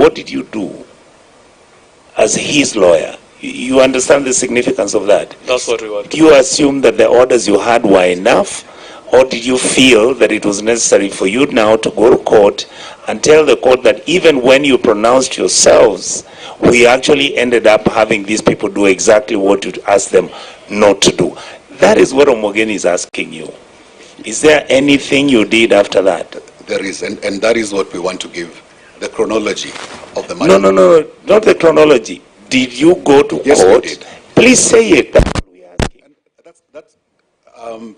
What did you do as his lawyer? You understand the significance of that? That's what we were. Do you assume that the orders you had were enough, or did you feel that it was necessary for you now to go to court and tell the court that even when you pronounced yourselves, we actually ended up having these people do exactly what you asked them not to do? That is what Omogeni is asking you. Is there anything you did after that? There is, and that is what we want to give, the chronology of the matter. No, not the chronology. Did you go to Yes, court? we did. Please say it. That's what we're asking.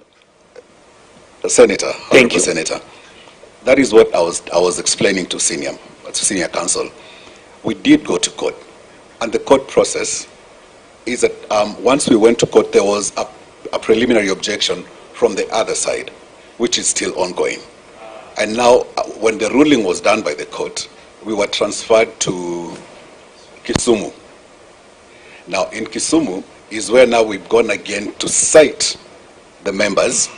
Senator, Thank you. Senator, that is what I was explaining to senior counsel. We did go to court, and the court process is that once we went to court, there was a preliminary objection from the other side, which is still ongoing. And now, when the ruling was done by the court, we were transferred to Kisumu. Now, in Kisumu is where now we've gone again to cite the members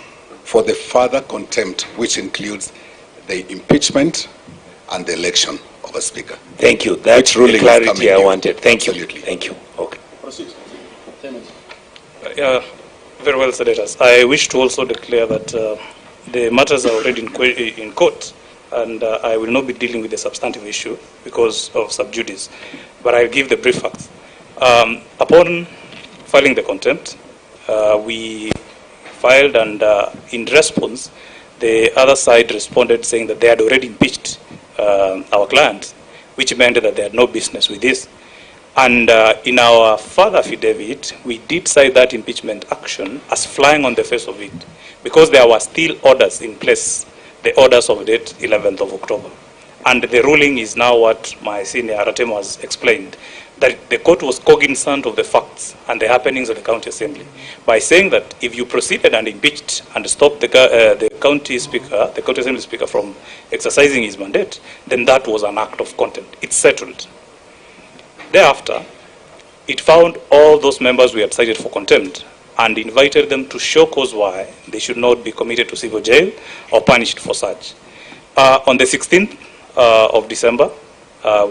for the further contempt, which includes the impeachment and the election of a speaker. Thank you. That's the clarity I wanted. Thank you. Absolutely. Thank you. Okay. Proceed. Very well, Senators. I wish to also declare that the matters are already in court, and I will not be dealing with the substantive issue because of sub judice, but I'll give the brief facts. Upon filing the contempt, we filed, and in response, the other side responded saying that they had already impeached our client, which meant that they had no business with this. And in our further affidavit, we did cite that impeachment action as flying on the face of it, because there were still orders in place, the orders of date 11th of October. And the ruling is now what my senior Aratemo has explained, that the court was cognizant of the facts and the happenings of the county assembly by saying that if you proceeded and impeached and stopped the county speaker, the county assembly speaker, from exercising his mandate, then that was an act of contempt. It's settled. Thereafter, it found all those members we had cited for contempt and invited them to show cause why they should not be committed to civil jail or punished for such. On the 16th of December,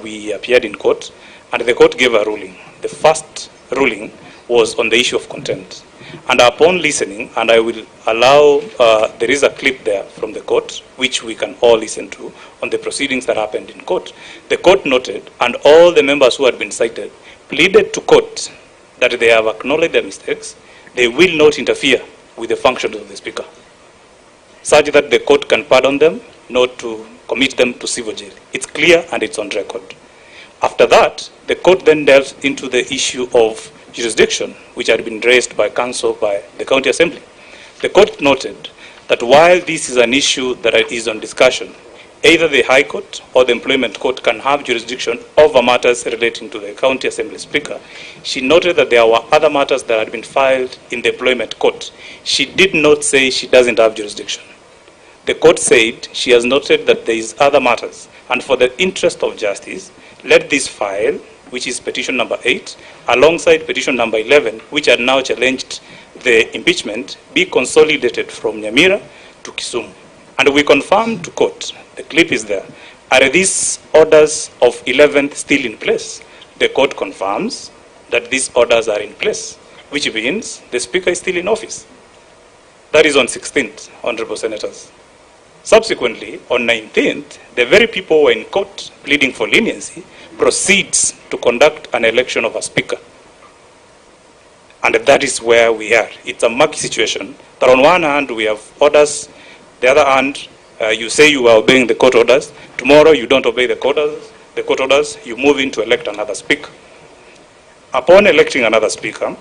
we appeared in court, and the court gave a ruling. The first ruling was on the issue of contempt. And upon listening, and I will allow, there is a clip there from the court, which we can all listen to, on the proceedings that happened in court. The court noted, and all the members who had been cited pleaded to court that they have acknowledged their mistakes, they will not interfere with the functions of the speaker, such that the court can pardon them, not to commit them to civil jail. It's clear and it's on record. After that, the court then delved into the issue of jurisdiction, which had been raised by counsel by the county assembly. The court noted that while this is an issue that is on discussion, either the High Court or the Employment Court can have jurisdiction over matters relating to the county assembly speaker. She noted that there were other matters that had been filed in the Employment Court. She did not say she doesn't have jurisdiction. The court said she has noted that there is other matters, and for the interest of justice, let this file, which is petition number 8, alongside petition number 11, which had now challenged the impeachment, be consolidated from Nyamira to Kisumu. And we confirmed to court, the clip is there, are these orders of 11th still in place? The court confirms that these orders are in place, which means the speaker is still in office. That is on 16th, Honorable Senators. Subsequently, on 19th, the very people who were in court pleading for leniency proceeds to conduct an election of a speaker. And that is where we are. It's a murky situation. That on one hand, we have orders. The other hand, you say you are obeying the court orders. Tomorrow, you don't obey the court orders. You move in to elect another speaker. Upon electing another speaker,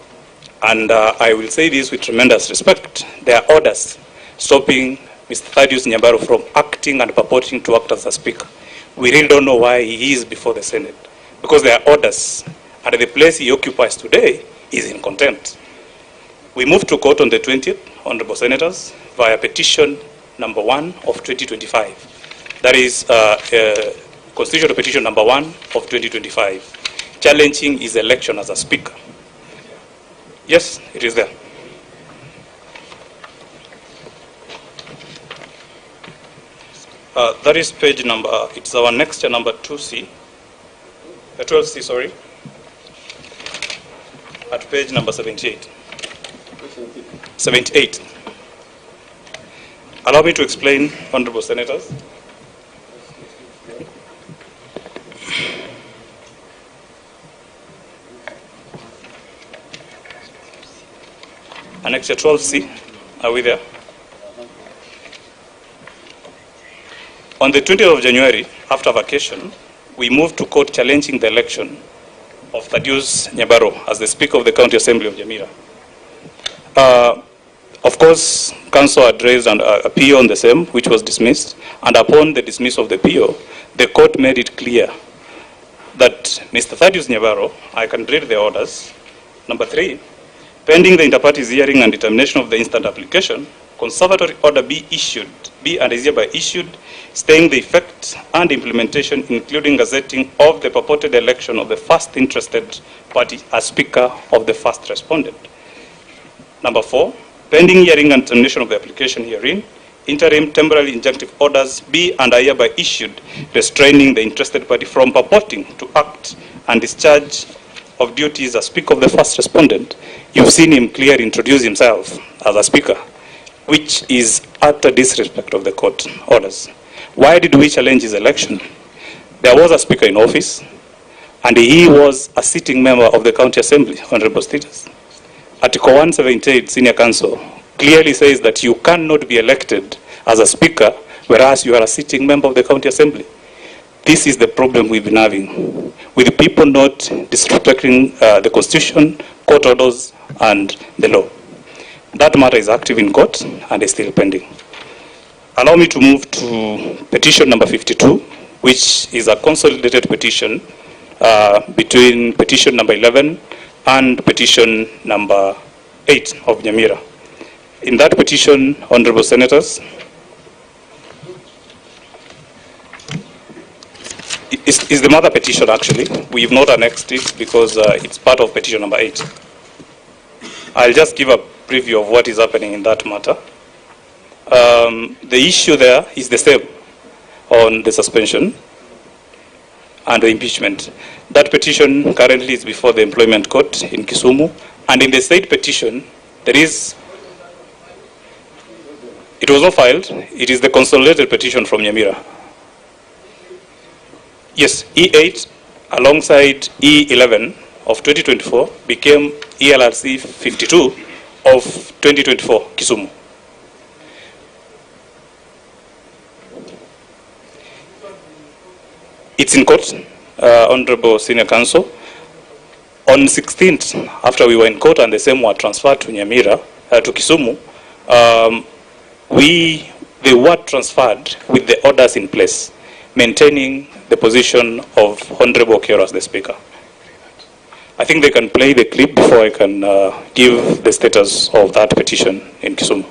and I will say this with tremendous respect, there are orders stopping Mr. Thaddeus Nyambaro from acting and purporting to act as a speaker. We really don't know why he is before the Senate, because there are orders, and the place he occupies today is in contempt. We moved to court on the 20th, Honorable Senators, via petition number 1 of 2025. That is constitutional petition number 1 of 2025, challenging his election as a speaker. Yes, it is there. That is page number, it's our next number 2C. 12C, sorry, at page number 78. 78. Allow me to explain, Honorable Senators. Annexure 12C, are we there? On the 20th of January, after vacation, we moved to court challenging the election of Thaddeus Nyabaro as the Speaker of the County Assembly of Nyamira. Of course, Council had raised a PO on the same, which was dismissed, and upon the dismissal of the PO, the court made it clear that Mr. Thaddeus Nyabaro, I can read the orders. Number 3, pending the inter-parties hearing and determination of the instant application, conservatory order be and is hereby issued, staying the effect and implementation, including gazetting of the purported election of the first interested party as Speaker of the first respondent. Number 4, pending hearing and determination of the application herein, interim temporary injunctive orders be and are hereby issued, restraining the interested party from purporting to act and discharge of duties as Speaker of the first respondent. You've seen him clearly introduce himself as a Speaker, which is utter disrespect of the court orders. Why did we challenge his election? There was a Speaker in office, and he was a sitting member of the County Assembly, Honorable Status. Article 178, Senior Counsel, clearly says that you cannot be elected as a Speaker, whereas you are a sitting member of the County Assembly. This is the problem we've been having, with people not disrespecting the Constitution, court orders, and the law. That matter is active in court and is still pending. Allow me to move to petition number 52, which is a consolidated petition between petition number 11 and petition number 8 of Nyamira. In that petition, Honorable Senators, is the mother petition actually. We have not annexed it because it's part of petition number 8. I'll just give a preview of what is happening in that matter. The issue there is the same on the suspension and the impeachment. That petition currently is before the employment court in Kisumu, and in the state petition, it was not filed. It is the consolidated petition from Nyamira. Yes, E8 alongside E11 of 2024 became ELRC 52 of 2024 Kisumu. It's in court, Honorable Senior Counsel. On 16th, after we were in court and the same were transferred to Nyamira, to Kisumu, they were transferred with the orders in place, maintaining the position of Honorable Okero as the Speaker. I think they can play the clip before I can give the status of that petition in Kisumu.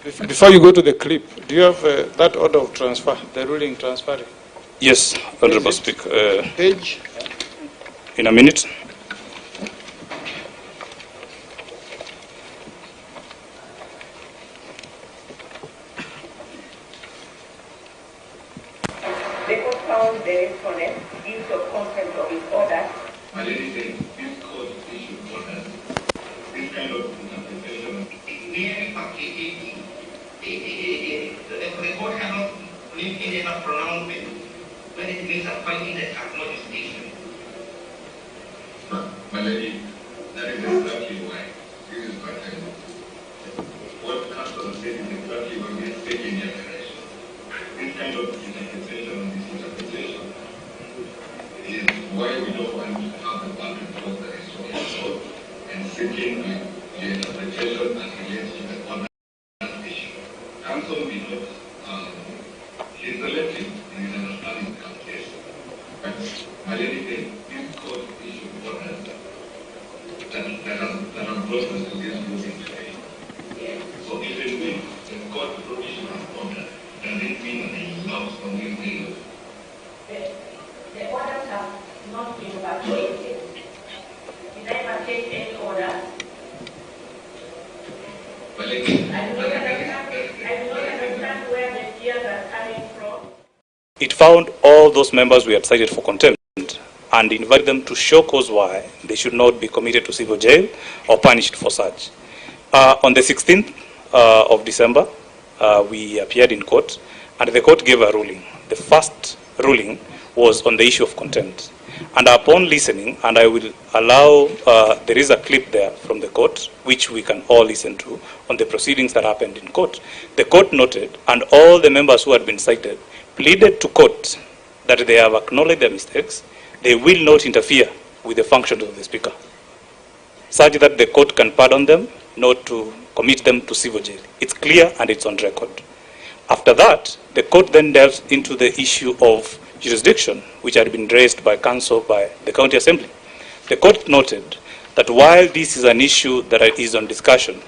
Before you go to the clip, do you have that order of transfer, the ruling transferring? Yes, Honorable Speaker. Page? In a minute. The court found the respondent guilty of contempt of his orders. My lady said this court issued orders. This kind of interpretation nearly packaging. The court cannot leave in a pronouncement when it means a finding that has no jurisdiction. My lady, that is exactly why this is pattern. What counsel said is exactly what we are taking in your direction. This kind of interpretation and misinterpretation is why we don't want to have the back and forth that is so involved and seeking the interpretation as relates to the order issue. Counsel may not is selective in his understanding of the case. But my lady said this court issued orders that have brought us to this ruling today. So even when the court issued an order, does it mean that it stops on this deal? The orders have not been vacated. Did I vacate any orders? My lady, I do not understand where the tears are coming from. It found all those members we had cited for contempt and invited them to show cause why they should not be committed to civil jail or punished for such. On the 16th of December, we appeared in court, and the court gave a ruling. The first ruling was on the issue of contempt. And upon listening, and I will allow, there is a clip there from the court, which we can all listen to, on the proceedings that happened in court. The court noted, and all the members who had been cited pleaded to court that they have acknowledged their mistakes, they will not interfere with the functions of the Speaker, such that the court can pardon them, not to commit them to civil jail. It's clear and it's on record. After that, the court then delves into the issue of jurisdiction, which had been raised by counsel by the County Assembly. The court noted that while this is an issue that is on discussion,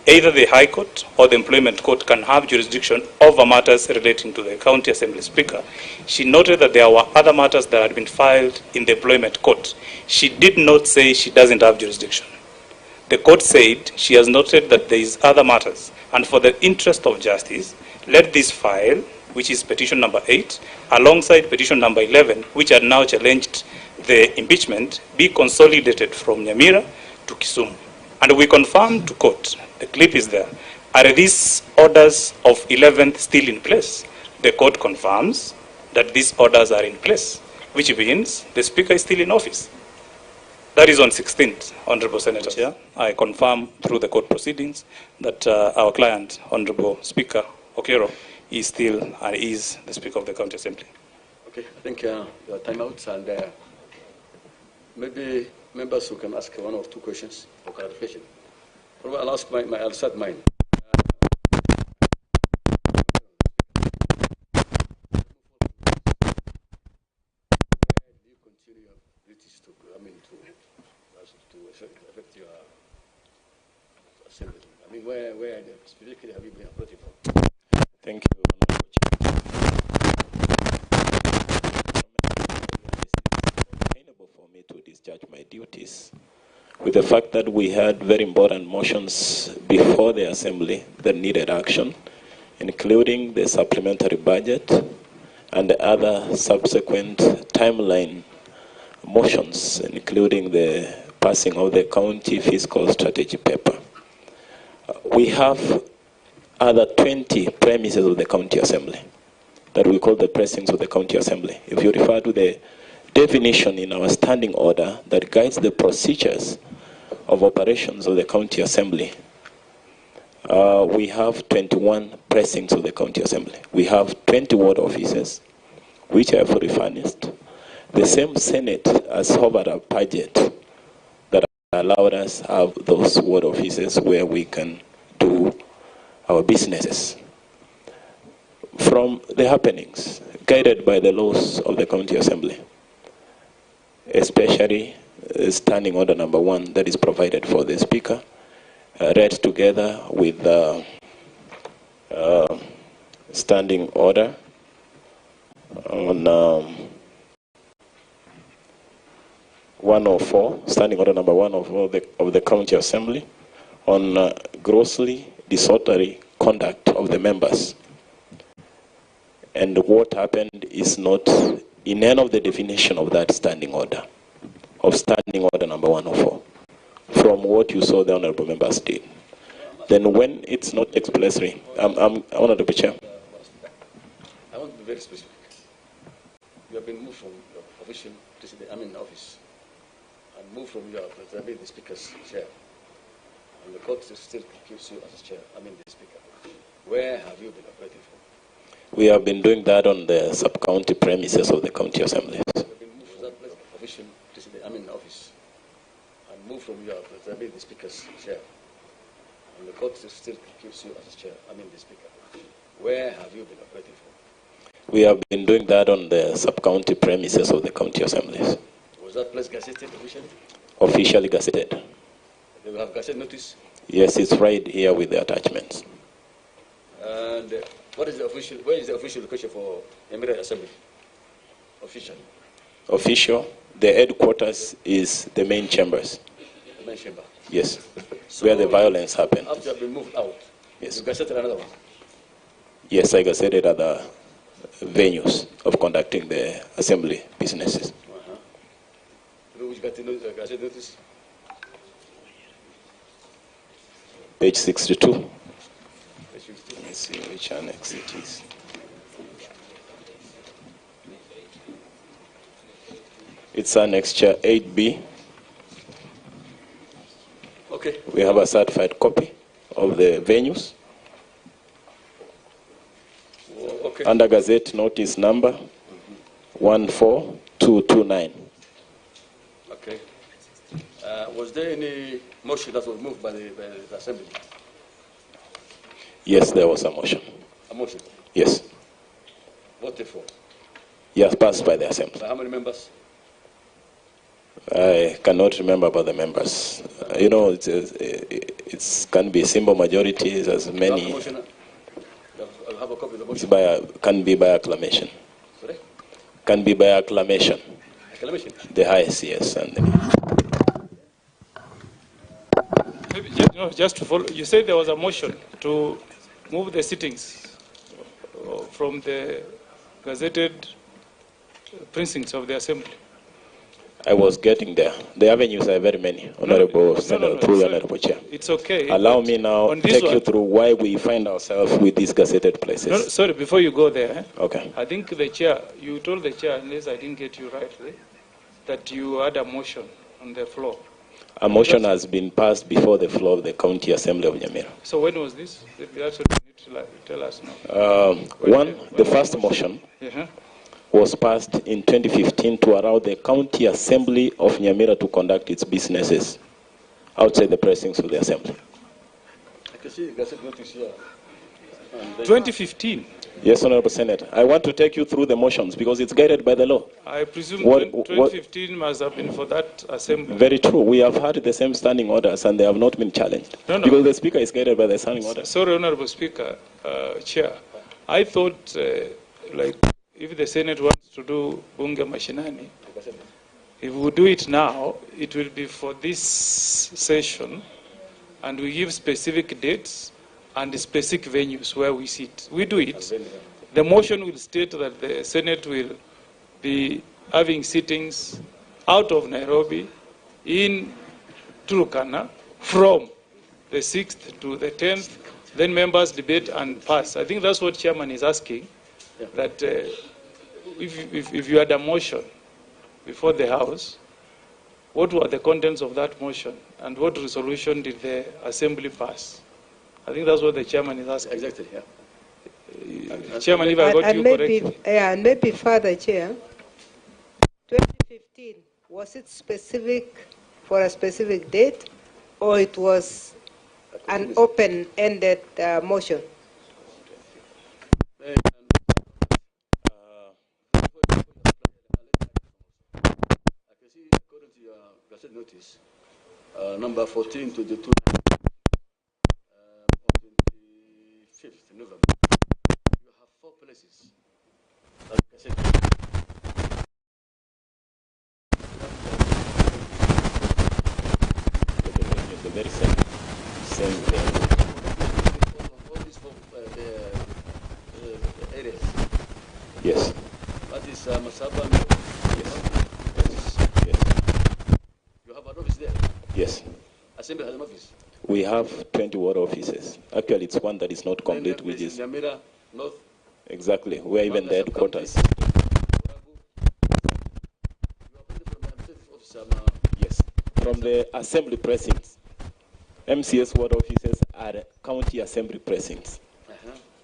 either the High Court or the Employment Court can have jurisdiction over matters relating to the County Assembly Speaker. She noted that there were other matters that had been filed in the Employment Court. She did not say she doesn't have jurisdiction. The court said she has noted that there is other matters, and for the interest of justice, let this file, which is petition number 8, alongside petition number 11, which had now challenged the impeachment, be consolidated from Nyamira to Kisumu. And we confirmed to court, the clip is there, are these orders of 11th still in place? The court confirms that these orders are in place, which means the Speaker is still in office. That is on 16th, Honorable Senator. Chair, I confirm through the court proceedings that our client, Honorable Speaker Okero, is still and is the Speaker of the County Assembly. Okay, I think your time out, and maybe members who can ask 1 or 2 questions for clarification. I'll ask I'll start mine. Where do you continue your duties to affect your assembly? I mean, where specifically have you been approaching from? Thank you. It's available for me to discharge my duties with the fact that we had very important motions before the Assembly that needed action, including the supplementary budget and the other subsequent timeline motions, including the passing of the county fiscal strategy paper. We have other 20 premises of the County Assembly that we call the precincts of the County Assembly. If you refer to the definition in our standing order that guides the procedures of operations of the County Assembly, we have 21 precincts of the County Assembly. We have 20 ward offices, which are fully furnished. The same Senate has hovered a budget that allowed us to have those ward offices where we can do our businesses. From the happenings, guided by the laws of the County Assembly, especially standing order number 1 that is provided for the Speaker, read together with standing order on 104, standing order number 104 of the County Assembly on grossly disorderly conduct of the members. And what happened is not in any of the definition of that standing order, of standing order number 104, from what you saw the honorable members did. Then when it's not explicitly, Honorable Chair. I want to be very specific. You have been moved from your official office, and moved from your the Speaker's chair. And the court still keeps you as chair, the Speaker. Where have you been operating from? We have been doing that on the sub-county premises of the County Assemblies. You have been moved from that place, official office, and moved from your the Speaker's chair. And the court still keeps you as chair, the Speaker. Where have you been operating from? We have been doing that on the sub-county premises of the County Assemblies. Was that place gazetted officially? Officially gazetted. They will have gazette notice? Yes, it's right here with the attachments. And where is the official location for Nyamira Assembly? Official? Official. The headquarters is the main chambers. The main chamber? Yes, So where the violence happened. After you have been moved out, Yes. you gazetted another one? Yes, I gazetted at the venues of conducting the assembly businesses. Which Gazette notice? Page 62. Let's see which annex it is. It's annexure 8B. Okay. We have a certified copy of the venues. Okay. Under Gazette notice number 14229. Okay. Was there any motion that was moved by the Assembly? Yes, there was a motion. A motion? Yes. Voted for? Yes, passed by the Assembly. By how many members? I cannot remember about the members. You know, it can be simple majorities as many. I'll have a copy of the motion. Can be by acclamation. Sorry? Can be by acclamation. Acclamation? The highest, yes. And Maybe, just to follow, you said there was a motion to move the sittings from the gazetted precincts of the Assembly. I was getting there. The avenues are very many, Honorable Senator, through Honorable Chair. It's okay. Allow me now to take you through why we find ourselves with these gazetted places. No, sorry, before you go there, Okay. I think the chair, you told the chair, unless I didn't get you rightly, that you had a motion on the floor. A motion has been passed before the floor of the County Assembly of Nyamira. So when was this? That's what you need to tell us now. The first motion was passed in 2015 to allow the County Assembly of Nyamira to conduct its businesses outside the precincts of the Assembly. I can see the Gazette notice here. 2015? Yes, Honorable Senator. I want to take you through the motions because it's guided by the law. I presume 2015 must have been for that assembly. Very true. We have had the same standing orders and they have not been challenged. No. Because the Speaker is guided by the standing orders. Sorry, Honorable Speaker, Chair. I thought, like, if the Senate wants to do bunge mashinani, if we do it now, it will be for this session, and we give specific dates and specific venues where we sit. We do it. The motion will state that the Senate will be having sittings out of Nairobi in Turkana from the 6th to the 10th, then members debate and pass. I think that's what Chairman is asking, that if you had a motion before the House, what were the contents of that motion and what resolution did the Assembly pass? I think that's what the Chairman is asking. Exactly, yeah. Chairman, if I got you correctly. And maybe further, Chair, 2015, was it specific for a specific date or it was an open-ended motion? I can see, according to your Gazette notice, number 14 to the 25th November, you have 4 places. The very same thing. All these 4 areas. Yes. That is Masaba. Yes. You have an office there? Yes. Assembly has an office? We have 20 ward offices. Actually, it's one that is not complete, which is Nyamira, North. exactly where even the headquarters. Yes, from the assembly precincts. MCS ward offices are county assembly precincts.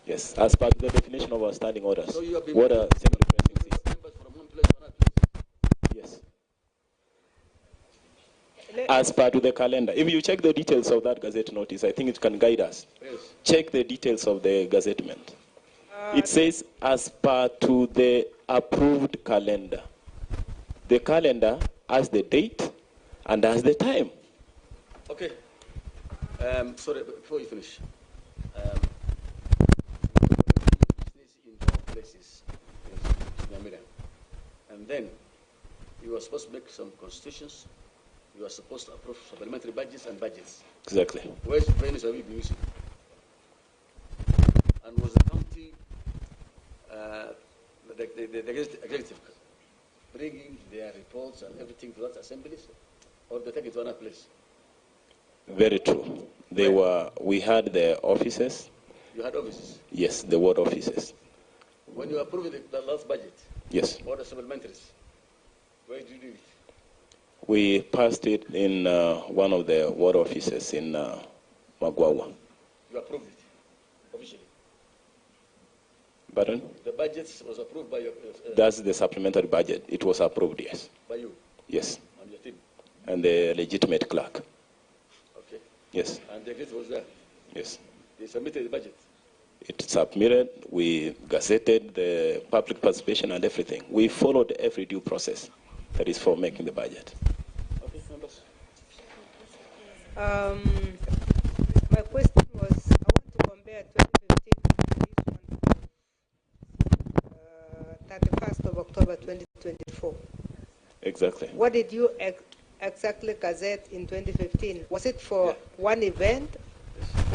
Yes, as per the definition of our standing orders. So you have been what are assembly precincts is. Members from one place to another place? Yes. As per to the calendar. If you check the details of that Gazette notice, I think it can guide us. Yes. Check the details of the Gazettement. It says as per to the approved calendar. The calendar has the date and has the time. Okay. Sorry, before you finish. Business in 4 places. Yes, and then you are supposed to make some constitutions. You are supposed to approve supplementary budgets and budgets. Exactly. Where's the venues have you been using? And was the county the executive bringing their reports and everything to that assemblies, or they take it to another place? Very true. We had the offices. You had offices? Yes, the ward offices. When you approved the last budget? Yes. Or the supplementaries? Where did you do it? We passed it in one of the ward offices in Magwawa. You approved it, officially? Pardon? The budget was approved by your... That's the supplementary budget. It was approved, yes. By you? Yes. And your team? And the legitimate clerk. Okay. Yes. And the executive was there? Yes. They submitted the budget? It submitted, we gazetted the public participation and everything. We followed every due process that is for making the budget. Okay, members. My question was, I want to compare 2015 with this one, 31st of October 2024. Exactly. What did you exactly gazette in 2015? Was it for one event,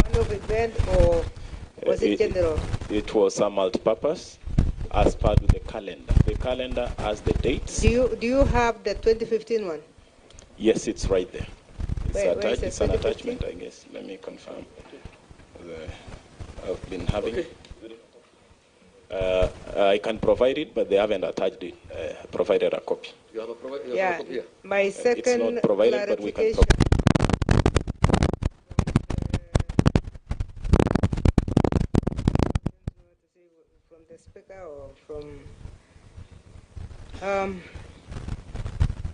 one-off event, or was it general? It was a multi-purpose as part of the calendar. The calendar has the dates. Do you have the 2015 one? Yes, it's right there. It's an 2015? attachment, I guess. Let me confirm. I've been having. Okay. I can provide it, but they haven't attached it. Provided a copy. You have a copy here? My second it's not provided, but we can clarification. From the speaker or from...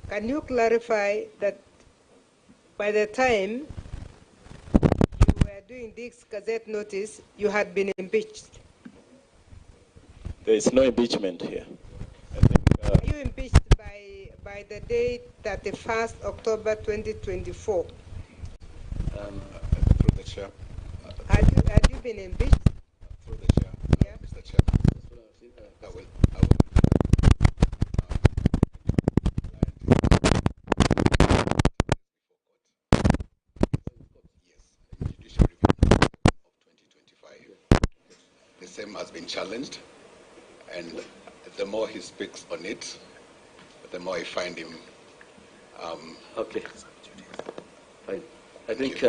can you clarify that by the time you were doing this Gazette notice, you had been impeached? There is no impeachment here. Are you impeached by the date 31st October 2024? Through the chair. Had you been impeached? Through the chair. Yeah. Mr. Chairman. I will. Yes, judicial review of 2025. The same has been challenged, and the more he speaks on it, the more I find him. Okay. Fine. I think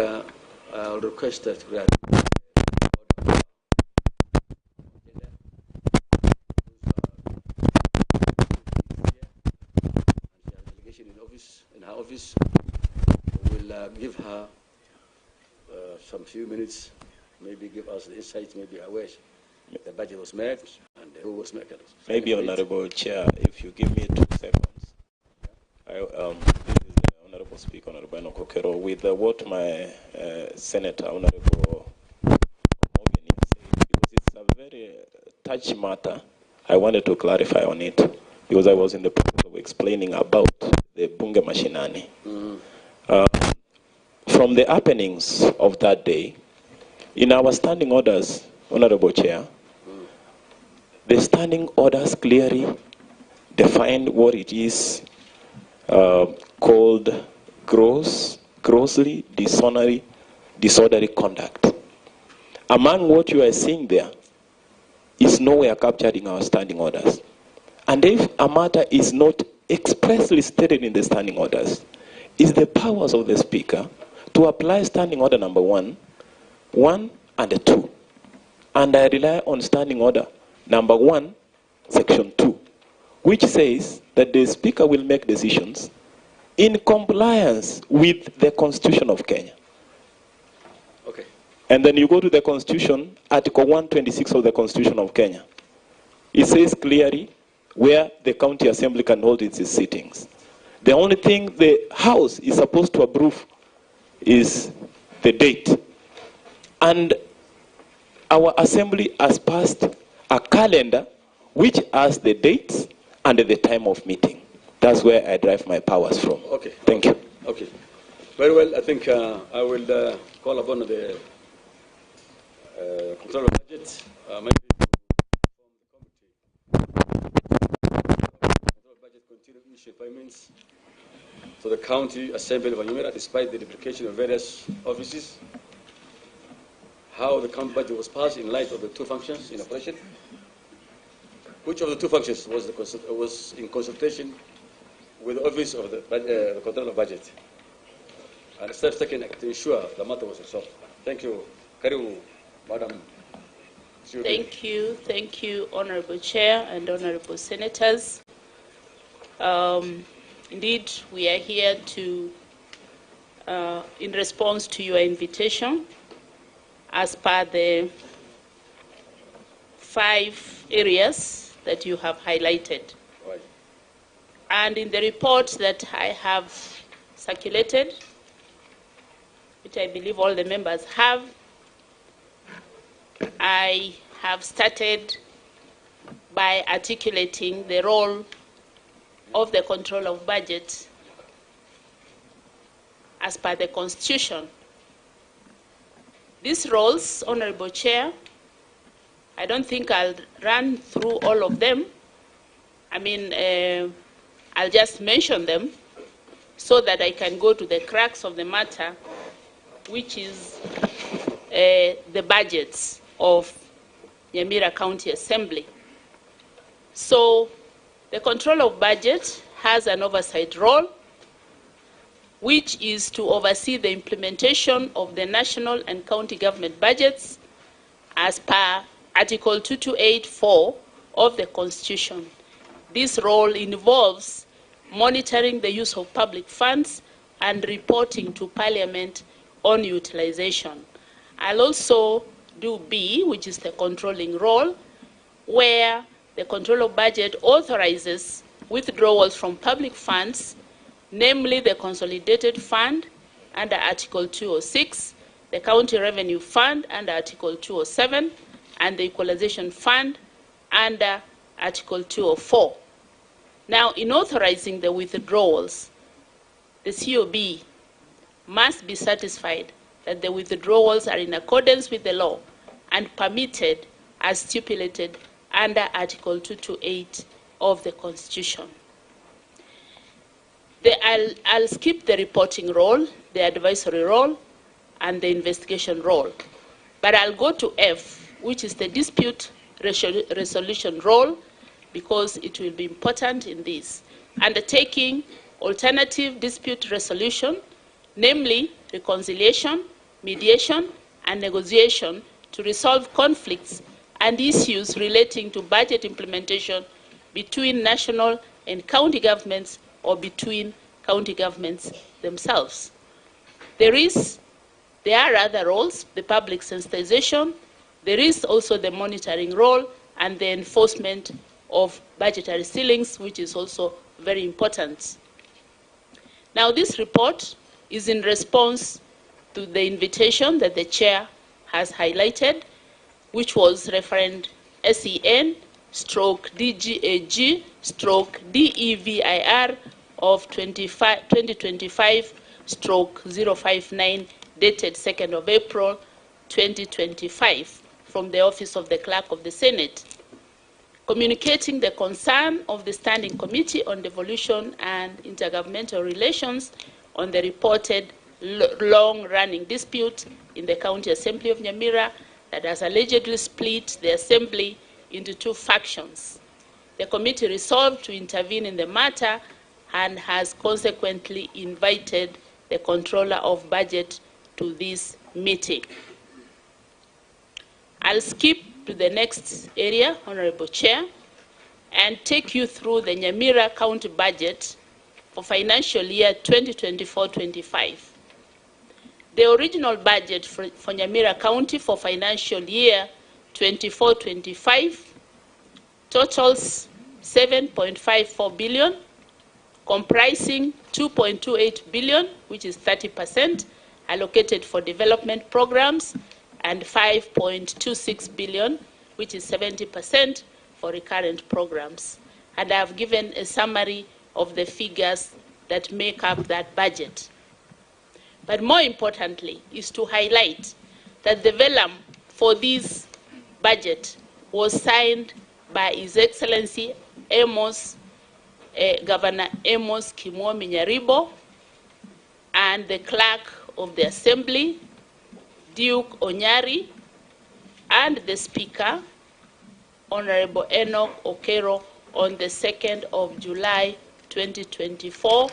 I'll request that we are in her office. We'll give her some few minutes, maybe give us the insight, maybe I wish the budget was met and who was met. Maybe, Honorable Chair, if you give me 2 seconds. This is the Honorable Speaker, Honorable Kokero, with what my Senator, Honorable Morgan said, because it's a very touchy matter. I wanted to clarify on it, because I was in the process of explaining about the Bunge Mashinani. From the happenings of that day, in our standing orders, Honorable Chair, the standing orders clearly define what it is called grossly disorderly conduct. Among what you are seeing there is nowhere captured in our standing orders. And if a matter is not expressly stated in the standing orders, it's the powers of the Speaker to apply standing order number 1 and 2. And I rely on standing order number 1, section 2, which says that the Speaker will make decisions in compliance with the Constitution of Kenya. Okay. And then you go to the Constitution, Article 126 of the Constitution of Kenya. It says clearly where the county assembly can hold its sittings. The only thing the House is supposed to approve is the date. And our assembly has passed a calendar which has the dates and the time of meeting. That's where I derive my powers from. Okay. Thank you. Okay. Very well. I think I will call upon the control of budget. Maybe budget continue issue payments to the county assembly of Nyamira despite the duplication of various offices. How the county budget was passed in light of the 2 functions in operation. which of the two functions was in consultation with the Office of the Control of Budget, and steps taken to ensure the matter was resolved? Thank you. Karibu, Madam. Thank you, Honorable Chair and Honorable Senators. Indeed, we are here to, in response to your invitation, as per the 5 areas that you have highlighted. Right. And in the report that I have circulated, which I believe all the members have, I have started by articulating the role of the control of budget as per the Constitution. These roles, Honorable Chair, I don't think I'll run through all of them. I mean, I'll just mention them so that I can go to the crux of the matter, which is the budgets of Nyamira County Assembly. So the control of budget has an oversight role, which is to oversee the implementation of the national and county government budgets as per Article 2284 of the Constitution. This role involves monitoring the use of public funds and reporting to Parliament on utilization. I'll also do B, which is the controlling role, where the control of budget authorizes withdrawals from public funds, namely the Consolidated Fund under Article 206, the County Revenue Fund under Article 207, and the Equalization Fund under Article 204. Now, in authorizing the withdrawals, the COB must be satisfied that the withdrawals are in accordance with the law and permitted as stipulated under Article 228 of the Constitution. I'll skip the reporting role, the advisory role, and the investigation role. But I'll go to F, which is the dispute resolution role, because it will be important in this. Undertaking alternative dispute resolution, namely reconciliation, mediation, and negotiation to resolve conflicts and issues relating to budget implementation between national and county governments or between county governments themselves. There are other roles, the public sensitization. There is also the monitoring role and the enforcement of budgetary ceilings, which is also very important. Now, this report is in response to the invitation that the chair has highlighted, which was referent SEN/DGAG/DEVIR of 2025/059, dated 2nd of April 2025, from the Office of the Clerk of the Senate, communicating the concern of the Standing Committee on Devolution and Intergovernmental Relations on the reported long-running dispute in the County Assembly of Nyamira that has allegedly split the Assembly into 2 factions. The committee resolved to intervene in the matter and has consequently invited the Controller of Budget to this meeting. I'll skip to the next area, Honorable Chair, and take you through the Nyamira County budget for financial year 2024-25. The original budget for Nyamira County for financial year 24-25 totals 7.54 billion, comprising 2.28 billion, which is 30%, allocated for development programs, and 5.26 billion, which is 70% for recurrent programs. And I have given a summary of the figures that make up that budget. But more importantly is to highlight that the vellum for this budget was signed by His Excellency Governor Amos Kimwomi Nyaribo, and the Clerk of the Assembly, Duke Onyari, and the Speaker, Honorable Enoch Okero on the 2nd of July 2024,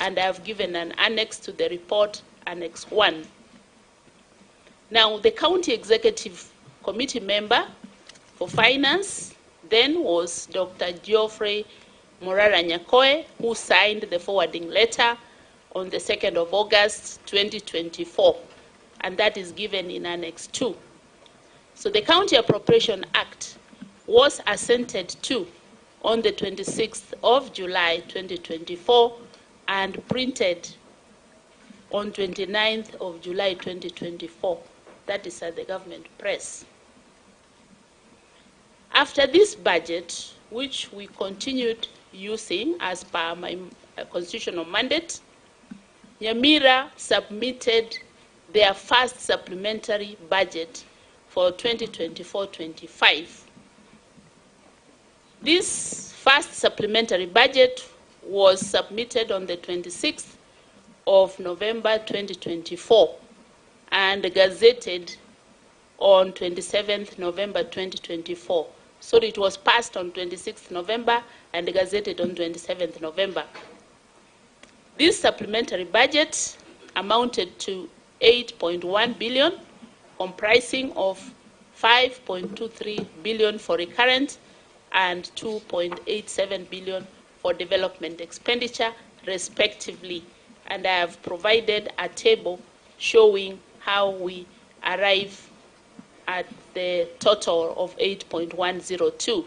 and I have given an annex to the report, Annex 1. Now, the County Executive Committee member for Finance then was Dr. Geoffrey Morara Nyakoe, who signed the forwarding letter on the 2nd of August 2024, and that is given in Annex 2. So the County Appropriation Act was assented to on the 26th of July 2024 and printed on 29th of July 2024. That is at the government press. After this budget, which we continued using as per my constitutional mandate, Nyamira submitted their first supplementary budget for 2024-25. This first supplementary budget was submitted on the 26th of November 2024 and gazetted on 27th November 2024. So it was passed on 26th November and gazetted on 27th November. This supplementary budget amounted to 8.1 billion, comprising of 5.23 billion for recurrent and 2.87 billion for development expenditure, respectively. And I have provided a table showing how we arrive at the total of 8.102.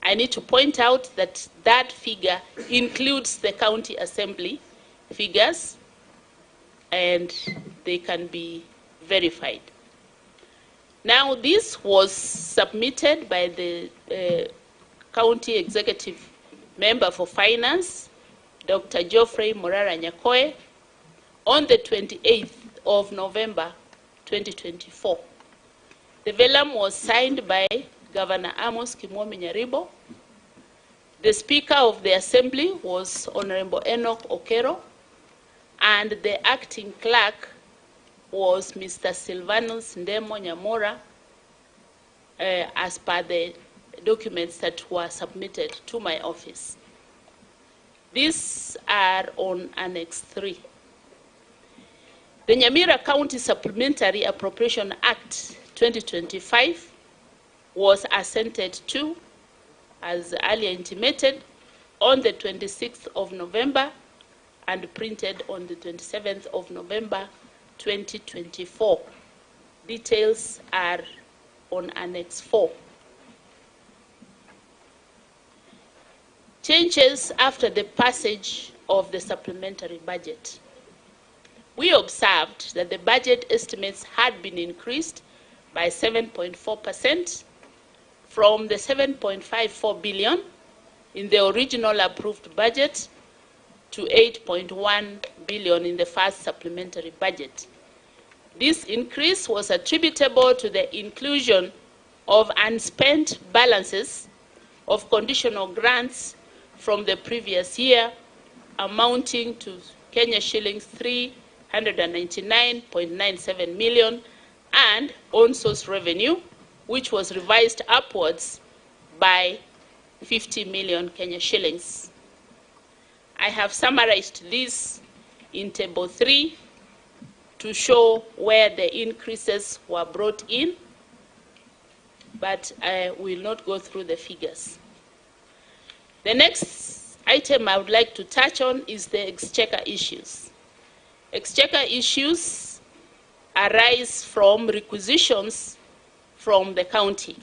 I need to point out that that figure includes the county assembly figures, and they can be verified. Now, this was submitted by the county executive member for finance, Dr. Geoffrey Morara Nyakoe, on the 28th of November 2024. The vellum was signed by Governor Amos Kimwami Nyaribo. The Speaker of the Assembly was Honorable Enoch Okero, and the acting clerk was Mr. Silvanus Ndemo Nyamira, as per the documents that were submitted to my office. These are on Annex 3. The Nyamira County Supplementary Appropriation Act 2025 was assented to, as earlier intimated, on the 26th of November and printed on the 27th of November 2024. Details are on Annex 4. Changes after the passage of the supplementary budget. We observed that the budget estimates had been increased by 7.4% from the 7.54 billion in the original approved budget to 8.1 billion in the first supplementary budget. This increase was attributable to the inclusion of unspent balances of conditional grants from the previous year, amounting to Kenya shillings 399.97 million, and on-source revenue, which was revised upwards by 50 million Kenya shillings. I have summarized this in Table 3 to show where the increases were brought in, but I will not go through the figures. The next item I would like to touch on is the exchequer issues. Exchequer issues arise from requisitions from the county.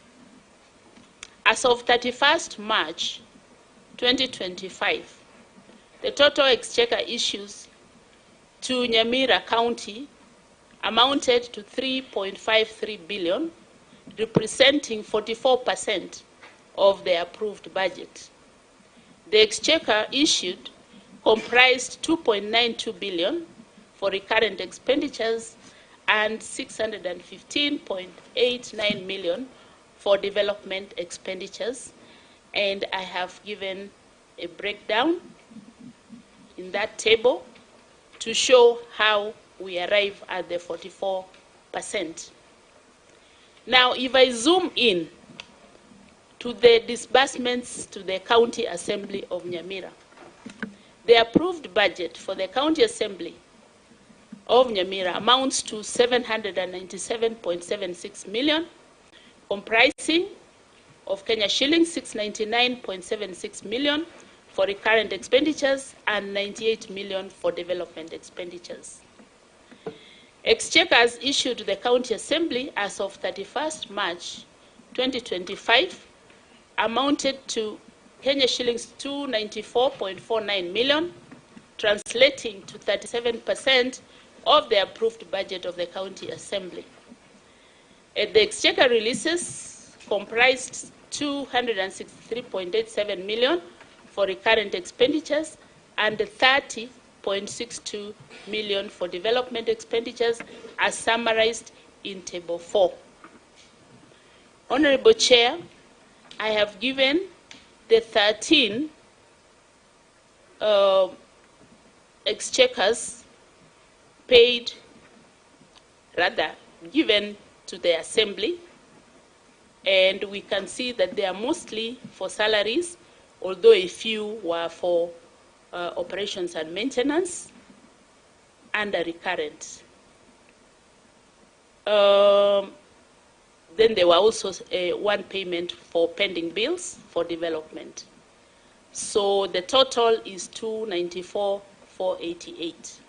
As of 31st March 2025, the total exchequer issues to Nyamira County amounted to 3.53 billion, representing 44% of the approved budget. The exchequer issued comprised 2.92 billion for recurrent expenditures and 615.89 million for development expenditures, and I have given a breakdown in that table to show how we arrive at the 44%. Now, if I zoom in to the disbursements to the County Assembly of Nyamira. The approved budget for the County Assembly of Nyamira amounts to 797.76 million, comprising of Kenya shillings 699.76 million for recurrent expenditures and 98 million for development expenditures. Exchequers issued to the County Assembly as of 31st March 2025 amounted to Kenya shillings 294.49 million, translating to 37% of the approved budget of the County Assembly. The Exchequer releases comprised 263.87 million for recurrent expenditures and 30.62 million for development expenditures, as summarized in Table 4. Honorable Chair, I have given the 13 exchequers paid, rather given to the Assembly, and we can see that they are mostly for salaries, although a few were for operations and maintenance and a recurrent. Then there were also one payment for pending bills for development. So the total is 294,488.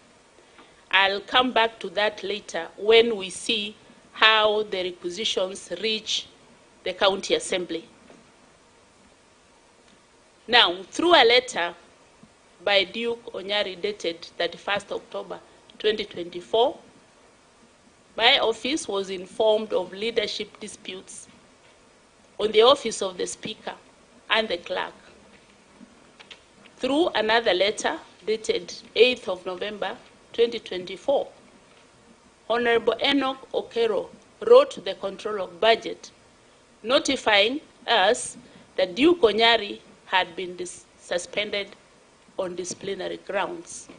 I'll come back to that later when we see how the requisitions reach the County Assembly. Now, through a letter by Duke Onyari dated 31st October 2024, my office was informed of leadership disputes on the office of the Speaker and the Clerk. Through another letter dated 8th of November 2024, Honorable Enoch Okero wrote to the Control of Budget notifying us that Duke Onyari had been suspended on disciplinary grounds.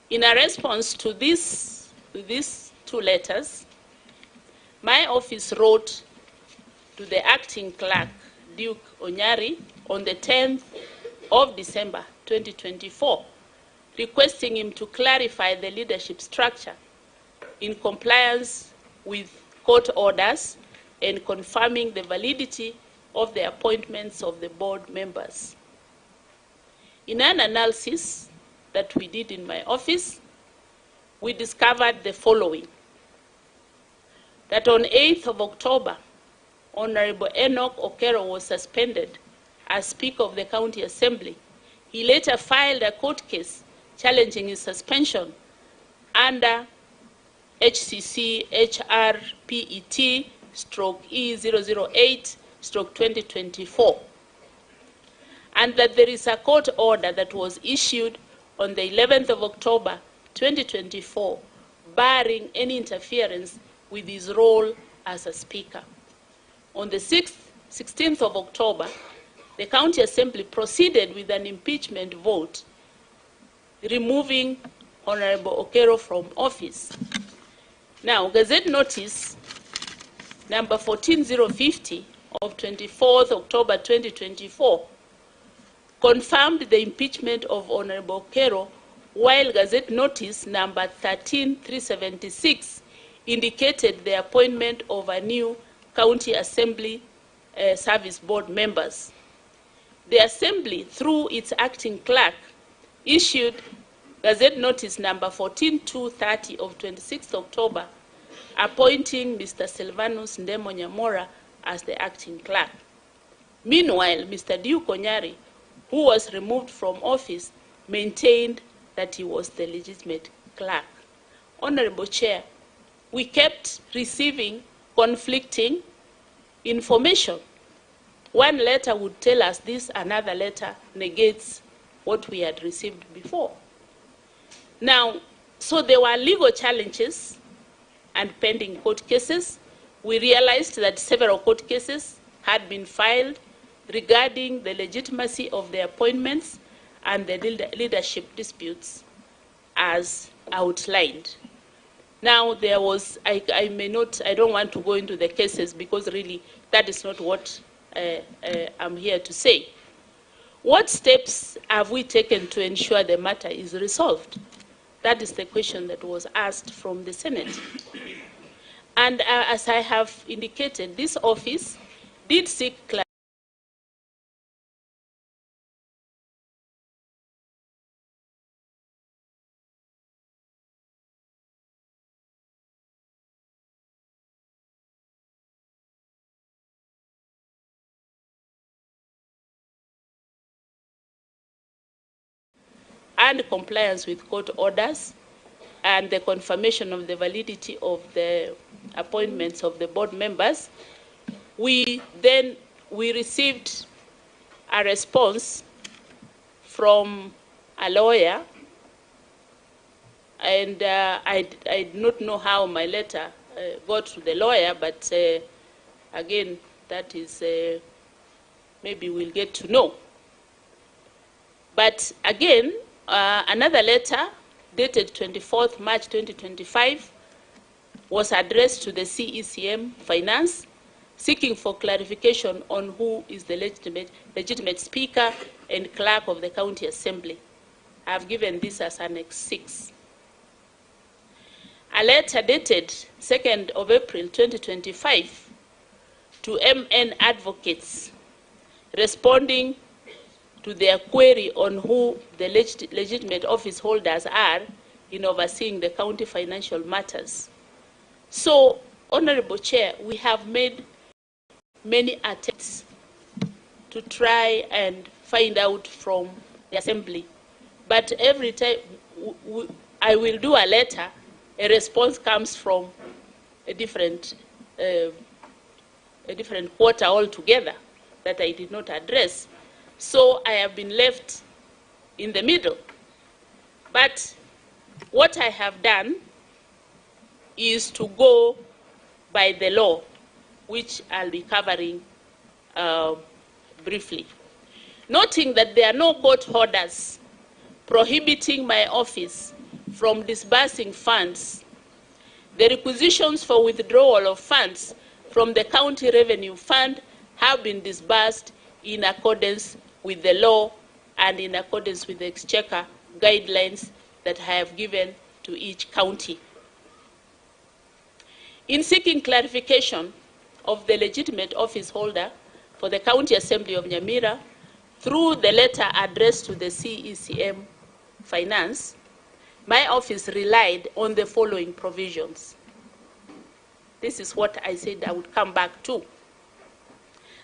In a response to these two letters, my office wrote to the acting clerk, Duke Onyari, on the 10th of December 2024, requesting him to clarify the leadership structure in compliance with court orders and confirming the validity of the appointments of the board members. In an analysis that we did in my office, we discovered the following: that on 8th of October, Honorable Enoch Okero was suspended as Speaker of the County Assembly. He later filed a court case challenging his suspension under HCC HR PET E008/2024, and that there is a court order that was issued on the 11th of October 2024, barring any interference with his role as a Speaker. On the 16th of October, the County Assembly proceeded with an impeachment vote, removing Honorable Okero from office. Now, Gazette Notice number 14050 of 24th October 2024 confirmed the impeachment of Honorable Okero, while Gazette Notice number 13376 indicated the appointment of a new County Assembly Service Board members. The Assembly, through its acting clerk, issued Gazette Notice number 14230 of 26th October, appointing Mr. Silvanus Ndemo Nyamira as the acting clerk. Meanwhile, Mr. Duke Onyari, who was removed from office, maintained that he was the legitimate clerk. Honorable Chair, we kept receiving conflicting information. One letter would tell us this, another letter negates what we had received before. Now, so there were legal challenges and pending court cases. We realized that several court cases had been filed regarding the legitimacy of the appointments and the leadership disputes as outlined. Now, there was, I don't want to go into the cases because really that is not what I'm here to say. What steps have we taken to ensure the matter is resolved? That is the question that was asked from the Senate. And as I have indicated, this office did seek clarification and compliance with court orders and the confirmation of the validity of the appointments of the board members. We received a response from a lawyer, and I do not know how my letter got to the lawyer, but again, that is maybe we'll get to know. But again, another letter dated 24th March 2025 was addressed to the CECM Finance, seeking for clarification on who is the legitimate speaker and clerk of the County Assembly. I have given this as Annex 6. A letter dated 2nd of April 2025 to MN Advocates, responding to their query on who the legitimate office holders are in overseeing the county financial matters. So, Honorable Chair, we have made many attempts to try and find out from the Assembly. But every time I will do a letter, a response comes from a different quarter altogether that I did not address. So I have been left in the middle. But what I have done is to go by the law, which I'll be covering briefly. Noting that there are no court orders prohibiting my office from disbursing funds, the requisitions for withdrawal of funds from the County Revenue Fund have been disbursed in accordance with the law and in accordance with the Exchequer guidelines that I have given to each county. In seeking clarification of the legitimate office holder for the County Assembly of Nyamira, through the letter addressed to the CECM Finance, my office relied on the following provisions. This is what I said I would come back to.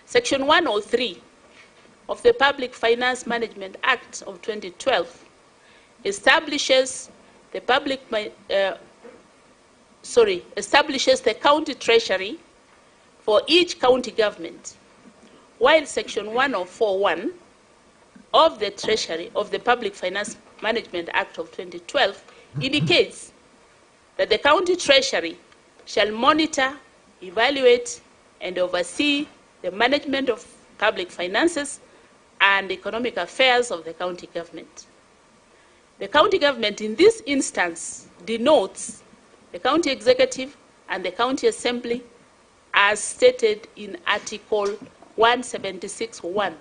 Section 103 of the Public Finance Management Act of 2012 establishes the county treasury for each county government, while Section 104.1 of the Treasury of the Public Finance Management Act of 2012 indicates that the county treasury shall monitor, evaluate, and oversee the management of public finances and economic affairs of the county government. The county government in this instance denotes the county executive and the county assembly as stated in Article 176(1)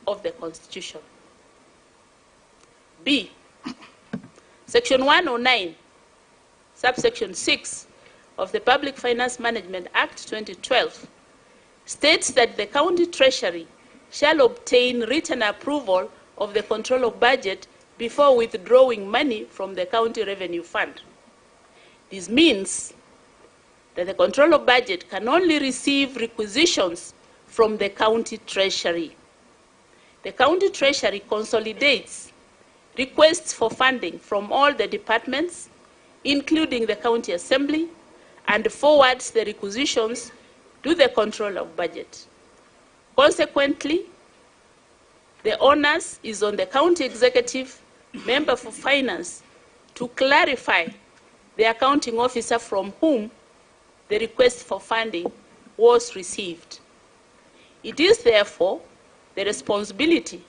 of the Constitution. B. Section 109, subsection 6 of the Public Finance Management Act 2012 states that the county treasury shall obtain written approval of the control of budget before withdrawing money from the county revenue fund. This means that the control of budget can only receive requisitions from the county treasury. The county treasury consolidates requests for funding from all the departments, including the county assembly, and forwards the requisitions to the control of budget. Consequently, the onus is on the county executive member for finance to clarify the accounting officer from whom the request for funding was received. It is therefore the responsibility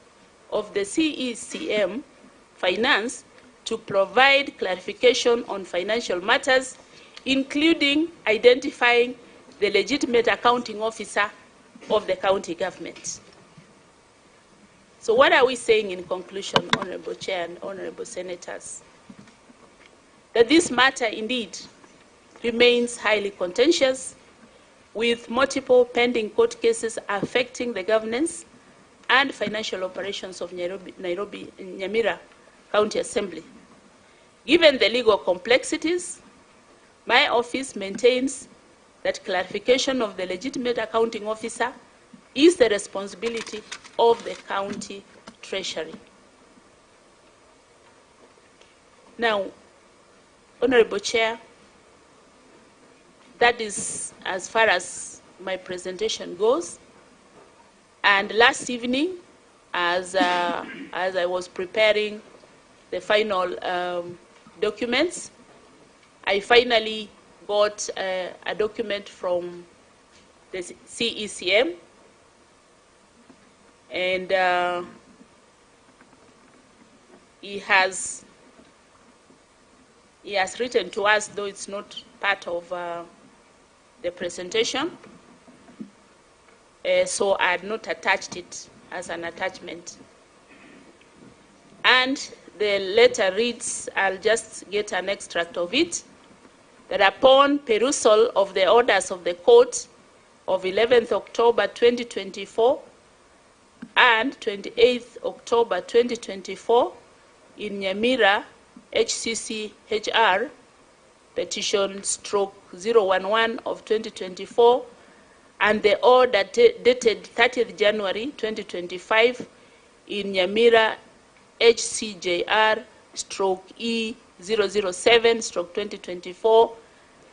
of the CECM Finance to provide clarification on financial matters, including identifying the legitimate accounting officer of the county government. So what are we saying in conclusion, Honorable Chair and Honorable Senators? That this matter indeed remains highly contentious, with multiple pending court cases affecting the governance and financial operations of Nyamira County Assembly. Given the legal complexities, my office maintains that clarification of the legitimate accounting officer is the responsibility of the county treasury. Now, Honorable Chair, that is as far as my presentation goes. And last evening, as I was preparing the final documents, I finally got a document from the CECM, and he has written to us, though it's not part of the presentation, so I had not attached it as an attachment. And the letter reads, I'll just get an extract of it, that upon perusal of the orders of the court of 11th October 2024 and 28th October 2024 in Nyamira HCCHR, petition stroke 011 of 2024, and the order dated 30th January 2025 in Nyamira HCJR stroke E007 stroke 2024,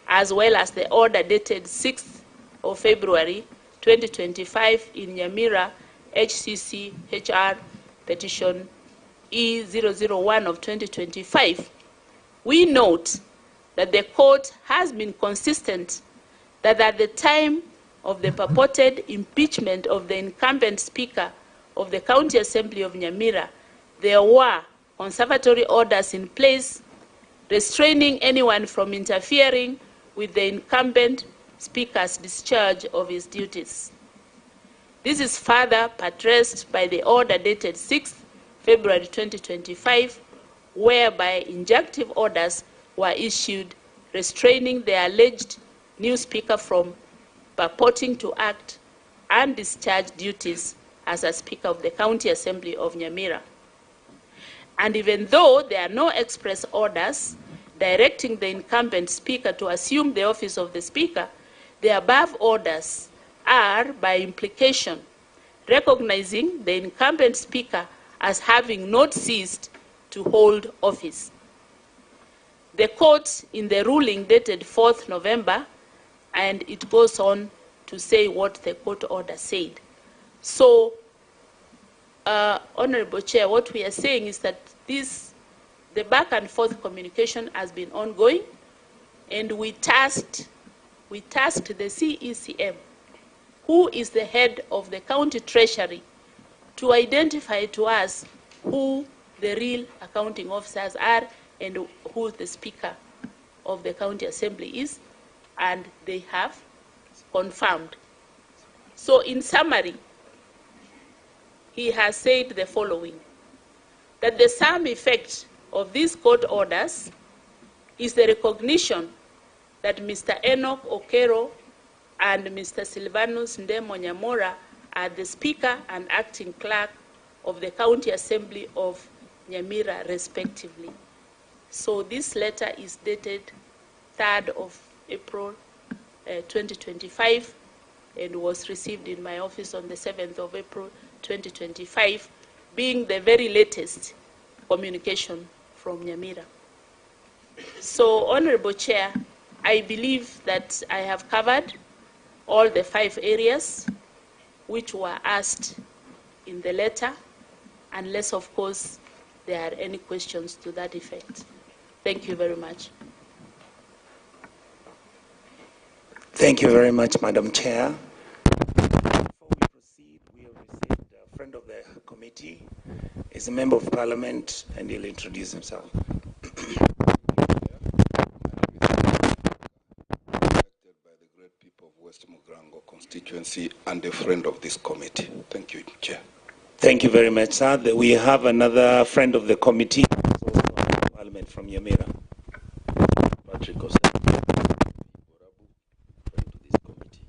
as well as the order dated 6th of February 2025 in Nyamira HCCHR petition E001 of 2025, we note that the court has been consistent that at the time of the purported impeachment of the incumbent Speaker of the County Assembly of Nyamira, there were conservatory orders in place restraining anyone from interfering with the incumbent Speaker's discharge of his duties. This is further buttressed by the order dated 6th February 2025, whereby injunctive orders were issued restraining the alleged new Speaker from purporting to act and discharge duties as a Speaker of the County Assembly of Nyamira. And even though there are no express orders directing the incumbent Speaker to assume the office of the Speaker, the above orders are, by implication, recognizing the incumbent Speaker as having not ceased to hold office. The court, in the ruling dated 4th November, and it goes on to say what the court order said. So, Honorable Chair, what we are saying is that the back and forth communication has been ongoing, and we tasked the CECM, who is the head of the county treasury, to identify to us who the real accounting officers are and who the Speaker of the County Assembly is, and they have confirmed. So in summary, he has said the following, that the sum effect of these court orders is the recognition that Mr. Enoch Okero and Mr. Silvanus Ndemo Nyamira are the Speaker and Acting Clerk of the County Assembly of Nyamira, respectively. So this letter is dated 3rd of April 2025 and was received in my office on the 7th of April 2025, being the very latest communication from Nyamira. So, Honorable Chair, I believe that I have covered all the 5 areas which were asked in the letter, unless, of course, there are any questions to that effect. Thank you very much. Thank you very much, Madam Chair. Before we proceed, we have received a friend of the committee. He's a member of Parliament, and he'll introduce himself. Elected by the great people of West Mugrango constituency. constituency and a friend of this committee. Thank you, Chair. Thank you very much, sir. We have another friend of the committee, also Parliament from Nyamira. Patrick Osei, friend to this committee.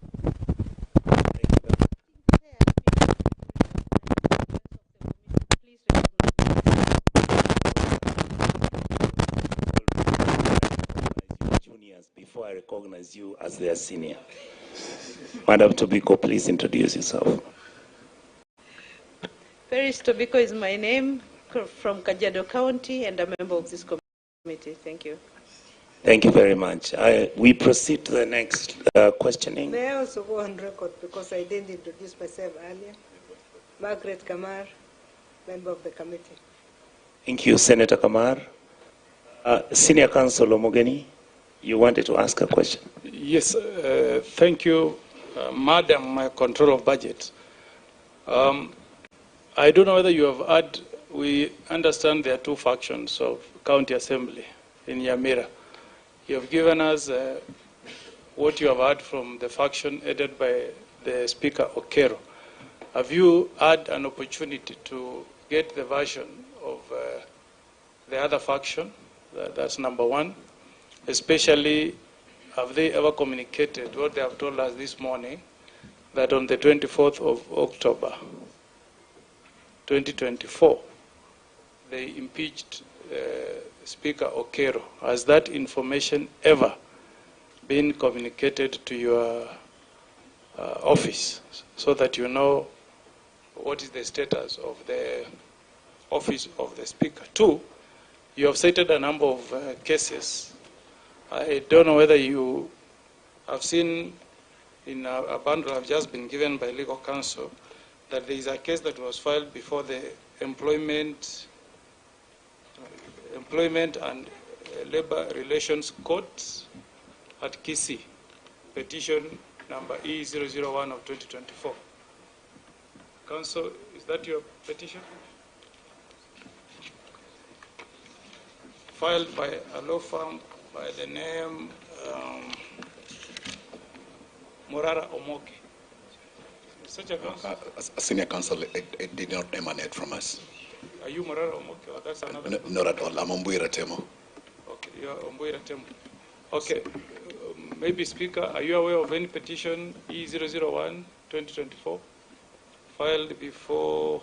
Juniors, before I recognize you as their senior. Madam Tobiko, please introduce yourself. Paris Tobiko is my name, from Kajiado County, and a member of this committee. Thank you. Thank you very much. We proceed to the next questioning. May I also go on record because I didn't introduce myself earlier? Margaret Kamar, member of the committee. Thank you, Senator Kamar. Senior Counsel Omogeni, you wanted to ask a question. Yes, thank you, Madam Control of Budget. I don't know whether you have heard, we understand there are two factions of County Assembly in Nyamira. You have given us what you have heard from the faction headed by the Speaker Okero. Have you had an opportunity to get the version of the other faction? That's number one. Especially, have they ever communicated what they have told us this morning, that on the 24th of October, 2024, they impeached Speaker Okero. Has that information ever been communicated to your office so that you know what is the status of the office of the Speaker? Two, you have cited a number of cases. I don't know whether you have seen in a bundle I've just been given by legal counsel that there is a case that was filed before the Employment and Labor Relations Court at Kisii, petition number E001 of 2024. Counsel, is that your petition? Filed by a law firm by the name Morara Omoke. Such a counsel? Senior Counsel, it did not emanate from us. Are you Morara Omoke, or that's another? No, not at all. I'm Ombuira Temo. Okay, you are Ombuira Temo. Okay, maybe Speaker, are you aware of any petition E001 2024 filed before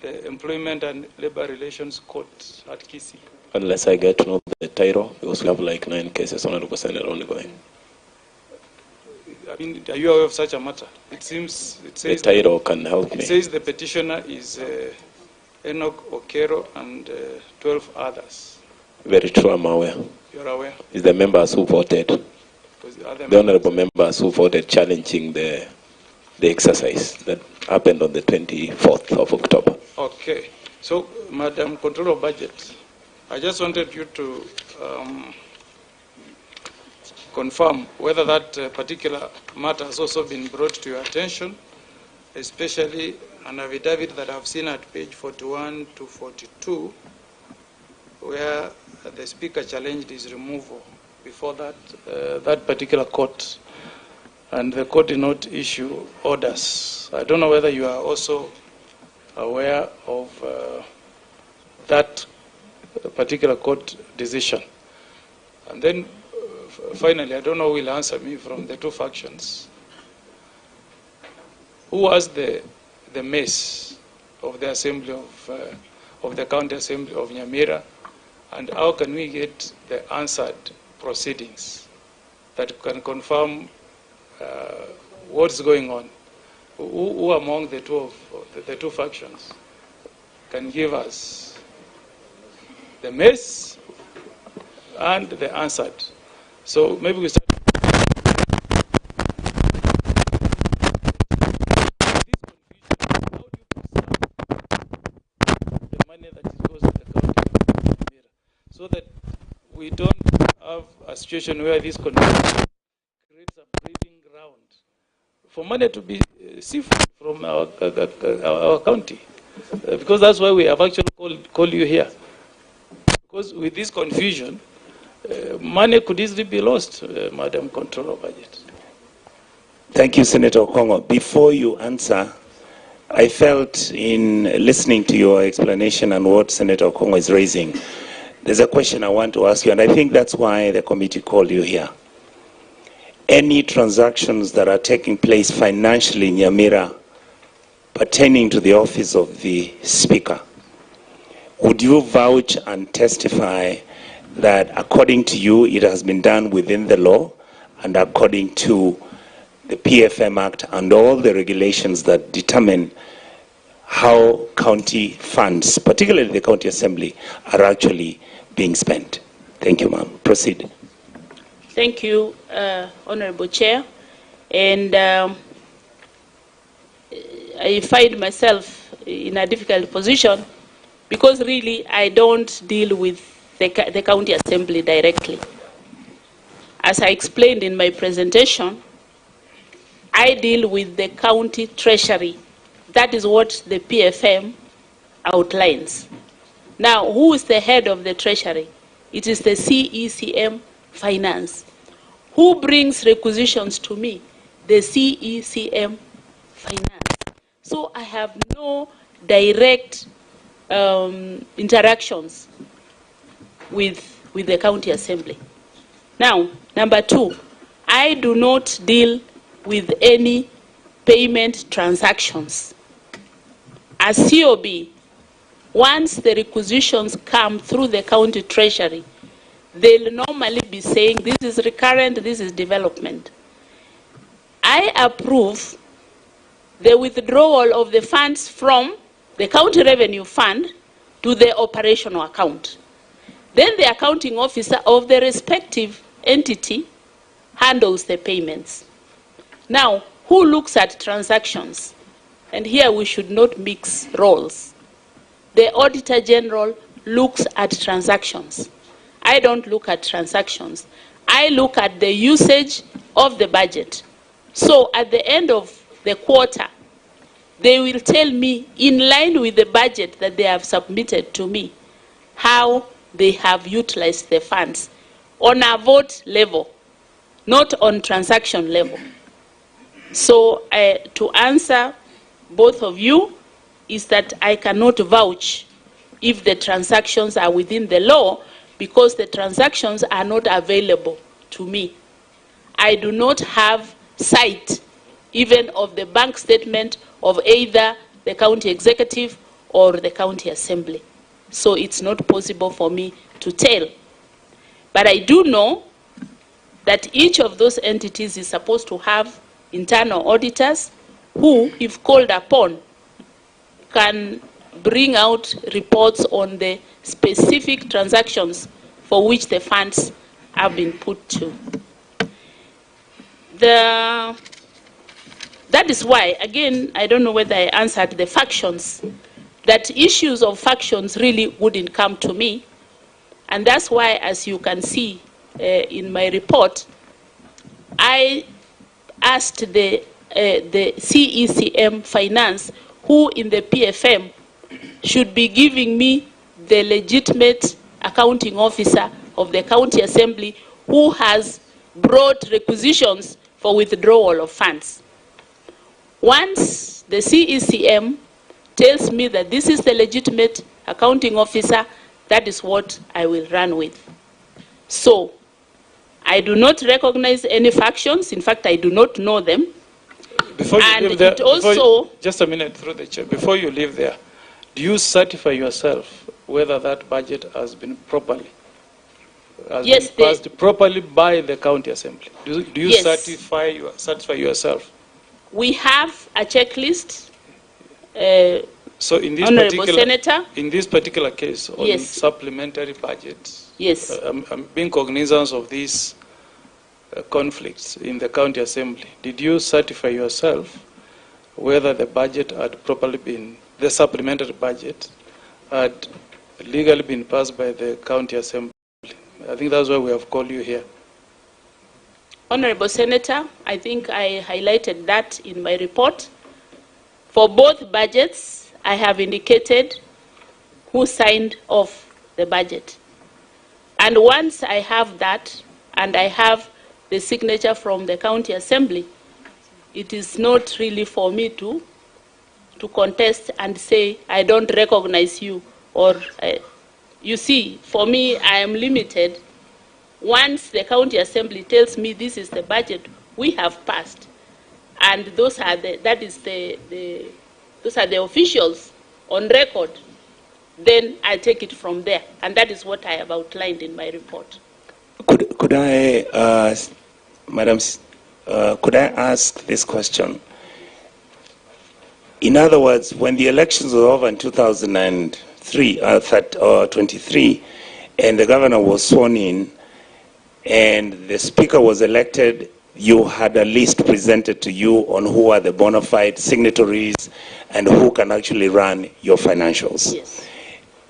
the Employment and Labor Relations Court at Kisii? Unless I get to know the title, because we have like 9 cases, Honorable Senator, ongoing. I mean, are you aware of such a matter? It seems, it says the title can help me. It says the petitioner is Enoch Okero and 12 others. Very true, I'm aware. You're aware? It's the members who voted. The honorable members who voted challenging the exercise that happened on the 24th of October. Okay. So, Madam Controller of Budget, I just wanted you to confirm whether that particular matter has also been brought to your attention, especially an affidavit that I've seen at page 41 to 42, where the Speaker challenged his removal before that particular court, and the court did not issue orders. I don't know whether you are also aware of that particular court decision. And then finally, I don't know who will answer me from the two factions. Who was the mace of the Assembly of the County Assembly of Nyamira, and how can we get the answered proceedings that can confirm what's going on? Who among the two factions can give us the mace and the answered? So maybe we start. The money that goes to the county of Nyamira, so that we don't have a situation where this confusion creates a breeding ground for money to be siphoned from our county, because that's why we have actually called you here. Because with this confusion, money could easily be lost, Madam Controller of Budget. Thank you, Senator Okongo. Before you answer, I felt in listening to your explanation and what Senator Okongo is raising, there's a question I want to ask you, and I think that's why the committee called you here. Any transactions that are taking place financially in Nyamira pertaining to the office of the Speaker, would you vouch and testify that according to you it has been done within the law and according to the PFM Act and all the regulations that determine how county funds, particularly the County Assembly, are actually being spent? Thank you, ma'am. Proceed. Thank you, Honorable Chair. And I find myself in a difficult position because really I don't deal with the County Assembly directly. As I explained in my presentation, I deal with the county treasury. That is what the PFM outlines. Now, who is the head of the treasury? It is the CECM Finance. Who brings requisitions to me? The CECM Finance. So I have no direct interactions with the County Assembly. Now, number two, I do not deal with any payment transactions. As COB, once the requisitions come through the county treasury, they'll normally be saying this is recurrent, this is development. I approve the withdrawal of the funds from the county revenue fund to the operational account. Then the accounting officer of the respective entity handles the payments. Now, who looks at transactions? And here we should not mix roles. The Auditor General looks at transactions. I don't look at transactions. I look at the usage of the budget. So at the end of the quarter, they will tell me, in line with the budget that they have submitted to me, how they have utilized the funds on a vote level, not on transaction level. So to answer both of you is that I cannot vouch if the transactions are within the law because the transactions are not available to me. I do not have sight even of the bank statement of either the county executive or the county assembly. So it's not possible for me to tell. But I do know that each of those entities is supposed to have internal auditors who, if called upon, can bring out reports on the specific transactions for which the funds have been put to. That is why, again, I don't know whether I answered the factions, that issues of factions really wouldn't come to me. And that's why, as you can see in my report, I asked the CECM Finance, who in the PFM should be giving me the legitimate accounting officer of the County Assembly who has brought requisitions for withdrawal of funds. Once the CECM tells me that this is the legitimate accounting officer, that is what I will run with. So, I do not recognize any factions. In fact, I do not know them. Before you and leave there, it also... just a minute through the chair. Before you leave there, do you certify yourself whether that budget has been properly been passed properly by the County Assembly? Do you yes. certify yourself? We have a checklist. So in this Honorable Senator, in this particular case on yes. supplementary budgets, yes. I'm being cognizant of these conflicts in the County Assembly. Did you certify yourself whether the budget had properly been, the supplementary budget had legally been passed by the County Assembly? I think that's why we have called you here. Honorable Senator, I think I highlighted that in my report. For both budgets, I have indicated who signed off the budget. And once I have that, and I have the signature from the County Assembly, it is not really for me to contest and say, I don't recognize you. Or, you see, for me, I am limited. Once the county assembly tells me this is the budget we have passed, and those are the officials on record, then I take it from there, and that is what I have outlined in my report. Could I, Madam, could I ask this question? In other words, when the elections were over in 2003, 23, and the governor was sworn in, and the speaker was elected, you had a list presented to you on who are the bona fide signatories and who can actually run your financials. Yes.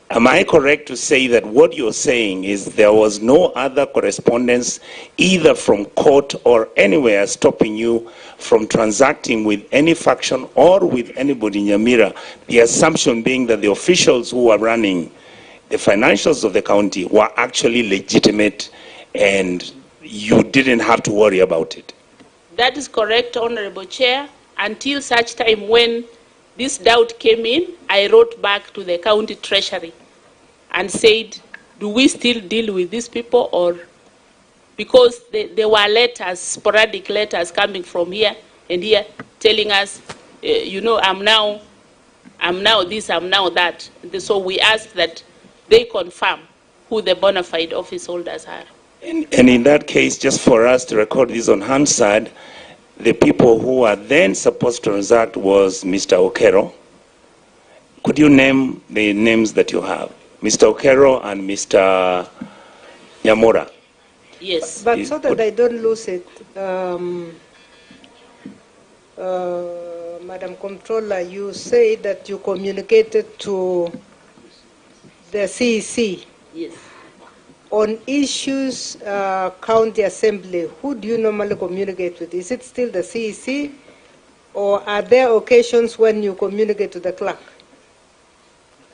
Am I correct to say that what you're saying is there was no other correspondence either from court or anywhere stopping you from transacting with any faction or with anybody in Nyamira, the assumption being that the officials who are running the financials of the county were actually legitimate and you didn't have to worry about it? That is correct, Honorable Chair. Until such time when this doubt came in, I wrote back to the county treasury and said, do we still deal with these people? Or because there were letters, sporadic letters coming from here and here telling us, you know, I'm now this, I'm now that. So we asked that they confirm who the bona fide office holders are. And in that case, just for us to record this on Hansard, the people who are then supposed to transact was Mr. Okero. Could you name the names that you have? Mr. Okero and Mr. Nyamira. Yes. But so that I don't lose it, Madam Comptroller, you say that you communicated to the CEC. Yes. On issues, county assembly, who do you normally communicate with? Is it still the CEC, or are there occasions when you communicate to the clerk?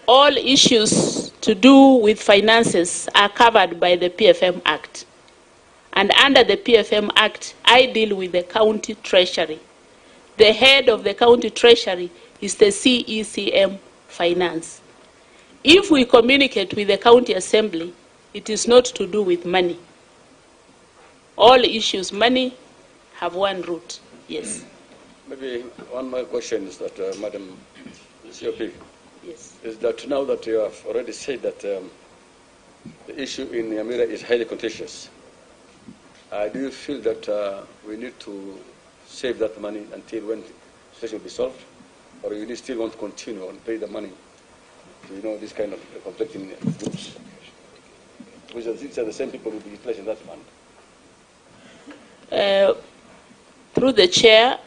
All issues to do with finances are covered by the PFM Act. And under the PFM Act, I deal with the county treasury. The head of the county treasury is the CECM Finance. If we communicate with the county assembly, it is not to do with money. All issues, money, have one route. Yes. Maybe one more question is that, Madam COP, yes, is that now that you have already said that the issue in Nyamira is highly contentious, do you feel that we need to save that money until when the situation will be solved, or you still want to continue and pay the money to, you know, this kind of conflicting groups? Which these are the same people who will be placed in that fund. Through the chair,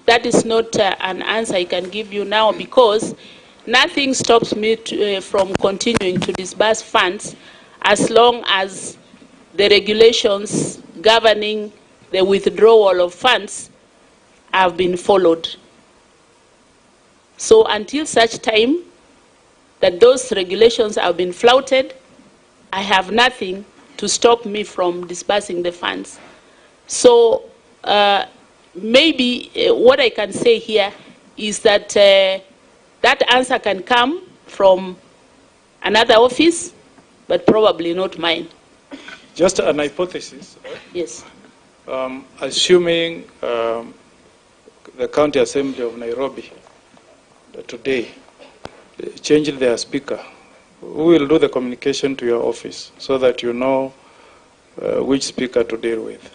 that is not an answer I can give you now, because nothing stops me from continuing to disburse funds as long as the regulations governing the withdrawal of funds have been followed. So until such time that those regulations have been flouted, I have nothing to stop me from disbursing the funds. So maybe what I can say here is that that answer can come from another office, but probably not mine. Just an hypothesis. Yes. Assuming the County Assembly of Nairobi today changed their speaker, who will do the communication to your office so that you know which speaker to deal with?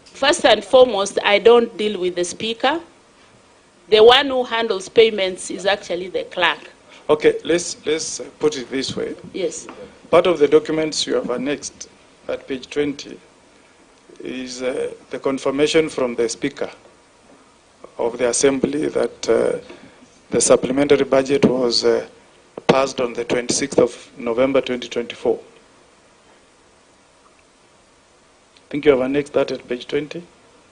First and foremost, I don't deal with the speaker. The one who handles payments is actually the clerk. Okay, let's put it this way. Yes. Part of the documents you have annexed at page 20 is the confirmation from the speaker of the assembly that the supplementary budget was passed on the 26th of November 2024. I think you have annexed that at page 20?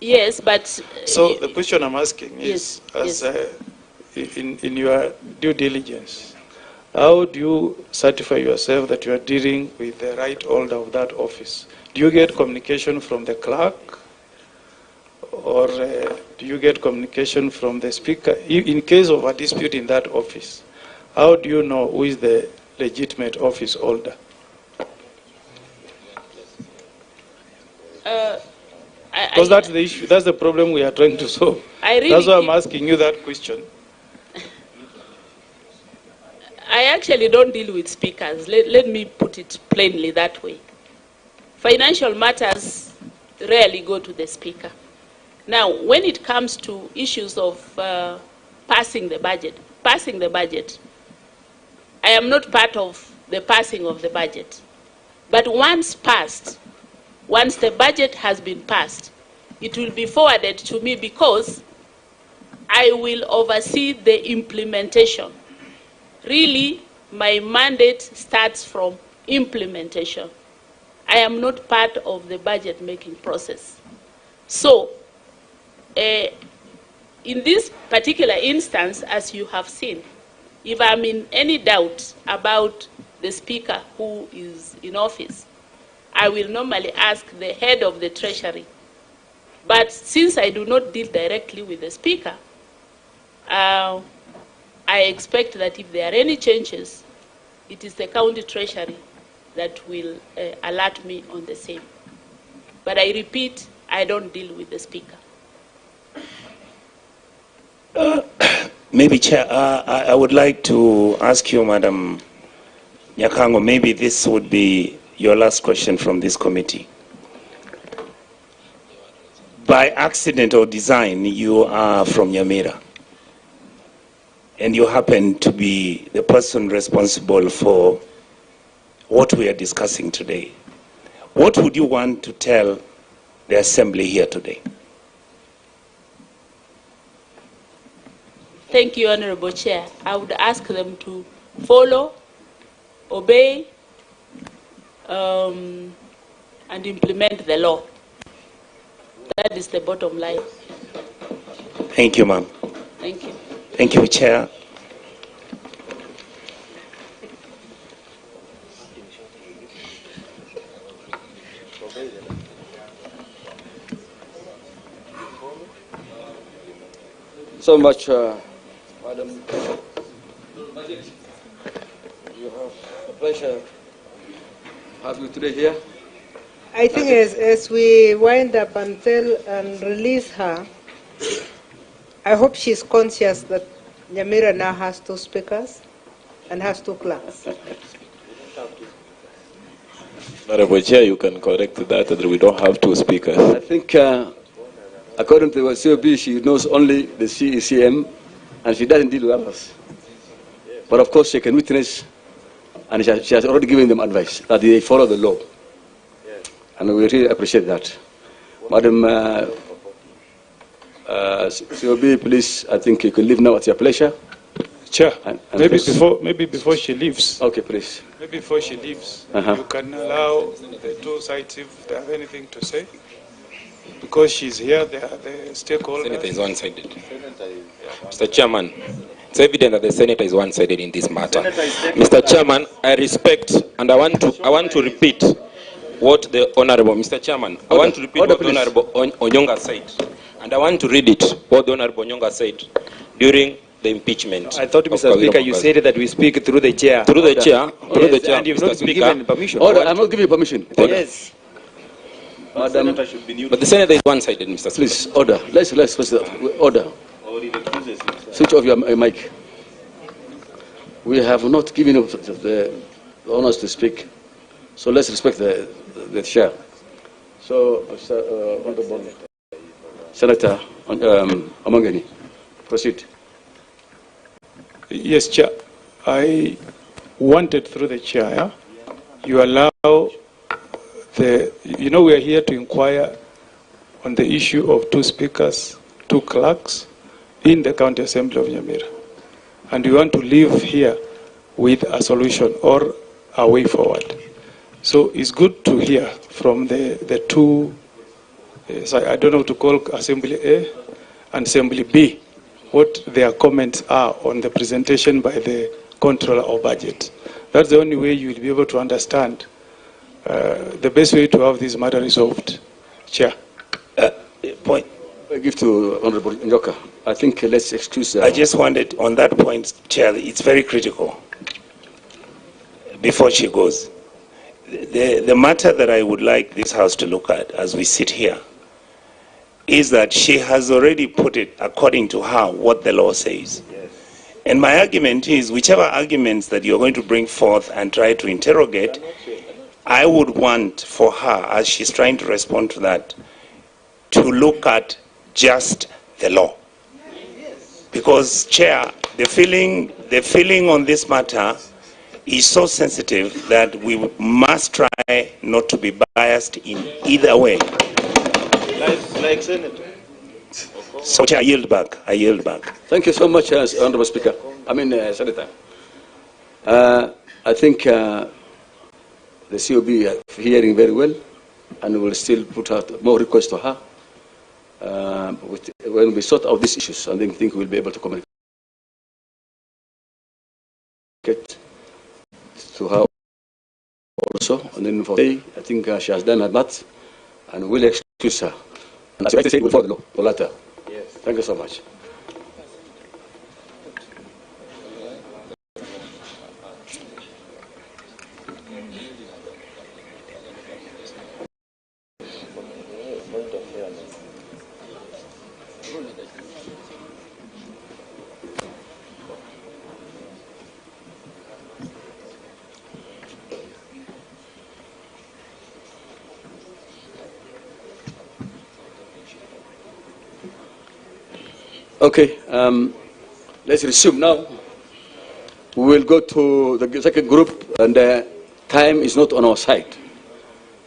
Yes, but... So the question I'm asking is, yes, in your due diligence, how do you certify yourself that you are dealing with the right holder of that office? Do you get communication from the clerk, or do you get communication from the Speaker? In case of a dispute in that office, how do you know who is the legitimate office holder? Because that's the issue. That's the problem we are trying to solve. That's why I'm asking you that question. I actually don't deal with speakers. Let me put it plainly that way. Financial matters rarely go to the Speaker. Now, when it comes to issues of passing the budget, I am not part of the passing of the budget. But once passed, once the budget has been passed, it will be forwarded to me because I will oversee the implementation. Really, my mandate starts from implementation. I am not part of the budget making process. So, in this particular instance, as you have seen, if I'm in any doubt about the Speaker who is in office, I will normally ask the head of the Treasury. But since I do not deal directly with the Speaker, I expect that if there are any changes, it is the county treasury that will alert me on the same. But I repeat, I don't deal with the Speaker. Maybe, Chair, I would like to ask you, Madam Nyakango, maybe this would be your last question from this committee. By accident or design, you are from Nyamira, and you happen to be the person responsible for what we are discussing today. What would you want to tell the Assembly here today? Thank you, Honorable Chair. I would ask them to follow, obey, and implement the law. That is the bottom line. Thank you, ma'am. Thank you. Thank you, Chair. So much, Madam. You have a pleasure to have you today here. I think as we wind up and release her, I hope she's conscious that Nyamira now has 2 speakers and has 2 clerks. Honorable Chair, you can correct that we don't have 2 speakers. I think, according to the COB, she knows only the CECM, and she doesn't deal with others. But of course, she can witness, and she has already given them advice that they follow the law. And we really appreciate that. Madam COB, please, I think you can leave now at your pleasure. Chair, and maybe before she leaves. Okay, please. Maybe before she leaves, you can allow the 2 sides if they have anything to say. Because she's here, they are the stakeholders. The Senator is one-sided. Mr. Chairman, it's evident that the Senator is one-sided in this matter. Mr. Chairman, I respect and I want to repeat what the Honorable, Mr. Chairman, I want to repeat what the Honorable Onyonga said. And I want to read it, what the Honorable Onyonga said during the impeachment. I thought, Mr. Speaker, you said that we speak through the chair. Through the chair, through the chair, and you've Mr. not Speaker. given permission. Order, I'm not giving you permission. Order. Yes. Madam, but the Senator is one-sided, Mr. Speaker. Please, order. Let's order. Switch off your mic. We have not given you the honors to speak, so let's respect the chair. So, Honorable Senator Amangani, proceed. Yes, Chair. I wanted through the chair, you allow we are here to inquire on the issue of 2 speakers, 2 clerks in the County Assembly of Nyamira. And we want to leave here with a solution or a way forward. So it's good to hear from the 2, I don't know what to call Assembly A and Assembly B, what their comments are on the presentation by the Controller of Budget. That's the only way you will be able to understand the best way to have this matter resolved. Chair. Point. I give to Honorable Njoka. I think let's excuse... I just wanted, on that point, Chair, it's very critical. Before she goes, the matter that I would like this House to look at as we sit here is that she has already put it, according to her, what the law says. Yes. And my argument is, whichever arguments that you're going to bring forth and try to interrogate, I would want for her, as she's trying to respond to that, to look at just the law. Because, Chair, the feeling on this matter is so sensitive that we must try not to be biased in either way. Like Senator. So, Chair, I yield back. Thank you so much, Honorable Speaker. Senator. I think the COB are hearing very well, and will still put out more requests to her. When we sort out these issues, I think we'll be able to communicate to her also. And then for today, I think she has done her part, and we'll excuse her. And as I say, before the law, the latter. Yes. Thank you so much. Okay, let's resume now. We will go to the second group, and time is not on our side.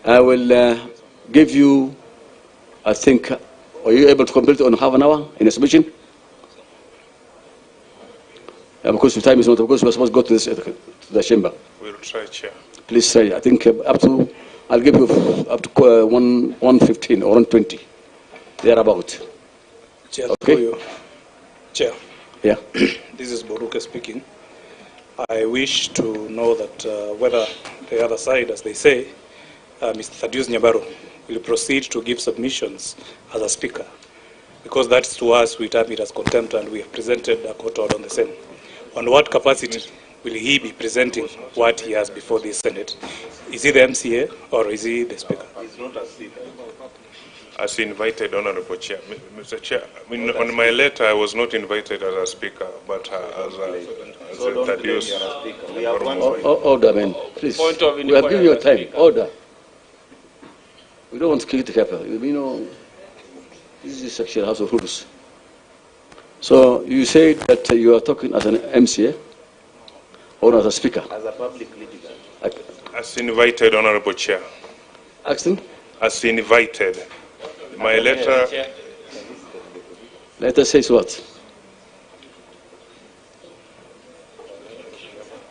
I will give you, I think, are you able to complete on half an hour in a submission? Because the time is not, because we're supposed to go to the chamber. We'll try, Chair. Please try. I think up to, I'll give you up to 115 or 120, thereabout. Chair, okay. Chair. Yeah. This is Boruke speaking. I wish to know that whether the other side, as they say, Mr. Thaddeus Nyabaru, will proceed to give submissions as a speaker, because that's to us, we term it as contempt, and we have presented a court order on the same. On what capacity will he be presenting what he has before the Senate? Is he the MCA or is he the speaker? He's not a speaker. As invited, Honorable Chair. Mr. Chair, on my letter, I was not invited as a speaker, but as a Thaddeus. Order, man. Please. We have given you time. Order. We don't want to kick the capital. You know, this is actually House of Rules. So you say that you are talking as an MCA or as a speaker? As a public litigant. As invited, Honorable Chair. Action? As invited. My letter... Letter says what?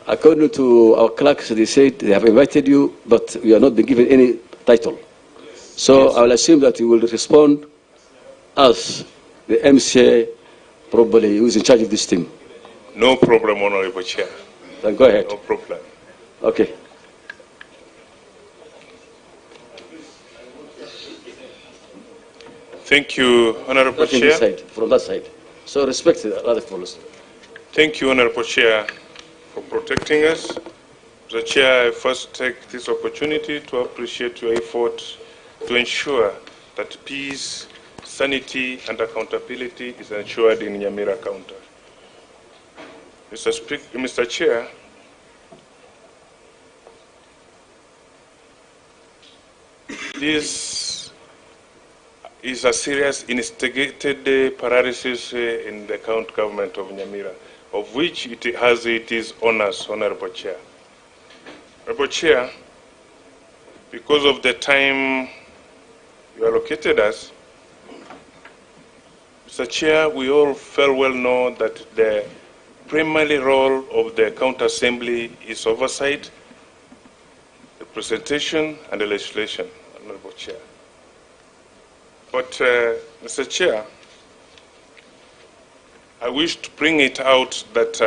According to our clerks, they said they have invited you, but you are not been given any title. So yes. I will assume that you will respond as the MCA, probably, who is in charge of this team. No problem, Honorable Chair. Then go ahead. No problem. Okay. Thank you, Honorable Chair. Side, from that side. So respect the other fellows. Thank you, Honorable Chair, for protecting us. The Chair, I first take this opportunity to appreciate your effort to ensure that peace, sanity, and accountability is ensured in Nyamira County. Mr. Chair, this is a serious instigated paralysis in the county government of Nyamira, of which it is on us, Honorable Chair. Honorable Chair, because of the time you allocated us, Mr. Chair, we all very well know that the primary role of the county assembly is oversight, representation, and the legislation, Honorable Chair. But, Mr. Chair, I wish to bring it out that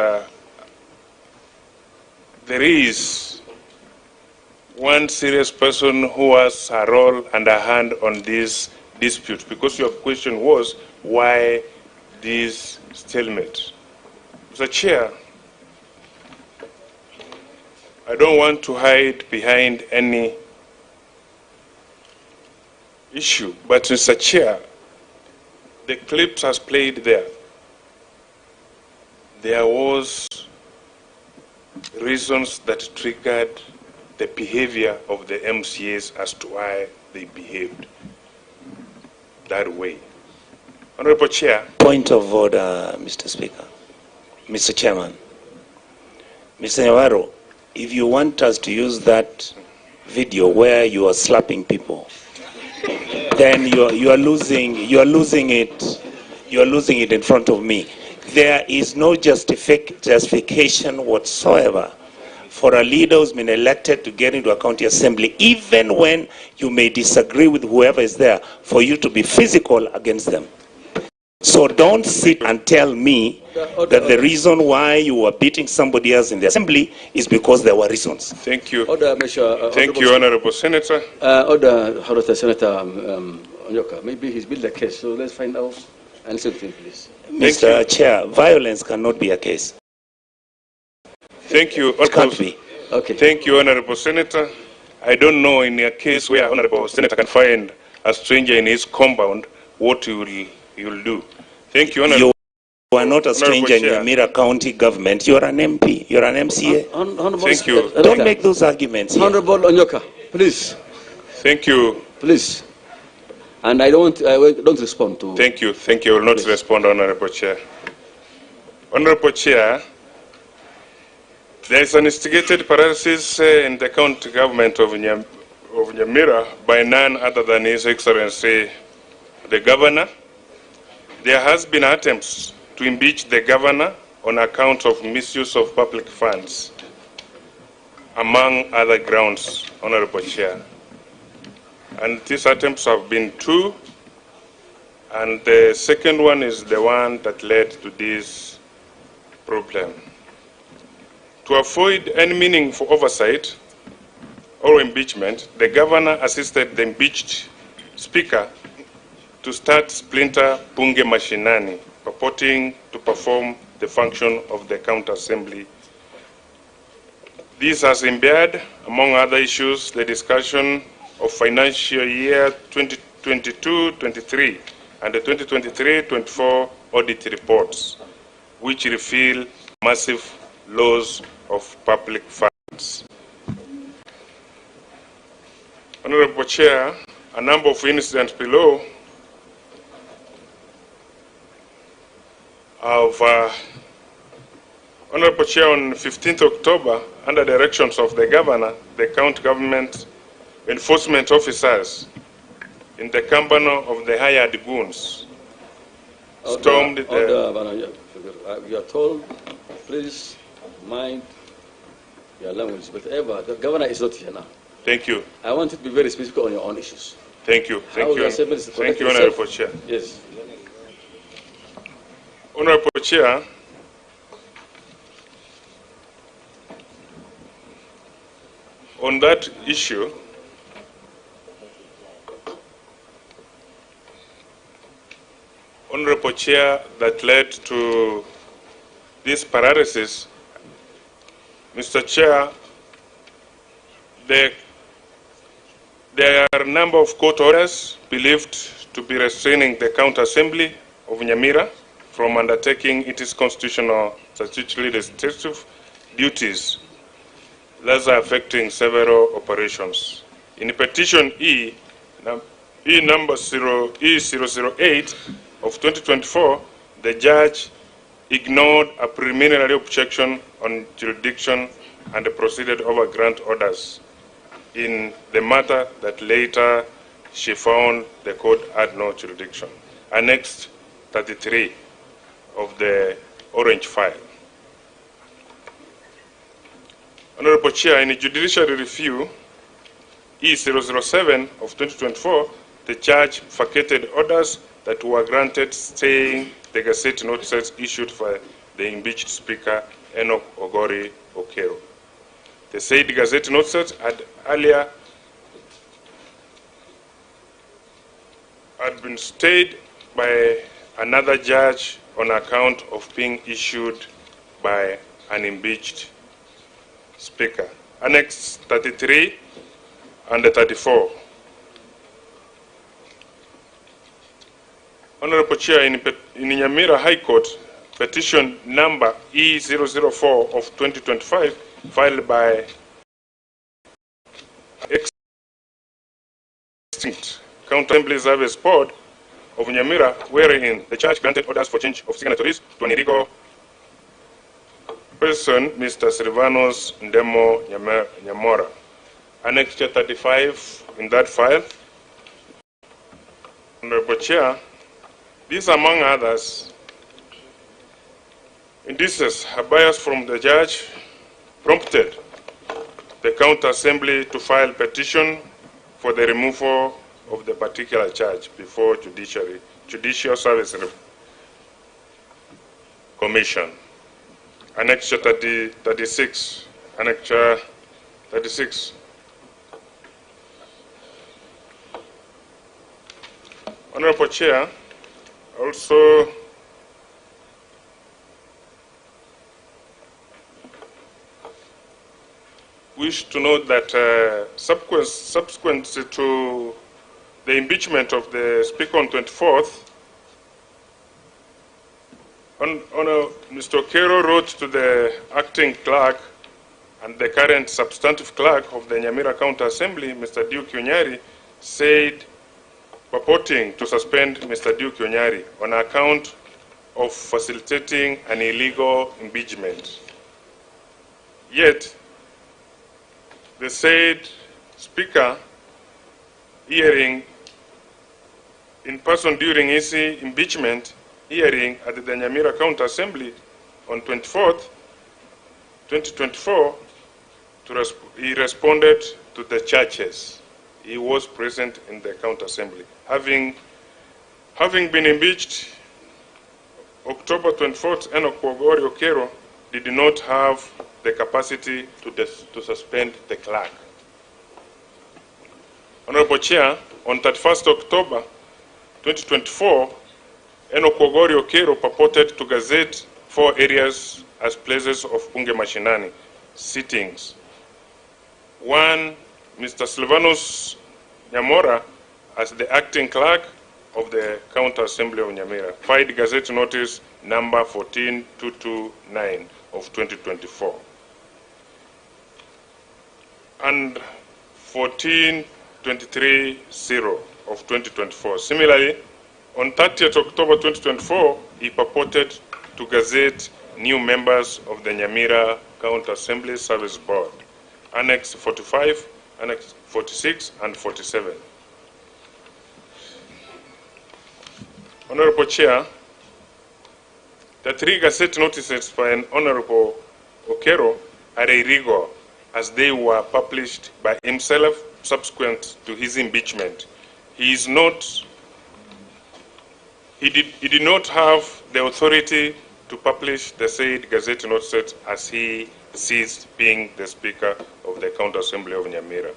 there is one serious person who has a role and a hand on this dispute, because your question was why this stalemate. Mr. Chair, I don't want to hide behind any issue, but Mr. Chair, the clips has played there. There was reasons that triggered the behavior of the MCAs as to why they behaved that way. Honorable Chair. Point of order, Mr. Speaker. Mr. Chairman. Mr. Nyamira, if you want us to use that video where you are slapping people, then you are losing it in front of me. There is no justification whatsoever for a leader who's been elected to get into a county assembly, even when you may disagree with whoever is there, for you to be physical against them. So don't sit and tell me that the reason why you were beating somebody else in the assembly is because there were reasons. Thank you. Thank you, Honorable Senator. Honorable Senator Onyoka, maybe he's built a case, so let's find out and listen to him, please. Mr. Chair, violence cannot be a case. Thank you. It can't be. Okay. Thank you, Honorable Senator. I don't know in a case where Honorable Senator can find a stranger in his compound what he will do. Thank you, Honorable. You are not a stranger in Nyamira County government. You are an MP. You are an MCA. Thank you. Don't make those arguments here. Honorable Onyoka, please. Thank you. Please. And I don't respond to. Thank you. Thank you. I will not respond, Honorable Chair. Honorable Chair, there is an instigated paralysis in the county government of Nyamira by none other than His Excellency the Governor. There has been attempts to impeach the Governor on account of misuse of public funds, among other grounds, Honorable Chair. And these attempts have been two, and the second one is the one that led to this problem. To avoid any meaningful oversight or impeachment, the Governor assisted the impeached Speaker to start splinter bunge mashinani, purporting to perform the function of the County Assembly. This has impaired, among other issues, the discussion of financial year 2022-23 and the 2023-24 audit reports, which reveal massive loss of public funds. Honorable Chair, a number of incidents below of Honorable Chair, on 15th October, under directions of the Governor, the county government enforcement officers in the company of the hired goons stormed the... You are told, please mind your language, but ever, the Governor is not here now. Thank you. I want you to be very specific on your own issues. Thank you. Thank you. Thank you, Honorable Chair. Yes. Honorable Chair, on that issue, Honorable Chair, that led to this paralysis, Mr. Chair, there are a number of court orders believed to be restraining the County Assembly of Nyamira from undertaking its constitutional statutory legislative duties, thus affecting several operations. In petition number 008 of 2024, the judge ignored a preliminary objection on jurisdiction and proceeded over grant orders in the matter that later she found the court had no jurisdiction. Annexed 33 of the orange file. Honorable Chair, in a judiciary review, E007 of 2024, the judge vacated orders that were granted staying the Gazette notices issued for the impeached Speaker Enoch Ogori Okero. The said Gazette notices had earlier had been stayed by another judge on account of being issued by an impeached speaker. Annex 33 and 34. Honorable Chair, in Nyamira High Court, petition number E004 of 2025, filed by extinct County Assembly Service Board of Nyamira, wherein the church granted orders for change of signatories to an illegal person, Mr. Silvanos Ndemo Nyamora. Annex 35 in that file. Honorable Chair, these, among others, indices bias from the judge prompted the County Assembly to file petition for the removal of the particular charge before Judicial Service Commission. Annex 36. Annex 36. Honorable Chair, also wish to note that subsequent to the impeachment of the Speaker on 24th, Mr. Okero wrote to the acting clerk and the current substantive clerk of the Nyamira County Assembly, Mr. Duke Onyari, said, purporting to suspend Mr. Duke Onyari on account of facilitating an illegal impeachment. Yet, the said Speaker, hearing in person during his impeachment hearing at the Nyamira County Assembly on 24th, 2024, he responded to the charges. He was present in the County Assembly. Having been impeached October 24th, Enoch Wogori Okero did not have the capacity to suspend the clerk. Honorable Chair, on 31st October 2024, Enoch Wogori Okero purported to gazette 4 areas as places of Bunge Mashinani sittings. 1, Mr. Silvanos Nyamora as the acting clerk of the County Assembly of Nyamira, filed Gazette Notice number 14229 of 2024 and 14230 of 2024. Similarly, on 30th October 2024, he purported to gazette new members of the Nyamira County Assembly Service Board, Annex 45, Annex 46, and 47. Honorable Chair, the 3 Gazette notices by an Honorable Okero are illegal as they were published by himself subsequent to his impeachment. He did not have the authority to publish the said Gazette notices as he ceased being the Speaker of the County Assembly of Nyamira.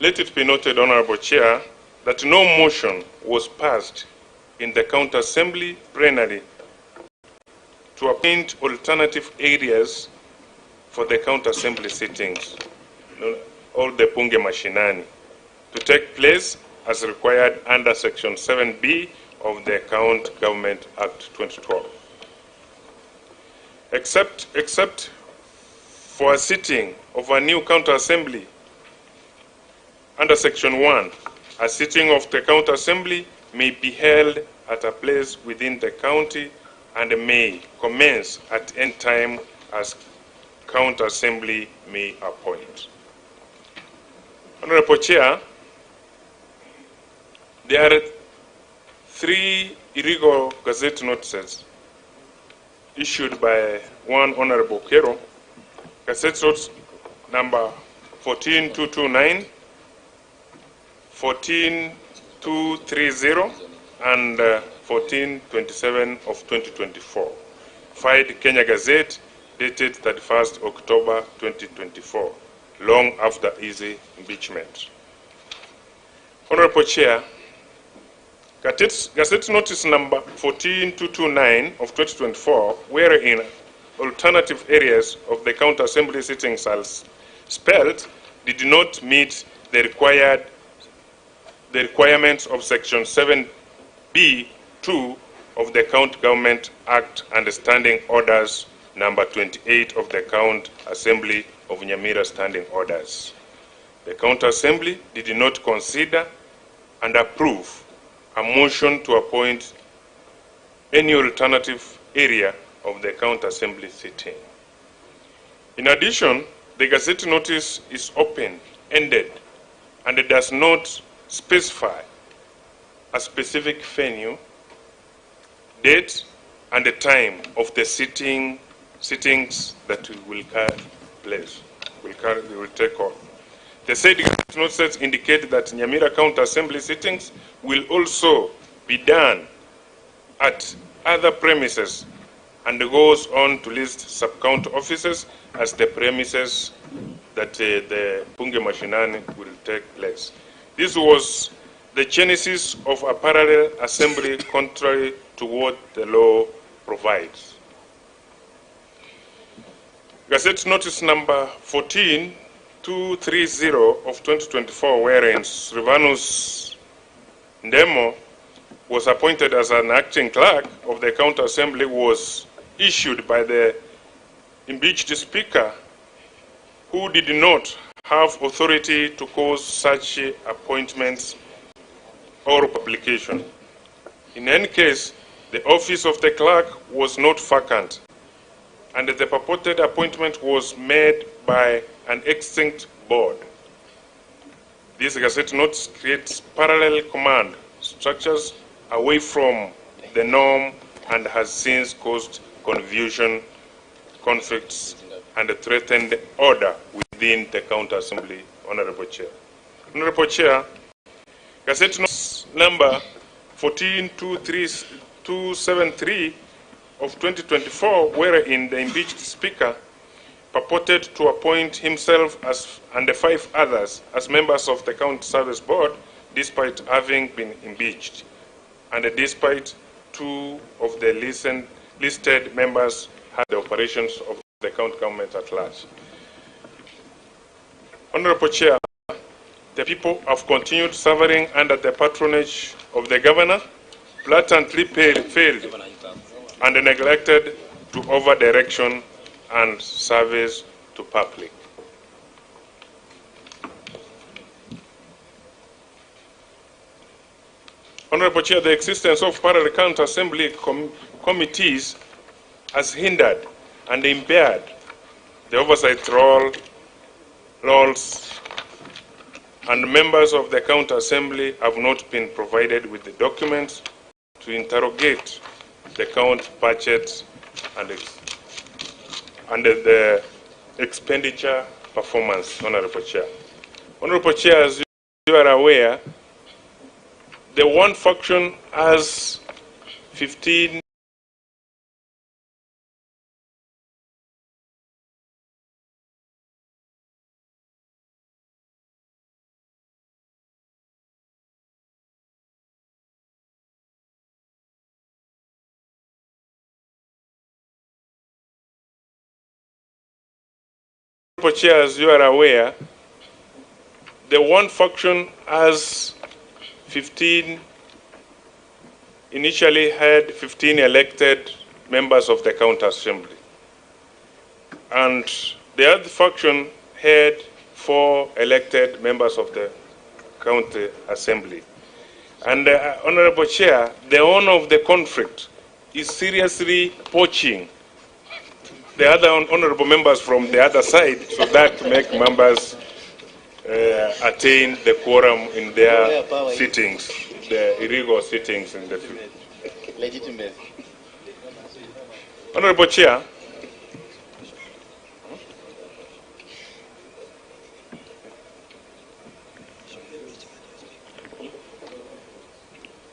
Let it be noted, Honorable Chair, that no motion was passed in the County Assembly plenary to appoint alternative areas for the County Assembly sittings, all the Bunge Mashinani, to take place as required under Section 7B of the County Government Act 2012. Except for a sitting of a new County Assembly under Section 1, a sitting of the County Assembly may be held at a place within the county and may commence at any time as County Assembly may appoint. Honorable Chair, there are 3 illegal Gazette notices issued by one Honorable Okero. Gazette notice number 14229, 14230, and 1427 of 2024. Filed Kenya Gazette, dated 31st October 2024, long after his impeachment. Honorable Chair, Gazette notice number 14229 of 2024, wherein alternative areas of the county assembly sittings as spelled did not meet the requirements of section 7B2 of the County Government Act and Standing Orders number 28 of the County Assembly of Nyamira Standing Orders. The County Assembly did not consider and approve a motion to appoint any alternative area of the County Assembly sitting. In addition, the Gazette notice is open-ended and it does not specify a specific venue, date, and the time of the sittings that will take on. The said notices indicate that Nyamira County Assembly sittings will also be done at other premises and goes on to list sub-county offices as the premises that the Bunge Mashinani will take place. This was the genesis of a parallel assembly contrary to what the law provides. Gazette notice number 14230 of 2024, wherein Sylvanus Ndemo was appointed as an acting clerk of the County Assembly, was issued by the impeached Speaker, who did not have authority to cause such appointments or publication. In any case, the office of the clerk was not vacant, and the purported appointment was made by an extinct board. This Gazette notice creates parallel command structures away from the norm and has since caused confusion, conflicts, and threatened order within the County Assembly. Honorable Chair. Honorable Chair, Gazette notice number 14273 of 2024, wherein the impeached Speaker purported to appoint himself and the 5 others as members of the County Service Board, despite having been impeached, and despite 2 of the listed members had the operations of the county government at large. Honorable Chair, the people have continued suffering under the patronage of the governor, blatantly failed and neglected to over direction and service to public. Honorable Chair, the existence of parallel county assembly committees has hindered and impaired the oversight roles, and members of the county assembly have not been provided with the documents to interrogate the county budget and the expenditure performance. Honorable Chair. Honorable Chair, as you are aware, the one faction has 15 Chair, as you are aware, the one faction has 15, initially had 15 elected members of the county assembly. And the other faction had 4 elected members of the county assembly. And Honorable Chair, the owner of the conflict is seriously poaching the other honorable members from the other side, so that make members attain the quorum in their sittings, the illegal sittings in the legitimate. Honorable Chair,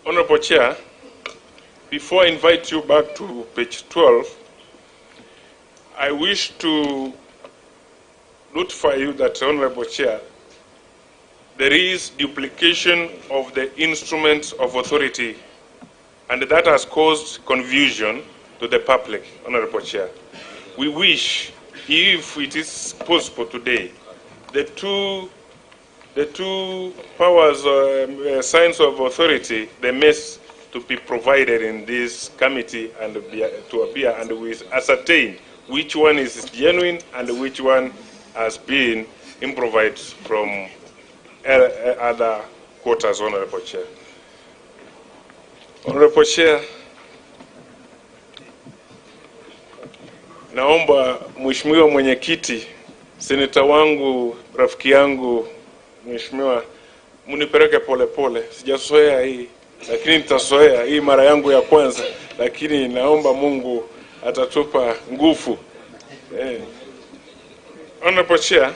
Honorable Chair, before I invite you back to page 12, I wish to notify you that, Honorable Chair, there is duplication of the instruments of authority, and that has caused confusion to the public, Honorable Chair. We wish, if it is possible today, the two powers, signs of authority, the mess to be provided in this committee and to appear, and we ascertain which one is genuine and which one has been improvised from other quarters, Honorable Chair. Honorable Chair, naomba Mheshimiwa Mwenyekiti, seneta wangu, rafiki yangu, Mheshimiwa, munipeleke polepole. Sijazoea hii, lakini nitazoea hii mara yangu ya kwanza, lakini naomba Mungu atatupa nguvu. Honorable Chair,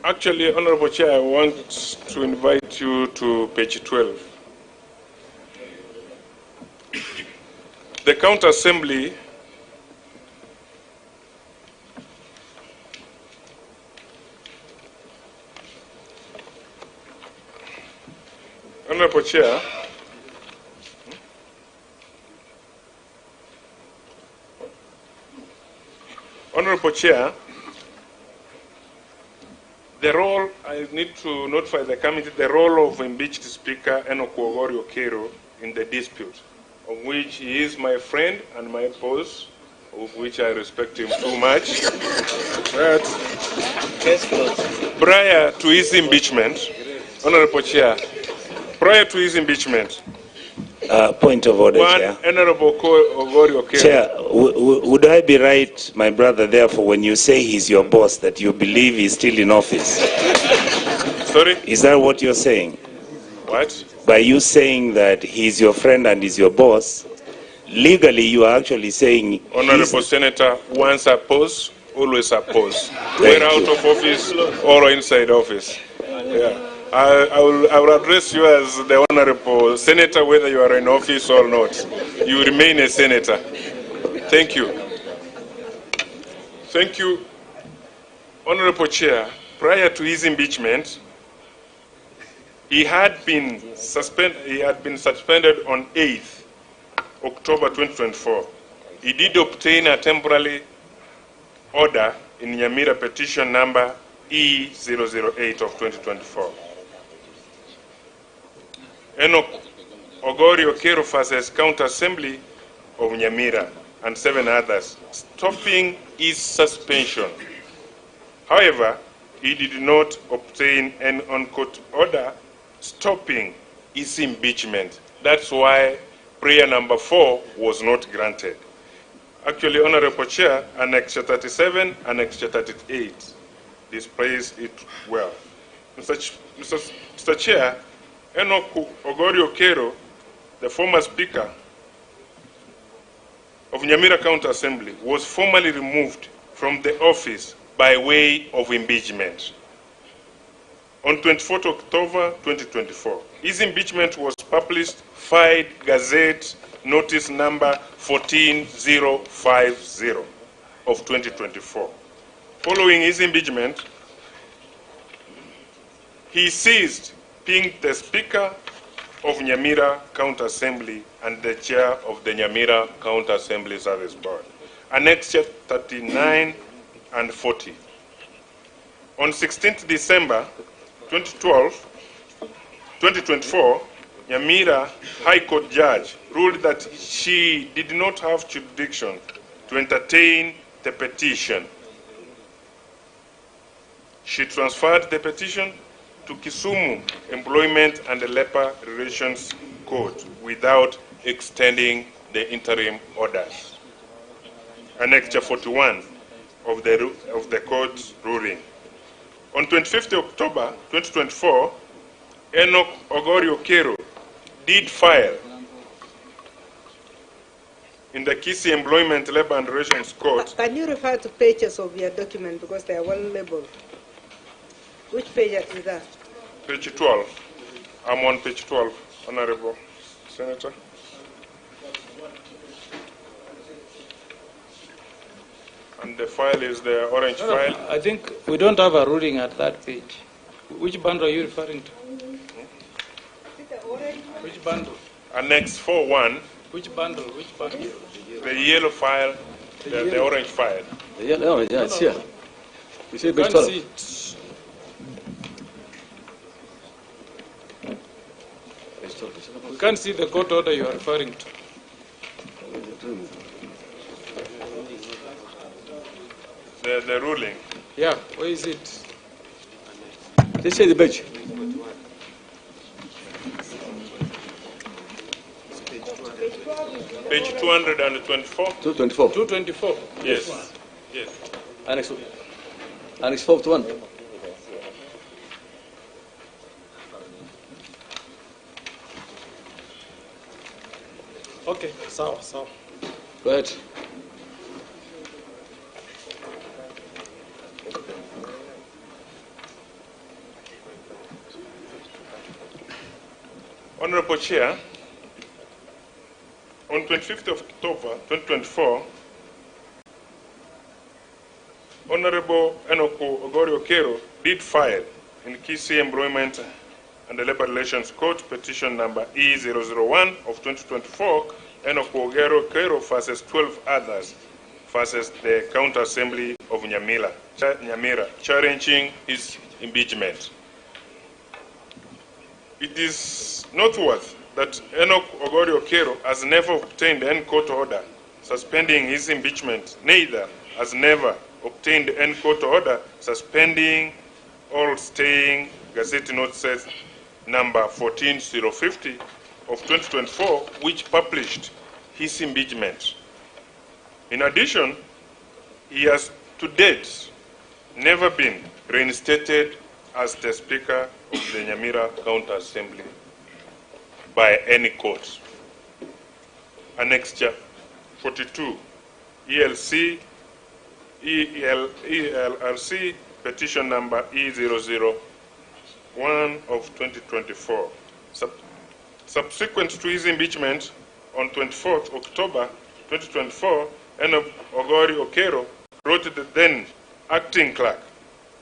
actually, Honorable Chair, I want to invite you to page 12. The County Assembly Honorable Chair, Honorable Chair, the role, I need to notify the committee, the role of impeached Speaker Enoch Ogorio Okero in the dispute, of which he is my friend and my boss, of which I respect him too much. But prior to his impeachment, Honorable Chair, prior to his impeachment, point of order, Chair. Honorable Ogorio Okero. Chair, would I be right, my brother, therefore, when you say he's your boss, that you believe he's still in office? Sorry? Is that what you're saying? What? By you saying that he's your friend and he's your boss, legally you are actually saying... Honorable Senator, once opposed, always opposed. We're out of office or inside office. Yeah. I will address you as the Honorable Senator, whether you are in office or not. You remain a senator. Thank you. Thank you. Honorable Chair, prior to his impeachment, he had been suspended on 8th October 2024. He did obtain a temporary order in Nyamira petition number E008 of 2024. Enoch Ogorio Okero versus County Assembly of Nyamira and 7 others, stopping his suspension. However, he did not obtain an on-court order stopping his impeachment. That's why prayer number 4 was not granted. Actually, Honorable Chair, Annexure 37, Annexure 38 displays it well. Mr. Chair, Enoch Ogorio Okero, the former Speaker of Nyamira County Assembly, was formally removed from the office by way of impeachment on 24th October 2024. His impeachment was published, filed Gazette notice number 14050 of 2024. Following his impeachment, he ceased being the Speaker of Nyamira County Assembly and the Chair of the Nyamira County Assembly Service Board. Annexure 39 and 40. On 16th December 2024, Nyamira High Court judge ruled that she did not have jurisdiction to entertain the petition. She transferred the petition to Kisumu Employment and Labor Relations Court without extending the interim orders. Annexure 41 of the court's ruling. On 25th October 2024, Enoch Ogorio Okero did file in the Kisii Employment, Labor and Relations Court. Can you refer to pages of your document because they are well labeled? Which page is that? Page 12. I'm on page 12, Honorable Senator. And the file is the orange file. I think we don't have a ruling at that page. Which bundle are you referring to? Which bundle? Annex 4.1. Which bundle? Which bundle? The yellow file, the orange file. The yellow, yeah, it's here. You see page 12. You can't see the court order you are referring to. The ruling. Yeah, where is it? Just say the page. Page 224. 224. 224. Yes. Yes. Annex 4 to 1. Okay, so. Go ahead. Honorable Chair, on 25th of October 2024, Honorable Enoku Ogorio Kero did file in Kisi Employment and the Labor Relations Court petition number E001 of 2024, Enoku Ogorio Kero versus 12 others versus the County Assembly of Nyamira, challenging his impeachment. It is noteworthy that Enoch Ogorio Kero has never obtained any court order suspending his impeachment, neither has never obtained any court order suspending or staying Gazette notices number 14050 of 2024, which published his impeachment. In addition, he has to date never been reinstated as the Speaker of the Nyamira County Assembly by any court. Annexure 42, ELRC petition number E001 of 2024. Subsequent to his impeachment on 24th October 2024, Enoch Ogorio Kero wrote the then acting clerk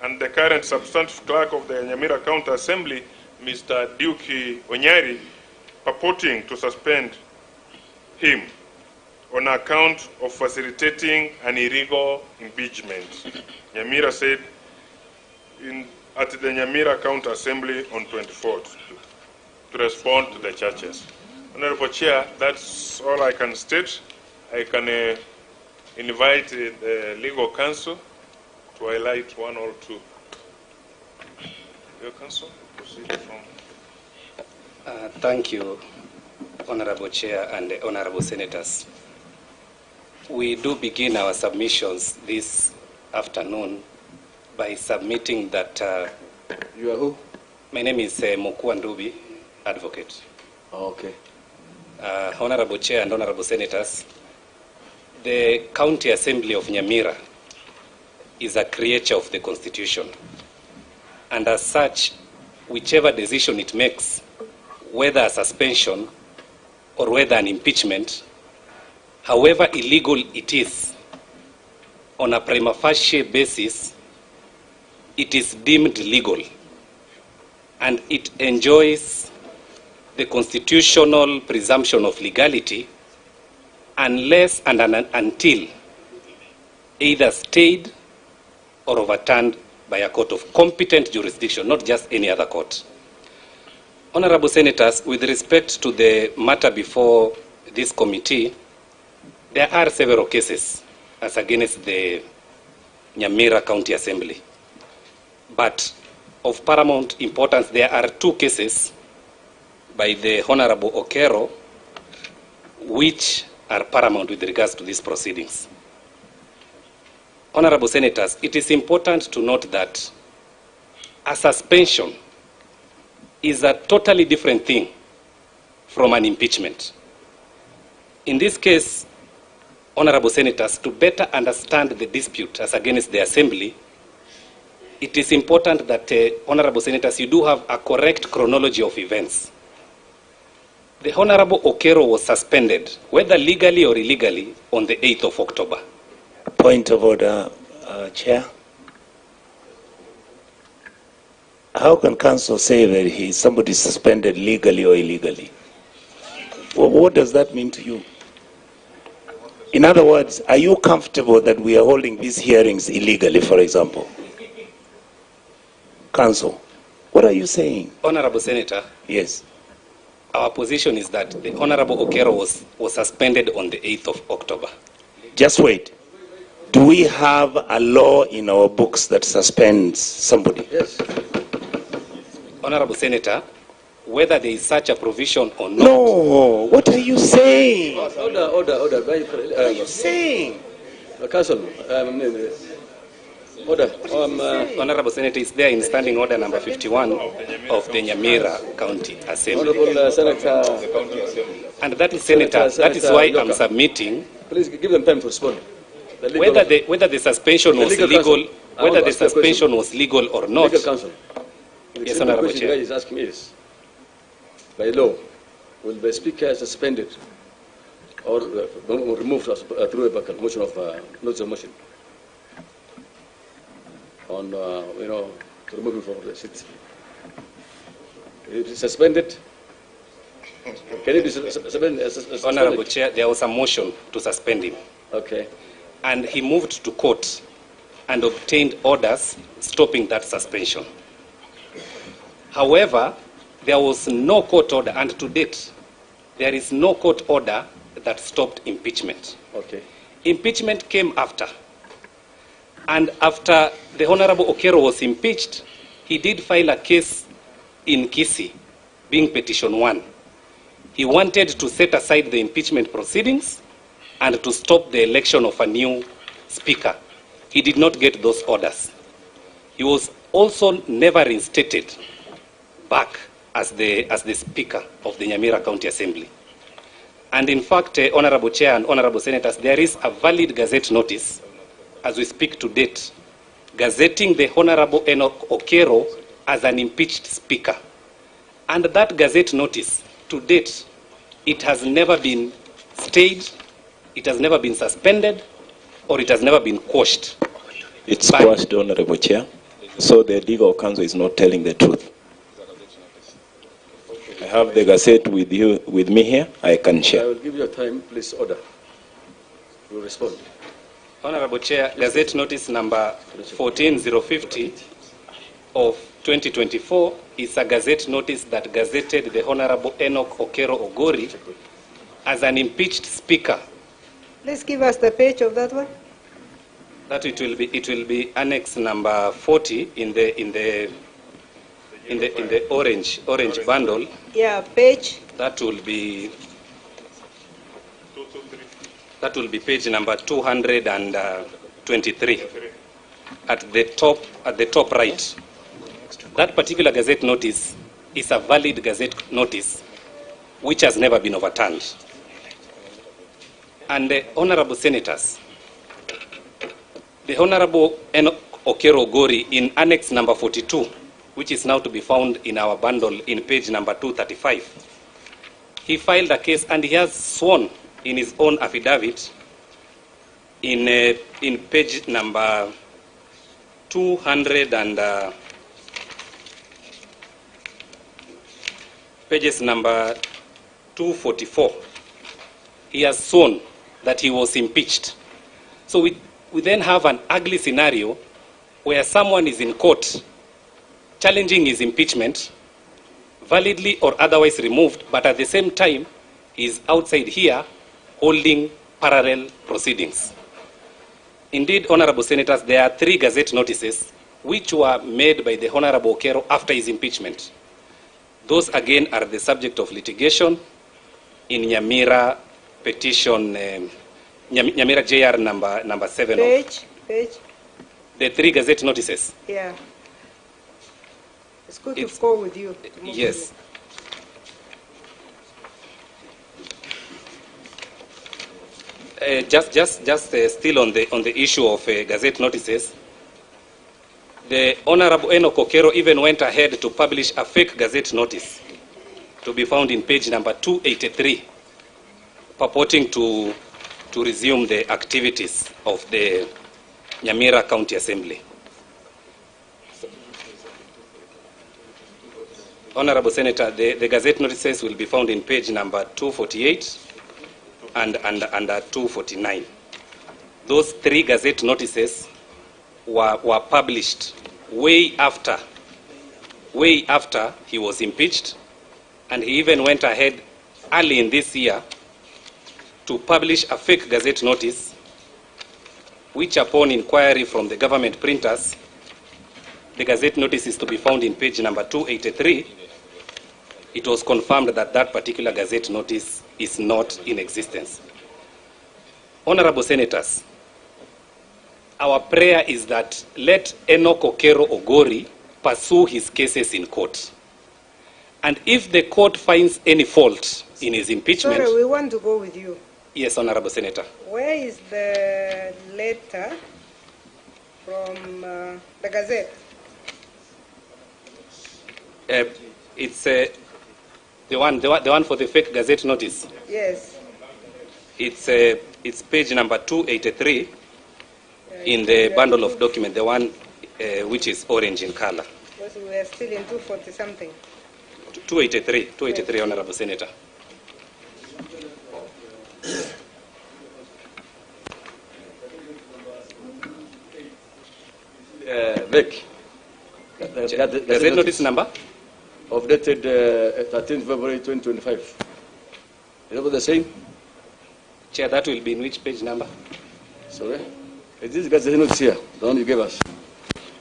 and the current substantive clerk of the Nyamira County Assembly, Mr. Duki Onyari, purporting to suspend him on account of facilitating an illegal impeachment. Nyamira said at the Nyamira County Assembly on 24th to respond to the charges. Honorable Chair, that's all I can state. I can invite the legal counsel to highlight one or two. Your counsel, proceed from. Thank you, Honorable Chair and Honorable Senators. We do begin our submissions this afternoon by submitting that... you are who? My name is Mokua Ndubi, advocate. Oh, okay. Honorable Chair and Honorable Senators, the County Assembly of Nyamira is a creature of the Constitution. And as such, whichever decision it makes, whether a suspension or whether an impeachment, however illegal it is, on a prima facie basis, it is deemed legal. And it enjoys the constitutional presumption of legality unless and until either stayed or overturned by a court of competent jurisdiction, not just any other court. Honorable Senators, with respect to the matter before this committee, there are several cases as against the Nyamira County Assembly. But of paramount importance, there are two cases by the Honorable Okero which are paramount with regards to these proceedings. Honorable Senators, it is important to note that a suspension is a totally different thing from an impeachment. In this case, Honorable Senators, to better understand the dispute as against the Assembly, it is important that, Honorable Senators, you do have a correct chronology of events. The Honorable Okero was suspended, whether legally or illegally, on the 8th of October. Point of order, Chair. How can council say that somebody is suspended legally or illegally? What does that mean to you? In other words, are you comfortable that we are holding these hearings illegally, for example? Council, what are you saying? Honorable Senator. Yes. Our position is that the Honorable Okero was suspended on the 8th of October. Just wait. Do we have a law in our books that suspends somebody? Yes. Honorable Senator, whether there is such a provision or not. No, what are you saying? Order. What are you saying? Council, order. Honorable Senator, is there in standing order number 51 of the Nyamira County Assembly. Honorable Senator. And that is, Senator, that is why I'm submitting. Please give them time to respond. Whether the suspension was legal, whether the suspension was legal or not. Legal counsel. Yes, Honorable Chair. The question the guy is asking is, by law, will the speaker suspended or removed through a motion of notice of motion on, to remove him from the seat? If he's suspended, can he be suspended? Honorable Chair, there was a motion to suspend him. Okay. And he moved to court and obtained orders stopping that suspension. However, there was no court order, and to date, there is no court order that stopped impeachment. Okay. Impeachment came after. And after the Honorable Okero was impeached, he did file a case in Kisii, being petition 1. He wanted to set aside the impeachment proceedings and to stop the election of a new speaker. He did not get those orders. He was also never reinstated back as the Speaker of the Nyamira County Assembly. And in fact, Honorable Chair and Honorable Senators, there is a valid Gazette notice, as we speak to date, gazetting the Honorable Enoch Okero as an impeached Speaker. And that Gazette notice, to date, it has never been stayed, it has never been suspended, or it has never been quashed. It's quashed, Honorable Chair. So the legal counsel is not telling the truth. I have the Gazette with me here. I can share. I will give you a time. Please order. You will respond. Honorable Chair, Gazette notice number 14050 of 2024 is a Gazette notice that gazetted the Honorable Enoch Okero Ogori as an impeached Speaker. Please give us the page of that one. That it will be annex number 40 in the orange bundle. Yeah, page. That will be page number 223 at the top right. That particular Gazette notice is a valid Gazette notice which has never been overturned. And the Honorable Senators, the Honorable Enoch Okero Ogori in annex number 42, which is now to be found in our bundle in page number 235, he filed a case and he has sworn in his own affidavit in page number 200 and pages number 244. He has sworn that he was impeached. So we then have an ugly scenario where someone is in court challenging his impeachment, validly or otherwise removed, but at the same time is outside here holding parallel proceedings. Indeed, Honorable Senators, there are 3 Gazette notices which were made by the Honorable Okero after his impeachment. Those again are the subject of litigation in Nyamira petition, Nyamira JR number 7. Page. The 3 Gazette notices. Yeah. It's good to go with you. Yes. Just still on the issue of Gazette notices. The Honorable Enoch Okero even went ahead to publish a fake Gazette notice to be found in page number 283, purporting to resume the activities of the Nyamira County Assembly. Honorable Senator, the Gazette notices will be found in page number 248 and 249. Those 3 Gazette notices were published way after he was impeached, and he even went ahead early in this year to publish a fake Gazette notice, which upon inquiry from the government printers, the Gazette notice is to be found in page number 283. It was confirmed that that particular Gazette notice is not in existence. Honorable Senators, our prayer is that let Enoch Okero Ogori pursue his cases in court. And if the court finds any fault in his impeachment... Sorry, we want to go with you. Yes, Honorable Senator. Where is the letter from the Gazette? It's the one for the fake Gazette notice. Yes. It's page number 283 in the bundle of documents, the one which is orange in color. Because we are still in 240 something. 283, Honorable Senator. Vic. Gazette notice number? Of dated 13th February 2025. Is that what they're saying? Chair, that will be in which page number? Sorry? Is this Gazette notice here, the one you gave us?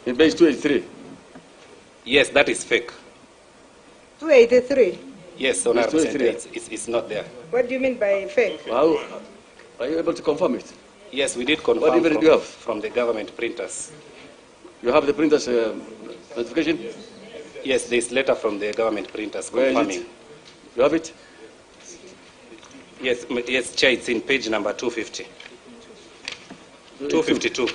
In page 283. Yes, that is fake. 283? Yes, Honorable Senator, it's not there. What do you mean by fake? How are you able to confirm it? Yes, we did confirm. What even did you have? From the government printers. You have the printer's notification? Yes, there is letter from the government printers confirming. Where is it? You have it? Yes, Chair, it's in page number 250. 252.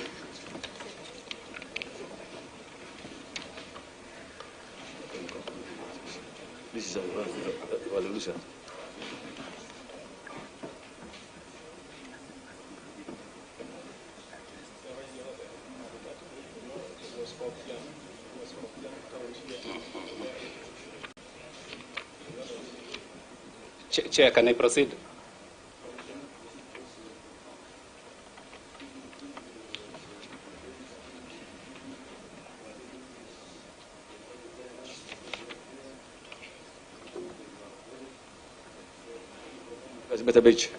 This is a resolution. Chair, can I proceed? That's a better page.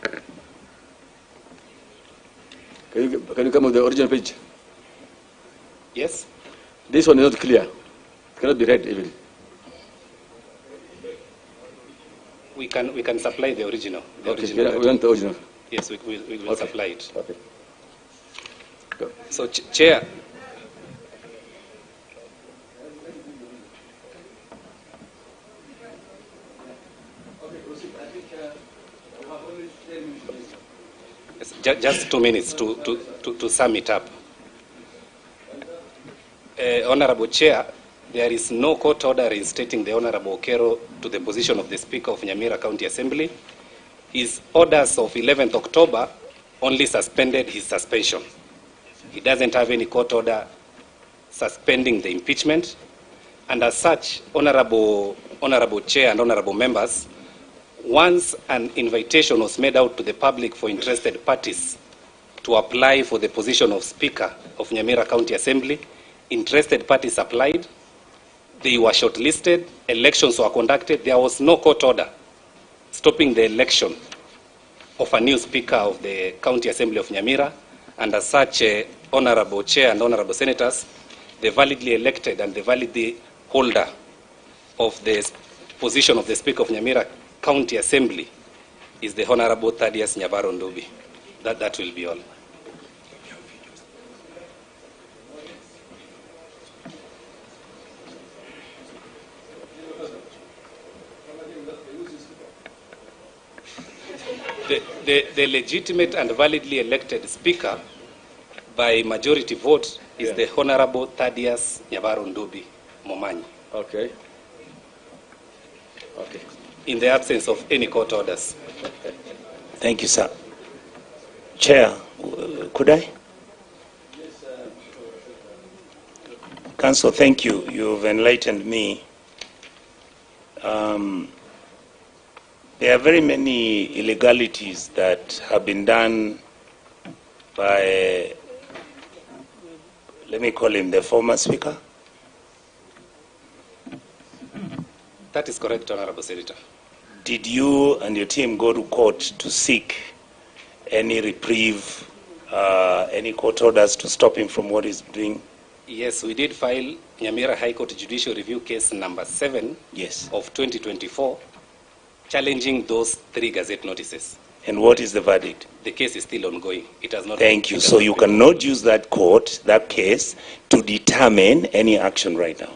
Can you come with the original page? Yes. This one is not clear. It cannot be read even. We can supply the original. We want the original. Yes, we will supply it. Okay. Go. So, Chair. Just 2 minutes to sum it up. Honorable Chair, there is no court order reinstating the Honorable Okero to the position of the Speaker of Nyamira County Assembly. His orders of 11th October only suspended his suspension. He doesn't have any court order suspending the impeachment. And as such, Honorable Chair and Honorable Members, once an invitation was made out to the public for interested parties to apply for the position of Speaker of Nyamira County Assembly, interested parties applied, they were shortlisted, elections were conducted, there was no court order stopping the election of a new Speaker of the County Assembly of Nyamira, and as such, Honorable Chair and Honorable Senators, the validly elected and the validly holder of the position of the Speaker of Nyamira County Assembly is the Honorable Thaddeus Nyabaro Ndubi. That will be all. The legitimate and validly elected Speaker by majority vote is the Honorable Thaddeus Nyabaro Ndubi Momanyi. Okay. Okay. In the absence of any court orders. Thank you, sir. Chair, could I? Council, thank you. You've enlightened me. There are very many illegalities that have been done by, let me call him the former speaker. That is correct, Honorable Senator. Did you and your team go to court to seek any reprieve, any court orders to stop him from what he's doing? Yes, we did file Nyamira High Court Judicial Review case number 7 of 2024, challenging those 3 Gazette notices. And what is the verdict? The case is still ongoing. It has not. Thank you. So you cannot use that case to determine any action right now.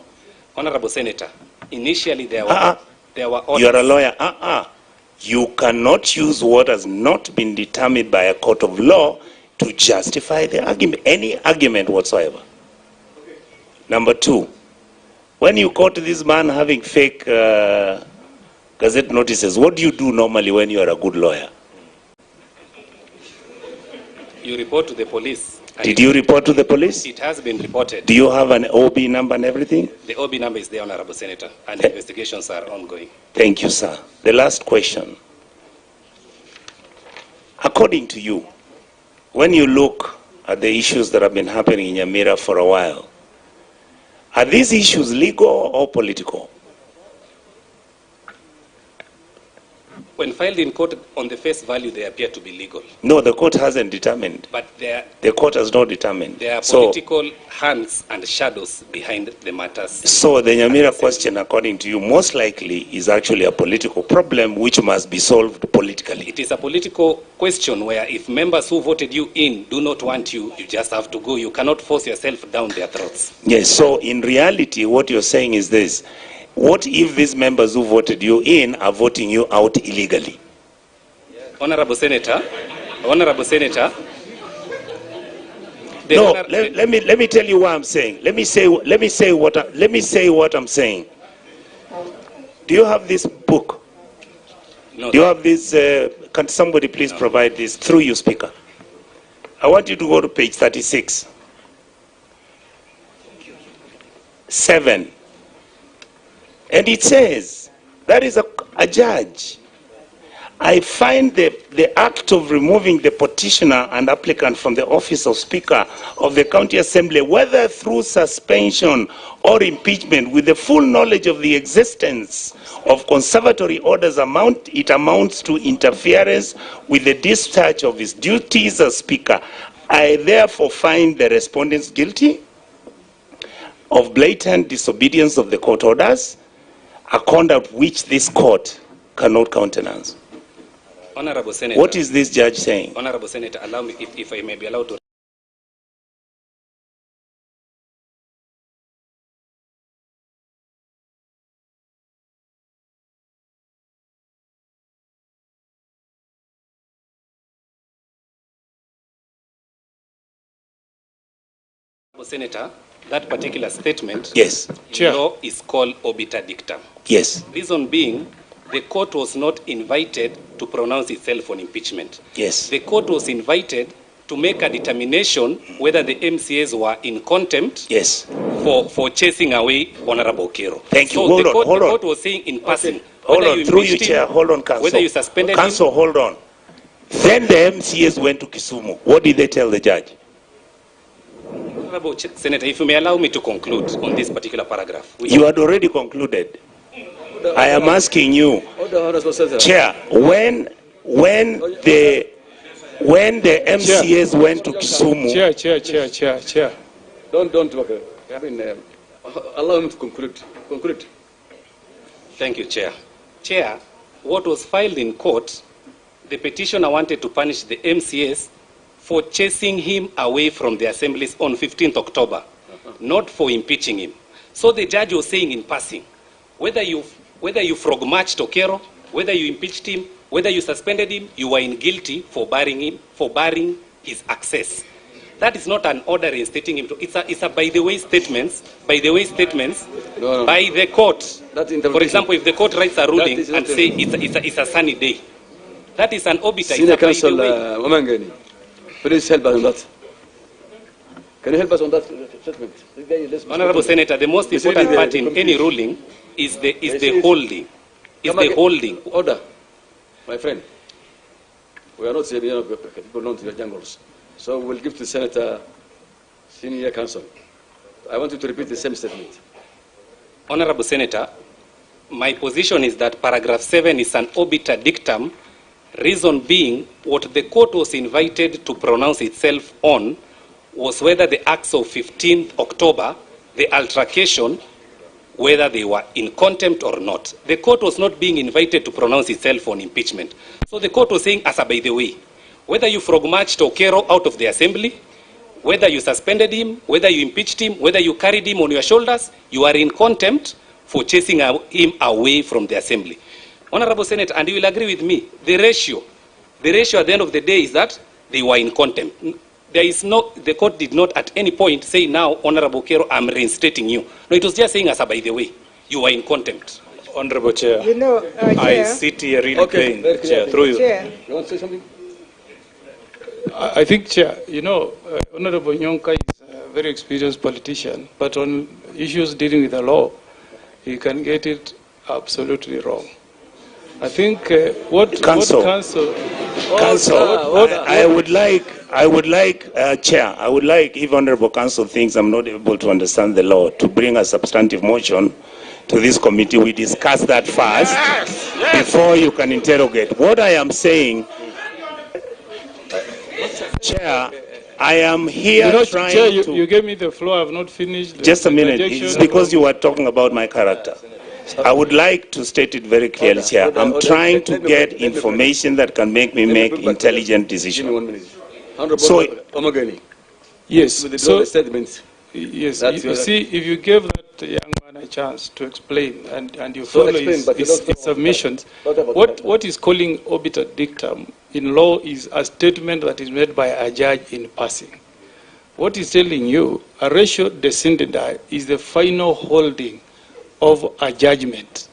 Honorable Senator, initially there were orders. You are a lawyer. You cannot use what has not been determined by a court of law to justify the argument, any argument whatsoever. Number 2, when you caught this man having fake Gazette notices, what do you do normally when you are a good lawyer? You report to the police. Did you report to the police? It has been reported. Do you have an OB number and everything? The OB number is there, Honorable Senator, and investigations are ongoing. Thank you, sir. The last question. According to you, when you look at the issues that have been happening in Nyamira for a while, are these issues legal or political? When filed in court, on the face value, they appear to be legal. No, the court hasn't determined. But the court has not determined. There are political hands and shadows behind the matters. So the Nyamira question, according to you, most likely is actually a political problem which must be solved politically. It is a political question where if members who voted you in do not want you, you just have to go. You cannot force yourself down their throats. Yes, so in reality, what you're saying is this. What if these members who voted you in are voting you out illegally? Honorable Senator, Honorable Senator. No, let me tell you what I'm saying. Let me say what I'm saying. Do you have this book? No. Do you have this? Can somebody please provide this through your speaker? I want you to go to page 36. 7. And it says, that is a judge. I find the act of removing the petitioner and applicant from the office of Speaker of the County Assembly, whether through suspension or impeachment, with the full knowledge of the existence of conservatory orders, amounts to interference with the discharge of his duties as Speaker. I therefore find the respondents guilty of blatant disobedience of the court orders, a conduct which this court cannot countenance. Honorable Senator. What is this judge saying? Honorable Senator, allow me, if I may be allowed to. Senator, that particular statement, yes, law is called obiter dictum. Yes. Reason being, the court was not invited to pronounce itself on impeachment. Yes. The court was invited to make a determination whether the MCAs were in contempt. Yes. For chasing away Honorable Kero. Thank you. So Hold the on. court was saying in passing. Hold on. Through you, Chair. Hold on, Council. Whether you suspended Council, hold on. Then the MCAs went to Kisumu. What did they tell the judge? Honorable Senator, if you may allow me to conclude on this particular paragraph. You had already concluded. I am asking you, Chair, when the MCAs went to Kisumu. Chair. Don't worry. I mean, allow him to conclude. Thank you, Chair. Chair, what was filed in court, the petitioner wanted to punish the MCAs for chasing him away from the assemblies on 15th October, not for impeaching him. So the judge was saying in passing, whether you frog-marched Okero, whether you impeached him, whether you suspended him, you were guilty for barring his access. That is not an order instating him to. It's a by the way statements. By the way statements. No. By the court. For example, if the court writes a ruling and say it's a sunny day, that is an obiter. Senior Counsel Omangeni, please help us on that. Can you help us on that statement? Honorable Senator, the most important part in any ruling is the holding. The holding. Order, my friend. We are not saying people belong to the jungles. So we'll give to the Senator, Senior Counsel. I want you to repeat the same statement. Honorable Senator, my position is that paragraph 7 is an obiter dictum, reason being what the court was invited to pronounce itself on was whether the acts of 15th October, the altercation, whether they were in contempt or not. The court was not being invited to pronounce itself on impeachment. So the court was saying, as a by the way, whether you frog-marched Okero out of the assembly, whether you suspended him, whether you impeached him, whether you carried him on your shoulders, you are in contempt for chasing him away from the assembly. Honorable Senator, and you will agree with me, the ratio at the end of the day is that they were in contempt. The court did not at any point say, now, Honorable Okero, I'm reinstating you. No, it was just saying, as a by the way, you were in contempt. Honorable Chair, You know, I Chair, sit here really paying, Chair, through you. Chair, You want to say something? I think, Chair, Honorable Nyonka is a very experienced politician, but on issues dealing with the law, he can get it absolutely wrong. I think Counsel. I would like, Chair, I would like, if Honorable Counsel thinks I'm not able to understand the law, to bring a substantive motion to this committee. We discuss that first before you can interrogate. What I am saying, Chair, I am here trying Chair, to... you gave me the floor. I have not finished. Just a minute. It's because you were talking about my character. I would like to state it very clearly, Chair. I'm trying to get information that can make me make intelligent decisions. So, yes. So, statements. Yes. You see, if you gave that young man a chance to explain and you follow his submissions, what is calling obiter dictum in law is a statement that is made by a judge in passing. What is telling you, a ratio descendendi is the final holding of a judgment.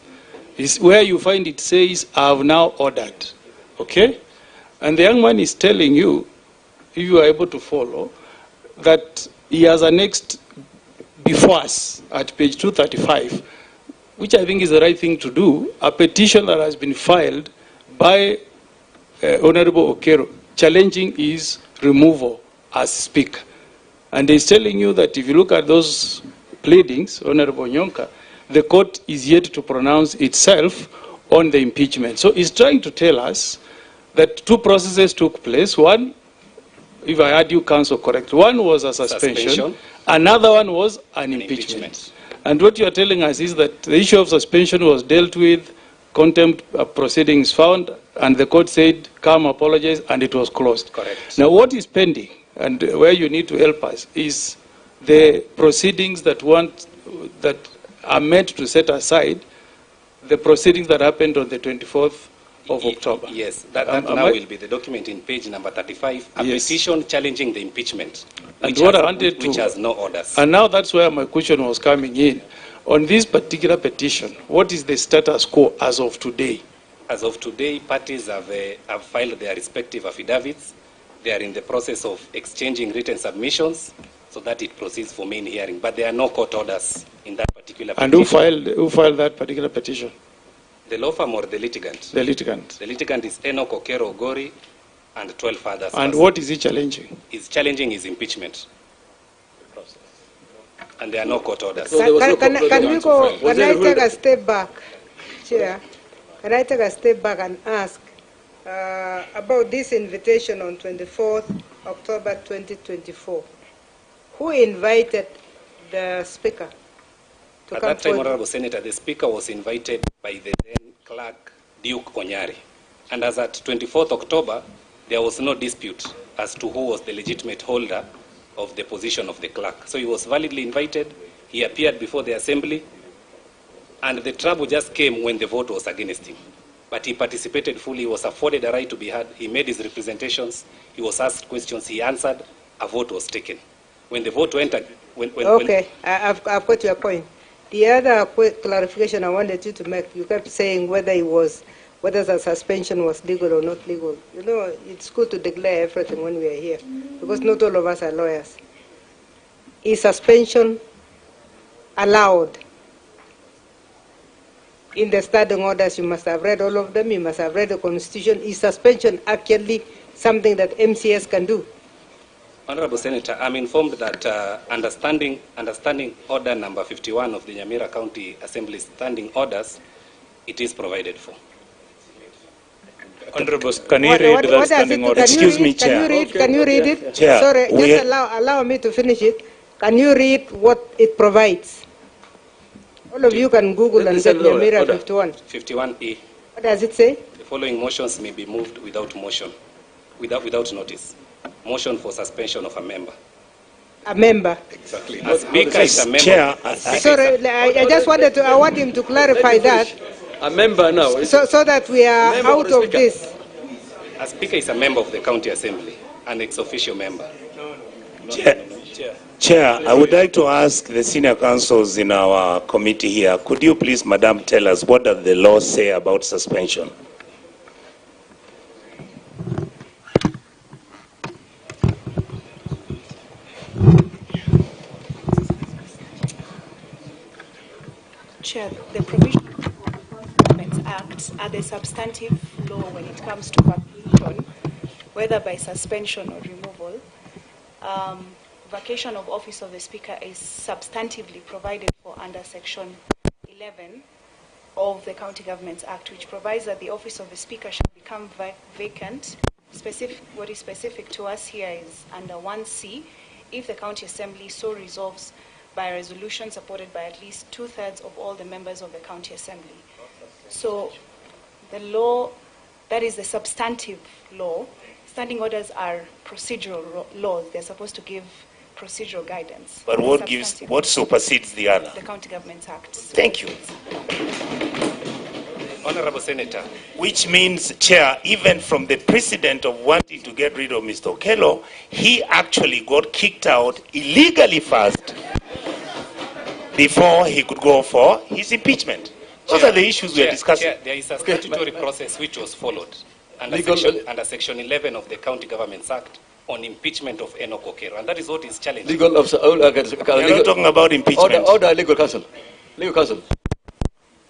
Is where you find it says, I have now ordered. Okay? And the young man is telling you, if you are able to follow, that he has annexed before us at page 235, which I think is the right thing to do, a petition that has been filed by Honorable Okero challenging his removal as Speaker. And he's telling you that if you look at those pleadings, Honorable Nyonka, the court is yet to pronounce itself on the impeachment. So he's trying to tell us that two processes took place. One, if I heard you, Counsel, correct, one was a suspension. Another one was an impeachment. And what you are telling us is that the issue of suspension was dealt with, contempt proceedings found, and the court said, come, apologize, and it was closed. Correct. Now, what is pending, and where you need to help us, is the proceedings that are meant to set aside the proceedings that happened on the 24th of October. Yes, that now will be the document in page number 35, a petition challenging the impeachment, which has no orders. And now that's where my question was coming in. On this particular petition, what is the status quo as of today? As of today, parties have filed their respective affidavits. They are in the process of exchanging written submissions so that it proceeds for main hearing. But there are no court orders in that particular petition. And who filed that particular petition? The law firm or the litigant? The litigant. The litigant is Enoch Okero Ogori and 12 others. And what is he challenging? He's challenging his impeachment. And there are no court orders. Can I take a step back, Chair? Can I take a step back and ask about this invitation on 24th October 2024? Who invited the Speaker to At come that time, forward? Honorable Senator, the Speaker was invited by the then clerk, Duke Onyari. And as at 24th October, there was no dispute as to who was the legitimate holder of the position of the clerk. So he was validly invited, he appeared before the Assembly, and the trouble just came when the vote was against him. But he participated fully, he was afforded a right to be heard, he made his representations, he was asked questions, he answered, a vote was taken. When the vote went, I've got your point. The other clarification I wanted you to make, you kept saying whether the suspension was legal or not legal. You know, it's good to declare everything when we are here, because not all of us are lawyers. Is suspension allowed? In the standing orders, you must have read all of them, you must have read the Constitution. Is suspension actually something that MCS can do? Honorable Senator, I'm informed that understanding order number 51 of the Nyamira County Assembly standing orders, it is provided for. Honorable, can you read that standing order? Excuse me, Chair. Can you read it? Chair, sorry, just allow me to finish it. Can you read what it provides? All of you can Google and get Nyamira 51. 51A. What does it say? The following motions may be moved without notice. Motion for suspension of a member. A member. Exactly. A speaker is a member. Chair, sorry, I just wanted to, I want him to clarify that. A member now. So that we are out of this. A speaker is a member of the county assembly, an ex-officio member. Chair, I would like to ask the senior counsels in our committee here, could you please, Madam, tell us what does the law say about suspension? Chair, the provisions of the Contempt Act are the substantive law when it comes to vacation, whether by suspension or removal. Vacation of office of the Speaker is substantively provided for under Section 11 of the County Governments Act, which provides that the office of the Speaker shall become vacant. What is specific to us here is under 1C, if the County Assembly so resolves by a resolution supported by at least 2/3 of all the members of the County Assembly. So the law, that is the substantive law. Standing orders are procedural laws. They're supposed to give procedural guidance. But what supersedes the other? The County Governments Act. Thank you. Honorable Senator. Which means, Chair, even from the precedent of wanting to get rid of Mr. Okello, he actually got kicked out illegally first before he could go for his impeachment. Those are the issues we are discussing. Chair, there is a statutory process which was followed under Section 11 of the County Governments Act on impeachment of Enoch Okello, and that is what is challenged. Legal officer. We are not talking about impeachment. Order, legal counsel. Legal counsel.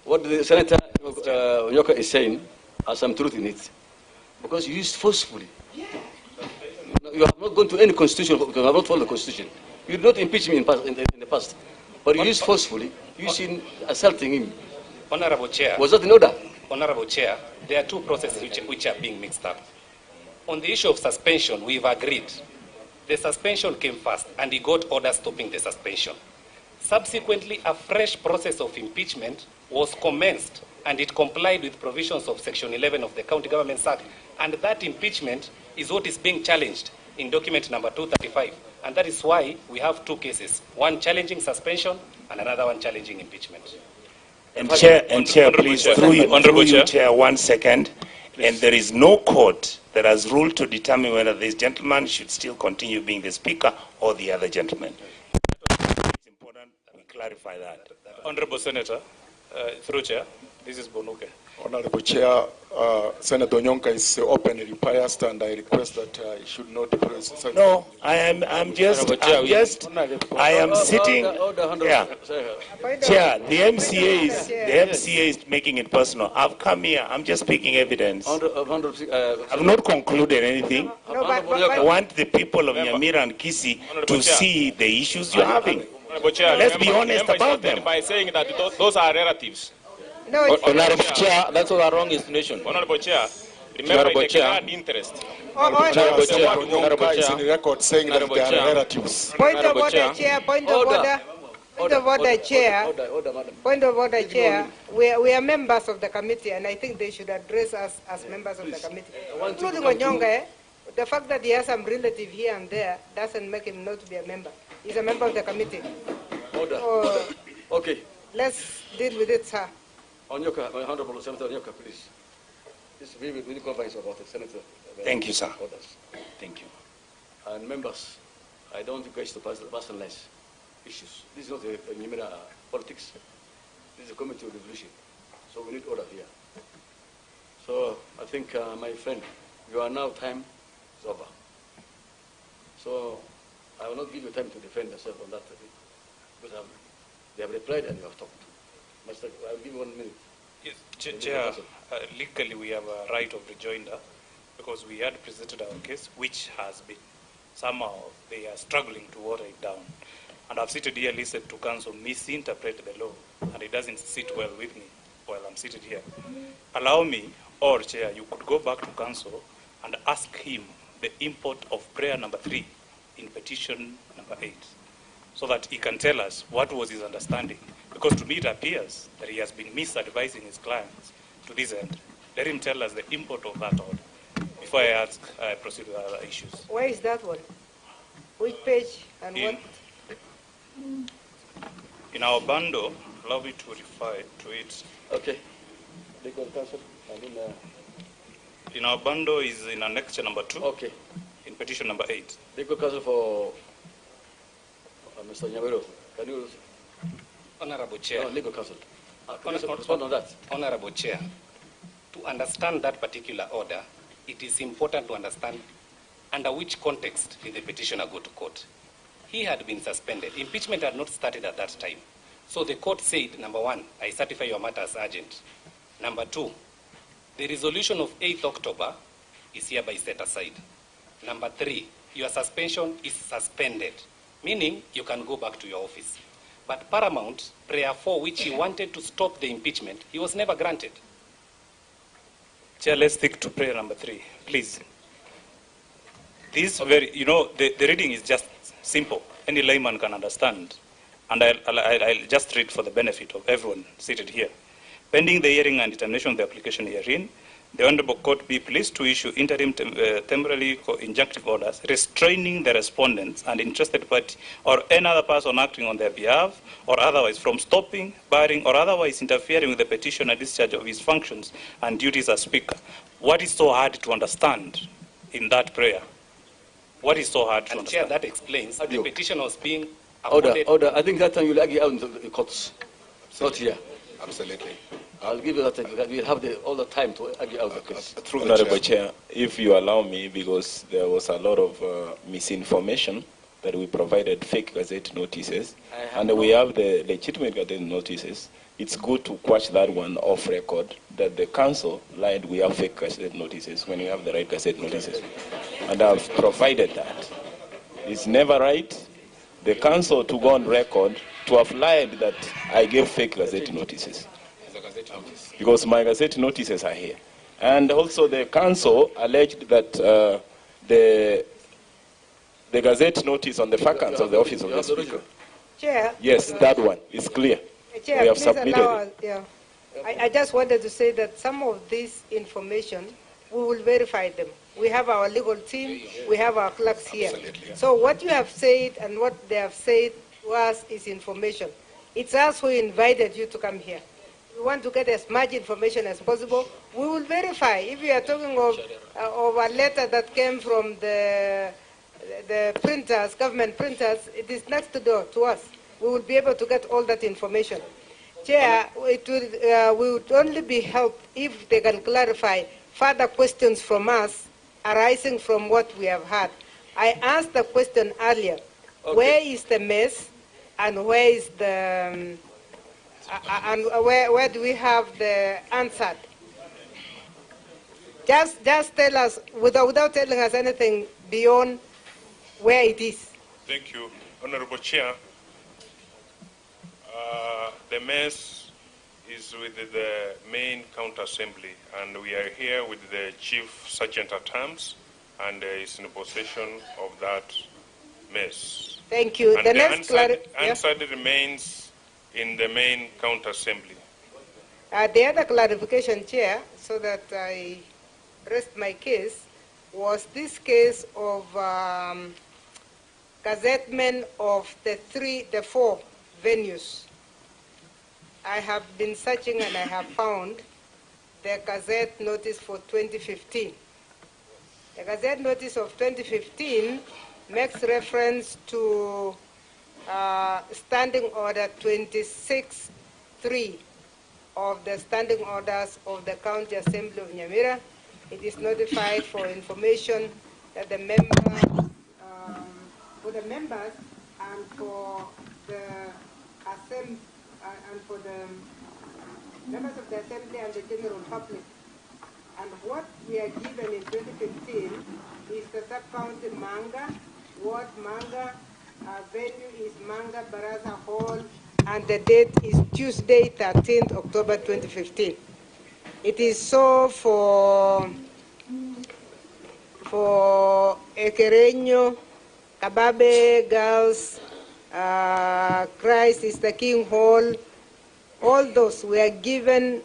What the Senator Onyoka is saying has some truth in it, because you used forcefully. You have not gone to any constitution. You have not followed the constitution. You did not impeach me in the past, but you used forcefully, using assaulting him. Honorable Chair. Was that in order? Honorable Chair, there are two processes which are being mixed up. On the issue of suspension, we've agreed. The suspension came first, and he got orders stopping the suspension. Subsequently, a fresh process of impeachment was commenced, and it complied with provisions of Section 11 of the County Governments Act, and that impeachment is what is being challenged in document number 235, and that is why we have two cases, one challenging suspension and another one challenging impeachment. And Chair, please, through you, Chair, 1 second. And there is no court that has ruled to determine whether this gentleman should still continue being the Speaker or the other gentleman. It's important we clarify that. Honorable Senator, through Chair, this is Bonuke. Honorable Chair, Senator Onyonka is openly biased, and I request that he should not press. No, I am sitting. Yeah. Chair, the MCA is making it personal. I've come here. I'm just speaking evidence. I've not concluded anything. I want the people of Nyamira and Kisi to see the issues you're having. Let's be honest about them. By saying that those are relatives. No, Honorable Chair, that's all a wrong insinuation. Honorable Chair, remember in the Kenyan interest. Honorable Chair, is in the record saying that they are relatives. Point of order, Chair. Point of order. Point of order, Chair. Point of order, Chair. We are members of the committee, and I think they should address us as members of the committee. Including Onyonga, the fact that he has some relative here and there doesn't make him not to be a member. He's a member of the committee. Order. Okay. Let's deal with it, sir. Onyoka, Honorable Senator Onyoka, please. This will be conference about the Senator. Thank you, sir. Thank you. And members, I don't request to personalize issues. This is not a Nyamira politics. This is a community of revolution. So we need order here. So I think, my friend, you are now time is over. So I will not give you time to defend yourself on that topic, because they have replied and you have talked. Master, I will give you 1 minute. Yes, Chair, legally we have a right of rejoinder because we had presented our case, which has been somehow they are struggling to water it down. And I've seated here, listened to counsel misinterpret the law, and it doesn't sit well with me while I'm seated here. Allow me, or Chair, you could go back to counsel and ask him the import of prayer number 3 in petition number 8, so that he can tell us what was his understanding. Because to me it appears that he has been misadvising his clients to this end. Let him tell us the import of that order before I proceed with other issues. Where is that one? Which page and what? In our bundle, allow me to refer to it. Okay. Legal counsel. In our bundle is in annexure number 2. Okay. In petition number 8. Legal counsel for Mr. Nyamira. Can you? Honorable Chair. No, legal counsel. Can you respond on that? Honorable Chair, to understand that particular order, it is important to understand under which context did the petitioner go to court. He had been suspended. Impeachment had not started at that time. So the court said, number 1, I certify your matter as urgent. Number 2, the resolution of 8th October is hereby set aside. Number 3, your suspension is suspended, meaning you can go back to your office. But paramount, prayer 4, which he wanted to stop the impeachment, he was never granted. Chair, let's stick to prayer number 3, please. This very, the reading is just simple. Any layman can understand. And I'll just read for the benefit of everyone seated here. Pending the hearing and determination of the application herein, the Honorable Court be pleased to issue interim temporary injunctive orders restraining the respondents and interested party or any other person acting on their behalf or otherwise from stopping, barring, or otherwise interfering with the petitioner discharge of his functions and duties as Speaker. What is so hard to understand in that prayer? What is so hard to understand? Chair, that explains the petition was being Order. I think that time you'll argue out in the courts, not here. Absolutely. I'll give you that time. We'll have all the time to argue out the case. Honorable Chair, if you allow me, because there was a lot of misinformation that we provided fake Gazette notices, and we have the legitimate Gazette notices, it's good to quash that one off record, that the council lied, we have fake Gazette notices when we have the right Gazette notices. And I've provided that. It's never right, the council to go on record to have lied that I gave fake Gazette notices. Because my Gazette notices are here. And also the council alleged that the Gazette notice on the vacance of the office of the Speaker. Chair. Yes, that one is clear. Chair, we have please submitted allow us, I just wanted to say that some of this information, we will verify them. We have our legal team, we have our clerks here. Absolutely. So what you have said and what they have said to us is information. It's us who invited you to come here. We want to get as much information as possible. We will verify. If you are talking of a letter that came from the printers, government printers, it is next door to us. We will be able to get all that information. Chair, we would only be helped if they can clarify further questions from us arising from what we have had. I asked the question earlier, where is the mess and where is the, and where do we have the answer? Just tell us, without telling us anything beyond where it is. Thank you, Honorable Chair. The mess is with the main counter assembly, and we are here with the Chief Sergeant at Arms, and is in possession of that mess. Thank you. And the next answer remains in the main counter assembly. The other clarification, Chair, so that I rest my case, was this case of gazettement of the 4 venues. I have been searching and I have found the Gazette notice for 2015. The Gazette notice of 2015 makes reference to Standing Order 26-3 of the Standing Orders of the County Assembly of Nyamira. It is notified for information that the for the members and for the members of the Assembly and the general public. And what we are given in 2015 is the sub-county Manga, ward Manga, venue is Manga Baraza Hall, and the date is Tuesday, 13th October 2015. It is so for Ekereño, Kababe Girls, Christ is the King Hall. All those were given,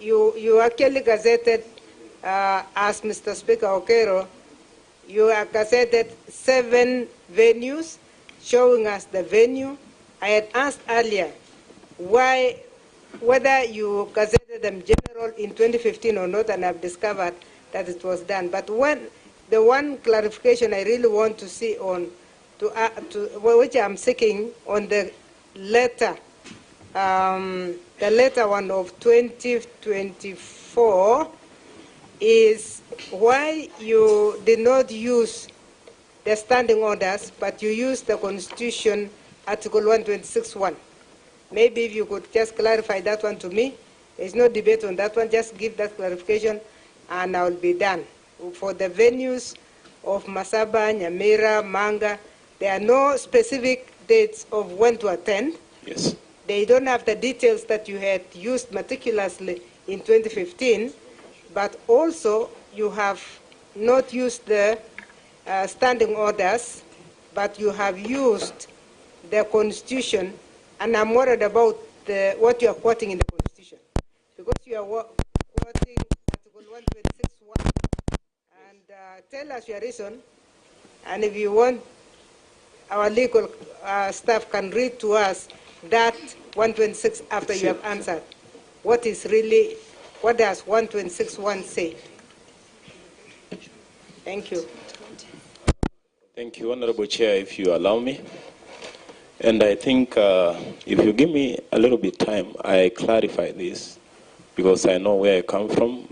you actually gazetted, as Mr. Speaker Okero, you are gazetted 7 venues showing us the venue. I had asked earlier whether you gazetted them general in 2015 or not, and I've discovered that it was done. But the one clarification I really want to see on, which I'm seeking on the letter one of 2024 is why you did not use the standing orders, but you used the Constitution, Article 126.1. Maybe if you could just clarify that one to me. There's no debate on that one. Just give that clarification, and I will be done. For the venues of Masaba, Nyamira, Manga, there are no specific dates of when to attend. Yes. They don't have the details that you had used meticulously in 2015, but also you have not used the standing orders, but you have used the Constitution, and I'm worried about what you are quoting in the Constitution, because you are quoting Article 126.1, and tell us your reason, and if you want, our legal staff can read to us that 126 after you have answered. What does 126.1 say? Thank you. Thank you, Honorable Chair, if you allow me. And I think if you give me a little bit time, I clarify this because I know where I come from.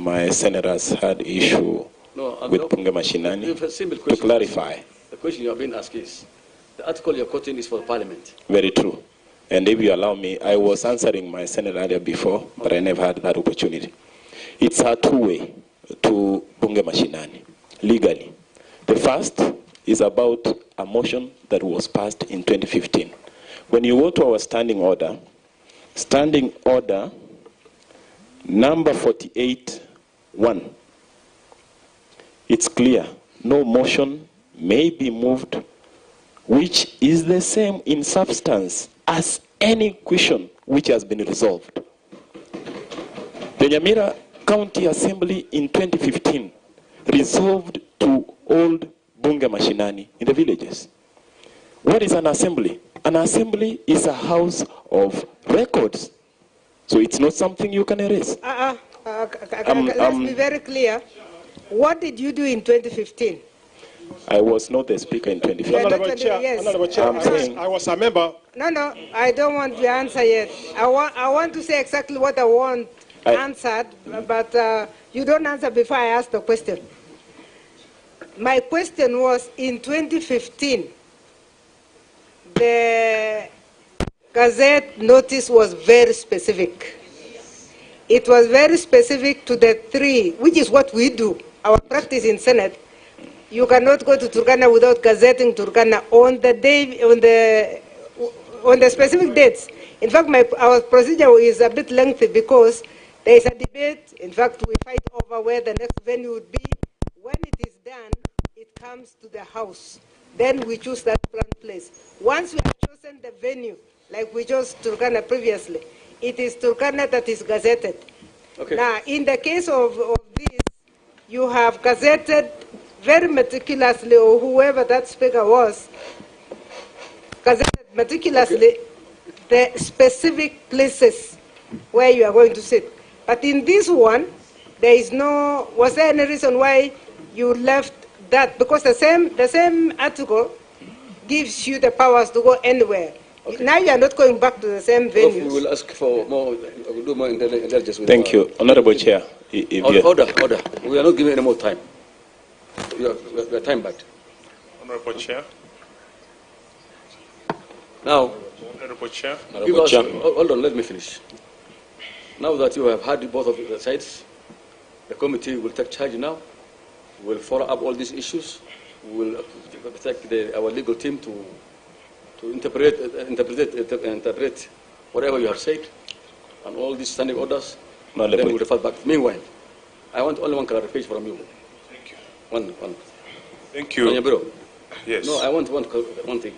My senators had issue with Punga Mashinani. To clarify. The question you have been asked is, the article you're quoting is for Parliament. Very true. And if you allow me, I was answering my senator earlier before, but I never had that opportunity. It's a two-way to Punga Mashinani, legally. The first is about a motion that was passed in 2015. When you go to our standing order number 48.1, it's clear, no motion may be moved which is the same in substance as any question which has been resolved. The Nyamira County Assembly in 2015 resolved to hold Bunga Mashinani in the villages. What is an assembly? An assembly is a house of records. So it's not something you can erase. Let's be very clear. What did you do in 2015? I was not the speaker in 2015. Honorable Chair, yes. Honorable Chair, I was a member. No, I don't want your answer yet. I want to say exactly what I want answered, but you don't answer before I ask the question. My question was, in 2015, the Gazette notice was very specific. It was very specific to the 3, which is what we do, our practice in Senate. You cannot go to Turkana without gazetting Turkana on the day, on the specific dates. In fact, our procedure is a bit lengthy because there is a debate. In fact, we fight over where the next venue would be. When it is done, it comes to the House. Then we choose that place. Once we have chosen the venue, like we chose Turkana previously, it is Turkana that is gazetted. Okay. Now, in the case of this, you have gazetted very meticulously, or whoever that speaker was, gazetted meticulously the specific places where you are going to sit. But in this one, there is no, was there any reason why you left that, because the same article gives you the powers to go anywhere. Okay. Now you are not going back to the same venue. We will ask for more, we will do more intelligence. Thank you. Honorable Chair. Order. We are not giving any more time. We are time back. Honorable Chair. Now, Honorable Chair. Hold on, let me finish. Now that you have heard both of the sides, the committee will take charge now. We will follow up all these issues. We will take our legal team to interpret whatever you have said, and all these standing orders. Then we will refer back. Meanwhile, I want only one clarification from you. Thank you. One. Thank you. Nyamira. Yes. No, I want one thing.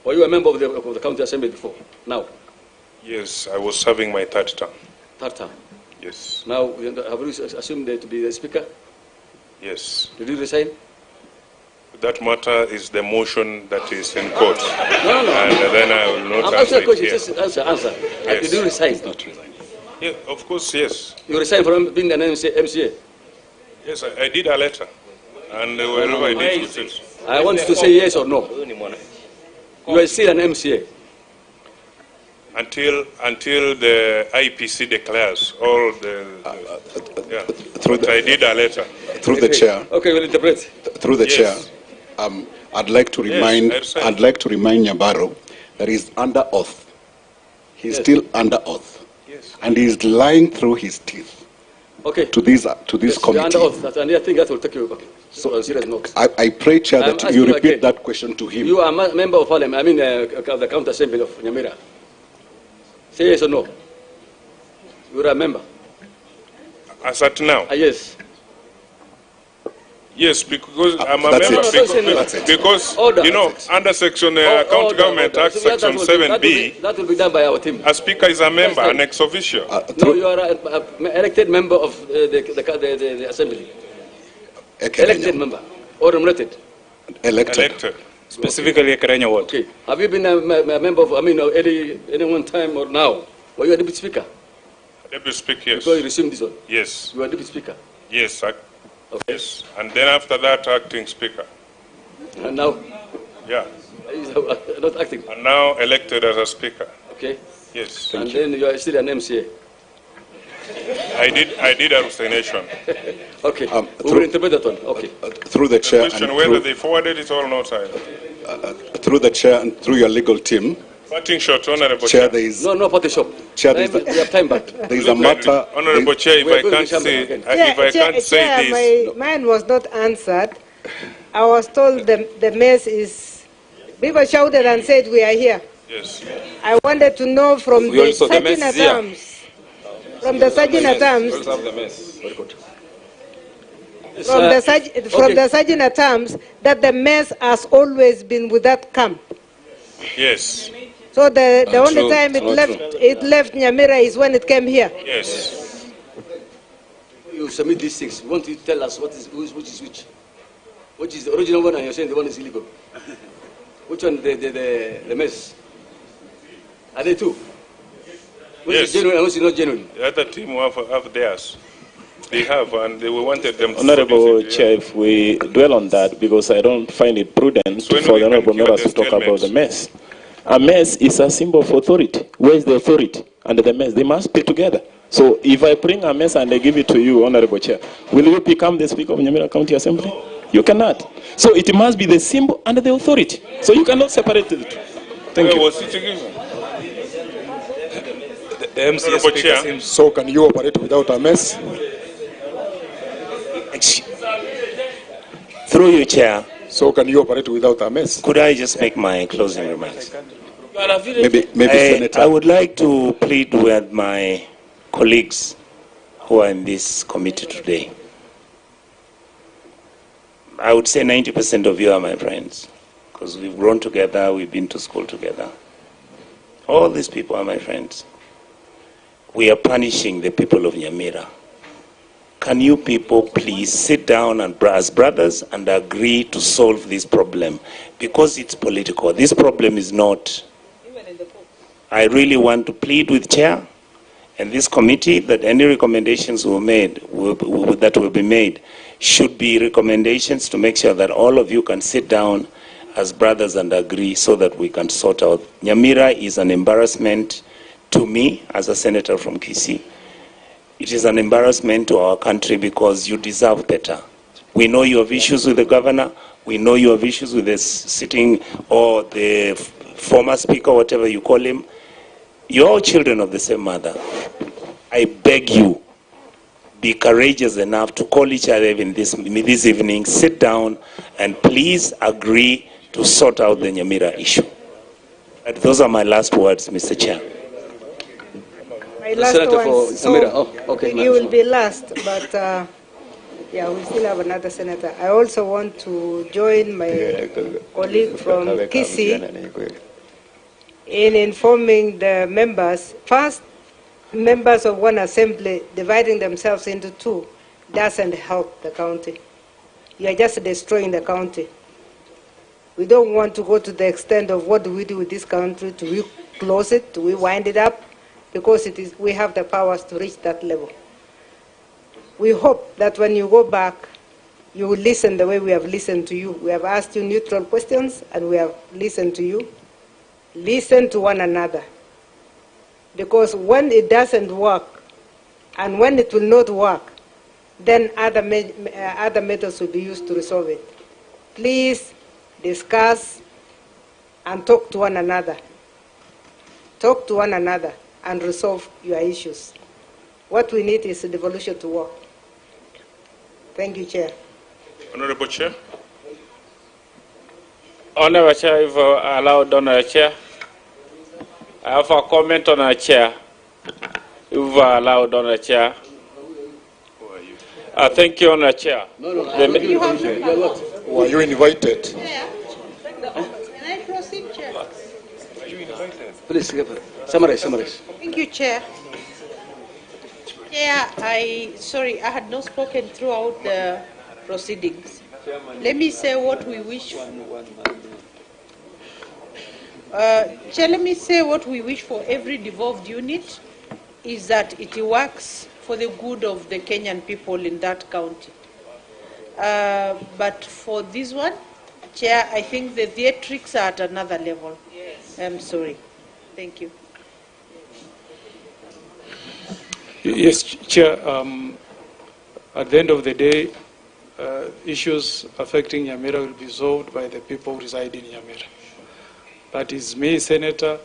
Were you a member of the county assembly before? Now? Yes, I was serving my third term. Third term? Yes. Now, have you assumed to be the speaker? Yes. Did you resign? That matter is the motion that is in court. No. And then I will not answer it here. Just answer. Yes. Did you resign? Not resign. Yeah, of course, yes. You resigned from being an MCA? Yes, I did a letter. And wherever I did with it. I want you to say yes or no. You are still an MCA. Until the IPC declares all the I did a letter. Through the chair. Okay, we'll interpret. Through the chair. I'd like to remind Nyabaro that he's under oath. He's still under oath. Yes. And he's lying through his teeth. Okay. To this committee. Under oath. And I think that will take you so serious note. I pray, Chair, that you repeat that question to him. You are a member of Parliament, the County Assembly of Nyamira. Say yes or no. You are a member. As at now? Yes. Yes, because I'm a member. Because you know, under Section County Government Act, Section 7B, that will be done by our team. A speaker is a member, an ex officio. No, you are an elected member of the Assembly. Elected member or nominated? Elected. Specifically, Ekerenya what? Okay. Have you been a member of, any one time or now? Were you a deputy speaker? Deputy speaker, yes. Because you resumed this one? Yes. You are deputy speaker? Yes, yes. And then after that, acting speaker. And now? Yeah. Not acting? And now elected as a speaker. Okay. Yes. And then you are still an MCA? I did a resignation. Okay. We will interpret that one. Okay. Through the chair. Question whether they forwarded it or not. Through the chair and through your legal team. Parting shot, Honorable Chair. Chair. No parting shot. Chair, we have time back. There is a matter. Honorable Chair, if I can't say this. Mine was not answered. I was told the mess is. People shouted and said we are here. Yes. I wanted to know from the sergeant at arms. From the sergeant at arms. From the sergeant at arms that the mess has always been with that camp. Yes. So the only time it left Nyamira is when it came here. Yes. You submit these things. You want to tell us which is which? Which is the original one and you're saying the one is illegal? Which one the mess? Are they two? Which is genuine and which is not genuine? The other team have theirs. They have, and we wanted them to. Honorable Chair, if we dwell on that, because I don't find it prudent for the Honorable members to talk about the mess. A mess is a symbol of authority. Where is the authority and the mess? They must be together. So if I bring a mess and I give it to you, Honorable Chair, will you become the Speaker of Nyamira County Assembly? You cannot. So it must be the symbol and the authority. So you cannot separate the two. Thank you. The MCA speaker seems... So can you operate without a mess? Through you, Chair. So can you operate without a mess? Could I just make my closing remarks? Maybe Senator. I would like to plead with my colleagues who are in this committee today. I would say 90% of you are my friends, because we've grown together, we've been to school together. All these people are my friends. We are punishing the people of Nyamira. Can you people please sit down and as brothers and agree to solve this problem? Because it's political. This problem is not. I really want to plead with Chair and this committee that any recommendations were made, that will be made, should be recommendations to make sure that all of you can sit down as brothers and agree so that we can sort out. Nyamira is an embarrassment to me as a senator from Kisii. It is an embarrassment to our country because you deserve better. We know you have issues with the governor. We know you have issues with the sitting or the former speaker, whatever you call him. You're all children of the same mother. I beg you, be courageous enough to call each other in this evening, sit down, and please agree to sort out the Nyamira issue. And those are my last words, Mr. Chair. My last words, so you will be last, but yeah, we still have another senator. I also want to join my colleague from Kisii in informing the members. First, members of one assembly dividing themselves into two doesn't help the county. You are just destroying the county. We don't want to go to the extent of what do we do with this country? Do we close it? Do we wind it up? Because we have the powers to reach that level. We hope that when you go back, you will listen the way we have listened to you. We have asked you neutral questions, and we have listened to you. Listen to one another. Because when it doesn't work, and when it will not work, then other methods will be used to resolve it. Please discuss and talk to one another. Talk to one another and resolve your issues. What we need is a devolution to work. Thank you, Chair. Honorable Chair. Honorable Chair, if allowed, Honorable Chair. I have a comment on our chair. If allowed, Honorable Chair. Thank you, Honorable Chair. Were you invited? Can I proceed, Chair? Are you invited? Please, summarize. Thank you, Chair. Chair, I had not spoken throughout the proceedings. Let me say what we wish. Chair, let me say what we wish for every devolved unit is that it works for the good of the Kenyan people in that county. But for this one, Chair, I think the theatrics are at another level. Yes. I'm sorry. Thank you. Yes, Chair. At the end of the day, issues affecting Nyamira will be solved by the people who reside in Nyamira. That is me, Senator,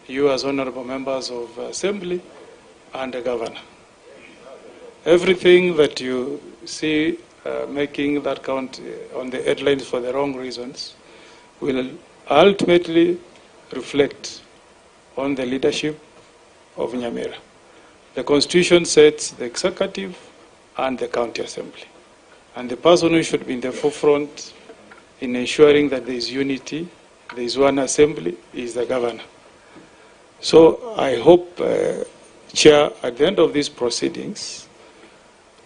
you as honorable members of Assembly, and the Governor. Everything that you see making that county on the headlines for the wrong reasons will ultimately reflect on the leadership of Nyamira. The Constitution sets the executive and the county assembly. And the person who should be in the forefront in ensuring that there is unity, there is one assembly, is the governor. So I hope, Chair, at the end of these proceedings,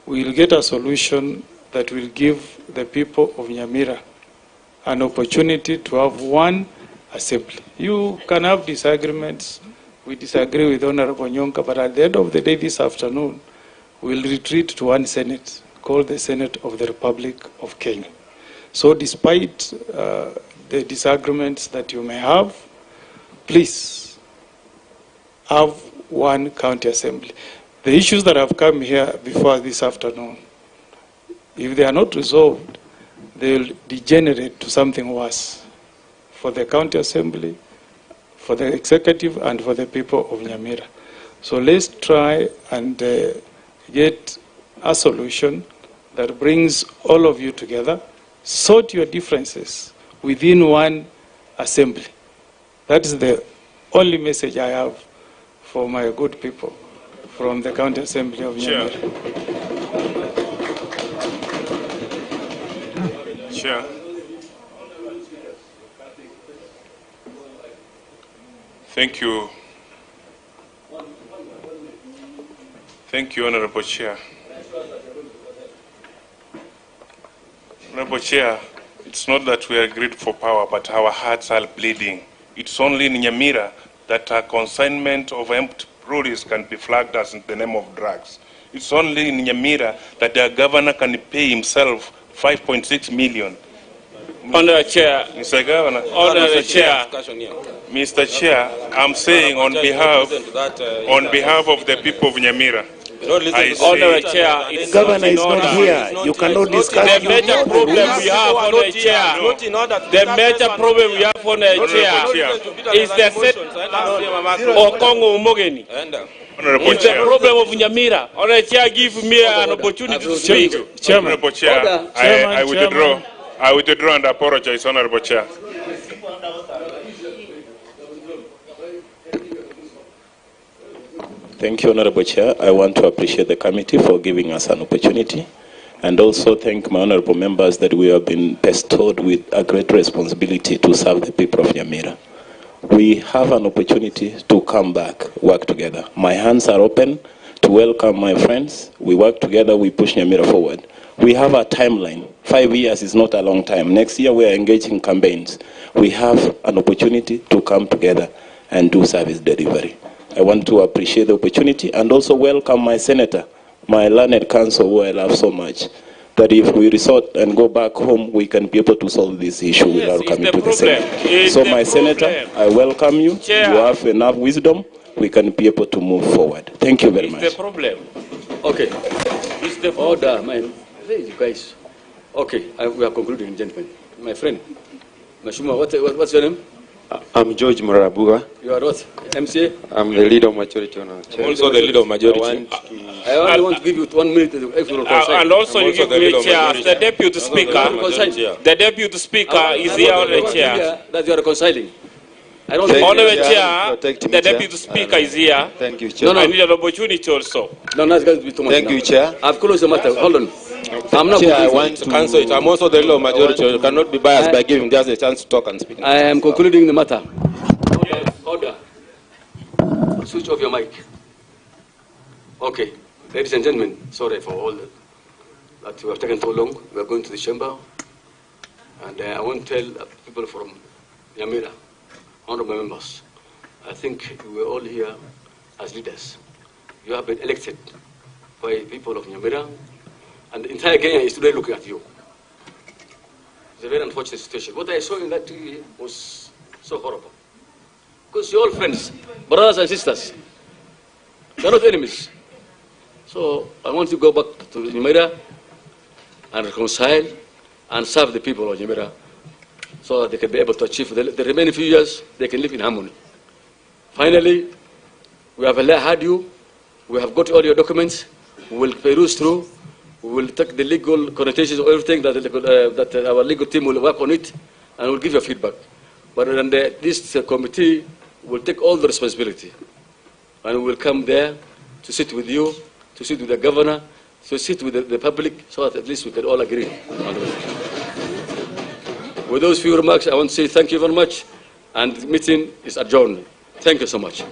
we will get a solution that will give the people of Nyamira an opportunity to have one assembly. You can have disagreements. We disagree with Honorable Nyonka, but at the end of the day this afternoon, we'll retreat to one Senate called the Senate of the Republic of Kenya. So despite the disagreements that you may have, please have one county assembly. The issues that have come here before this afternoon, if they are not resolved, they will degenerate to something worse for the county assembly, for the executive, and for the people of Nyamira. So let's try and get a solution that brings all of you together, sort your differences within one assembly. That is the only message I have for my good people from the county assembly of Nyamira. Chair. Thank you. Thank you, Honorable Chair. Honorable Chair, it's not that we are greedy for power, but our hearts are bleeding. It's only in Nyamira that a consignment of empty breweries can be flagged as in the name of drugs. it's only in Nyamira that the governor can pay himself 5.6 million. Honourable Chair. Mr. Governor. Honourable Chair. Mr. Chair, I'm saying on behalf of the people of Nyamira, I say, Honourable Chair, it's Governor is not here. You cannot discuss. The major problem we have, Honourable Chair, the major problem we have, Honourable Chair, is the set Okongo Umogeni. It's the problem of Nyamira. Honourable Chair, give me an opportunity to speak. Honourable Chair, I withdraw and apologize, Honourable Chair. Thank you, Honorable Chair. I want to appreciate the committee for giving us an opportunity, and also thank my honorable members that we have been bestowed with a great responsibility to serve the people of Nyamira. We have an opportunity to come back, work together. My hands are open to welcome my friends. We work together, we push Nyamira forward. We have a timeline. 5 years is not a long time. Next year we are engaging campaigns. We have an opportunity to come together and do service delivery. I want to appreciate the opportunity and also welcome my senator, my learned counsel who I love so much, that if we resort and go back home, we can be able to solve this issue without coming to the Senate. So my senator, I welcome you. Chair. You have enough wisdom. We can be able to move forward. Thank you very much. It's the problem. Okay. It's the order, man. Hey, guys. Okay, we are concluding, gentlemen. My friend, Mashuma, what's your name? I'm George Murabua. You are what? MCA? I'm the leader of majority on our chair. I'm also the leader of majority. I only want to give you 1 minute if you're and also you give me a chair as the deputy speaker. The deputy speaker is here on the chair. That you are reconciling. I don't on the chair, the deputy speaker is here. Thank you, Chair. I need an opportunity also. No, that's going to be too much. Thank you, Chair. I've closed the matter. Hold on. I'm not Chair, I want to cancel it. I'm also the leader of majority. You cannot be biased by giving just a chance to talk and speak. I am concluding the matter. Order. Switch off your mic. Okay. Ladies and gentlemen, sorry for all that you have taken so long. We are going to the chamber. And I want to tell people from Nyamira, honorable members, I think we are all here as leaders. You have been elected by people of Nyamira, and the entire Kenya is today looking at you. It's a very unfortunate situation. What I saw in that TV was so horrible. Because you're all friends, brothers and sisters. They're not enemies. So I want to go back to Nyamira and reconcile and serve the people of Nyamira so that they can be able to achieve the remaining few years, they can live in harmony. Finally, we have had you. We have got all your documents. We will peruse through. We will take the legal connotations of everything that our legal team will work on it, and we'll give you feedback. But then this committee will take all the responsibility, and we will come there to sit with you, to sit with the governor, to sit with the public, so that at least we can all agree. With those few remarks, I want to say thank you very much, and the meeting is adjourned. Thank you so much.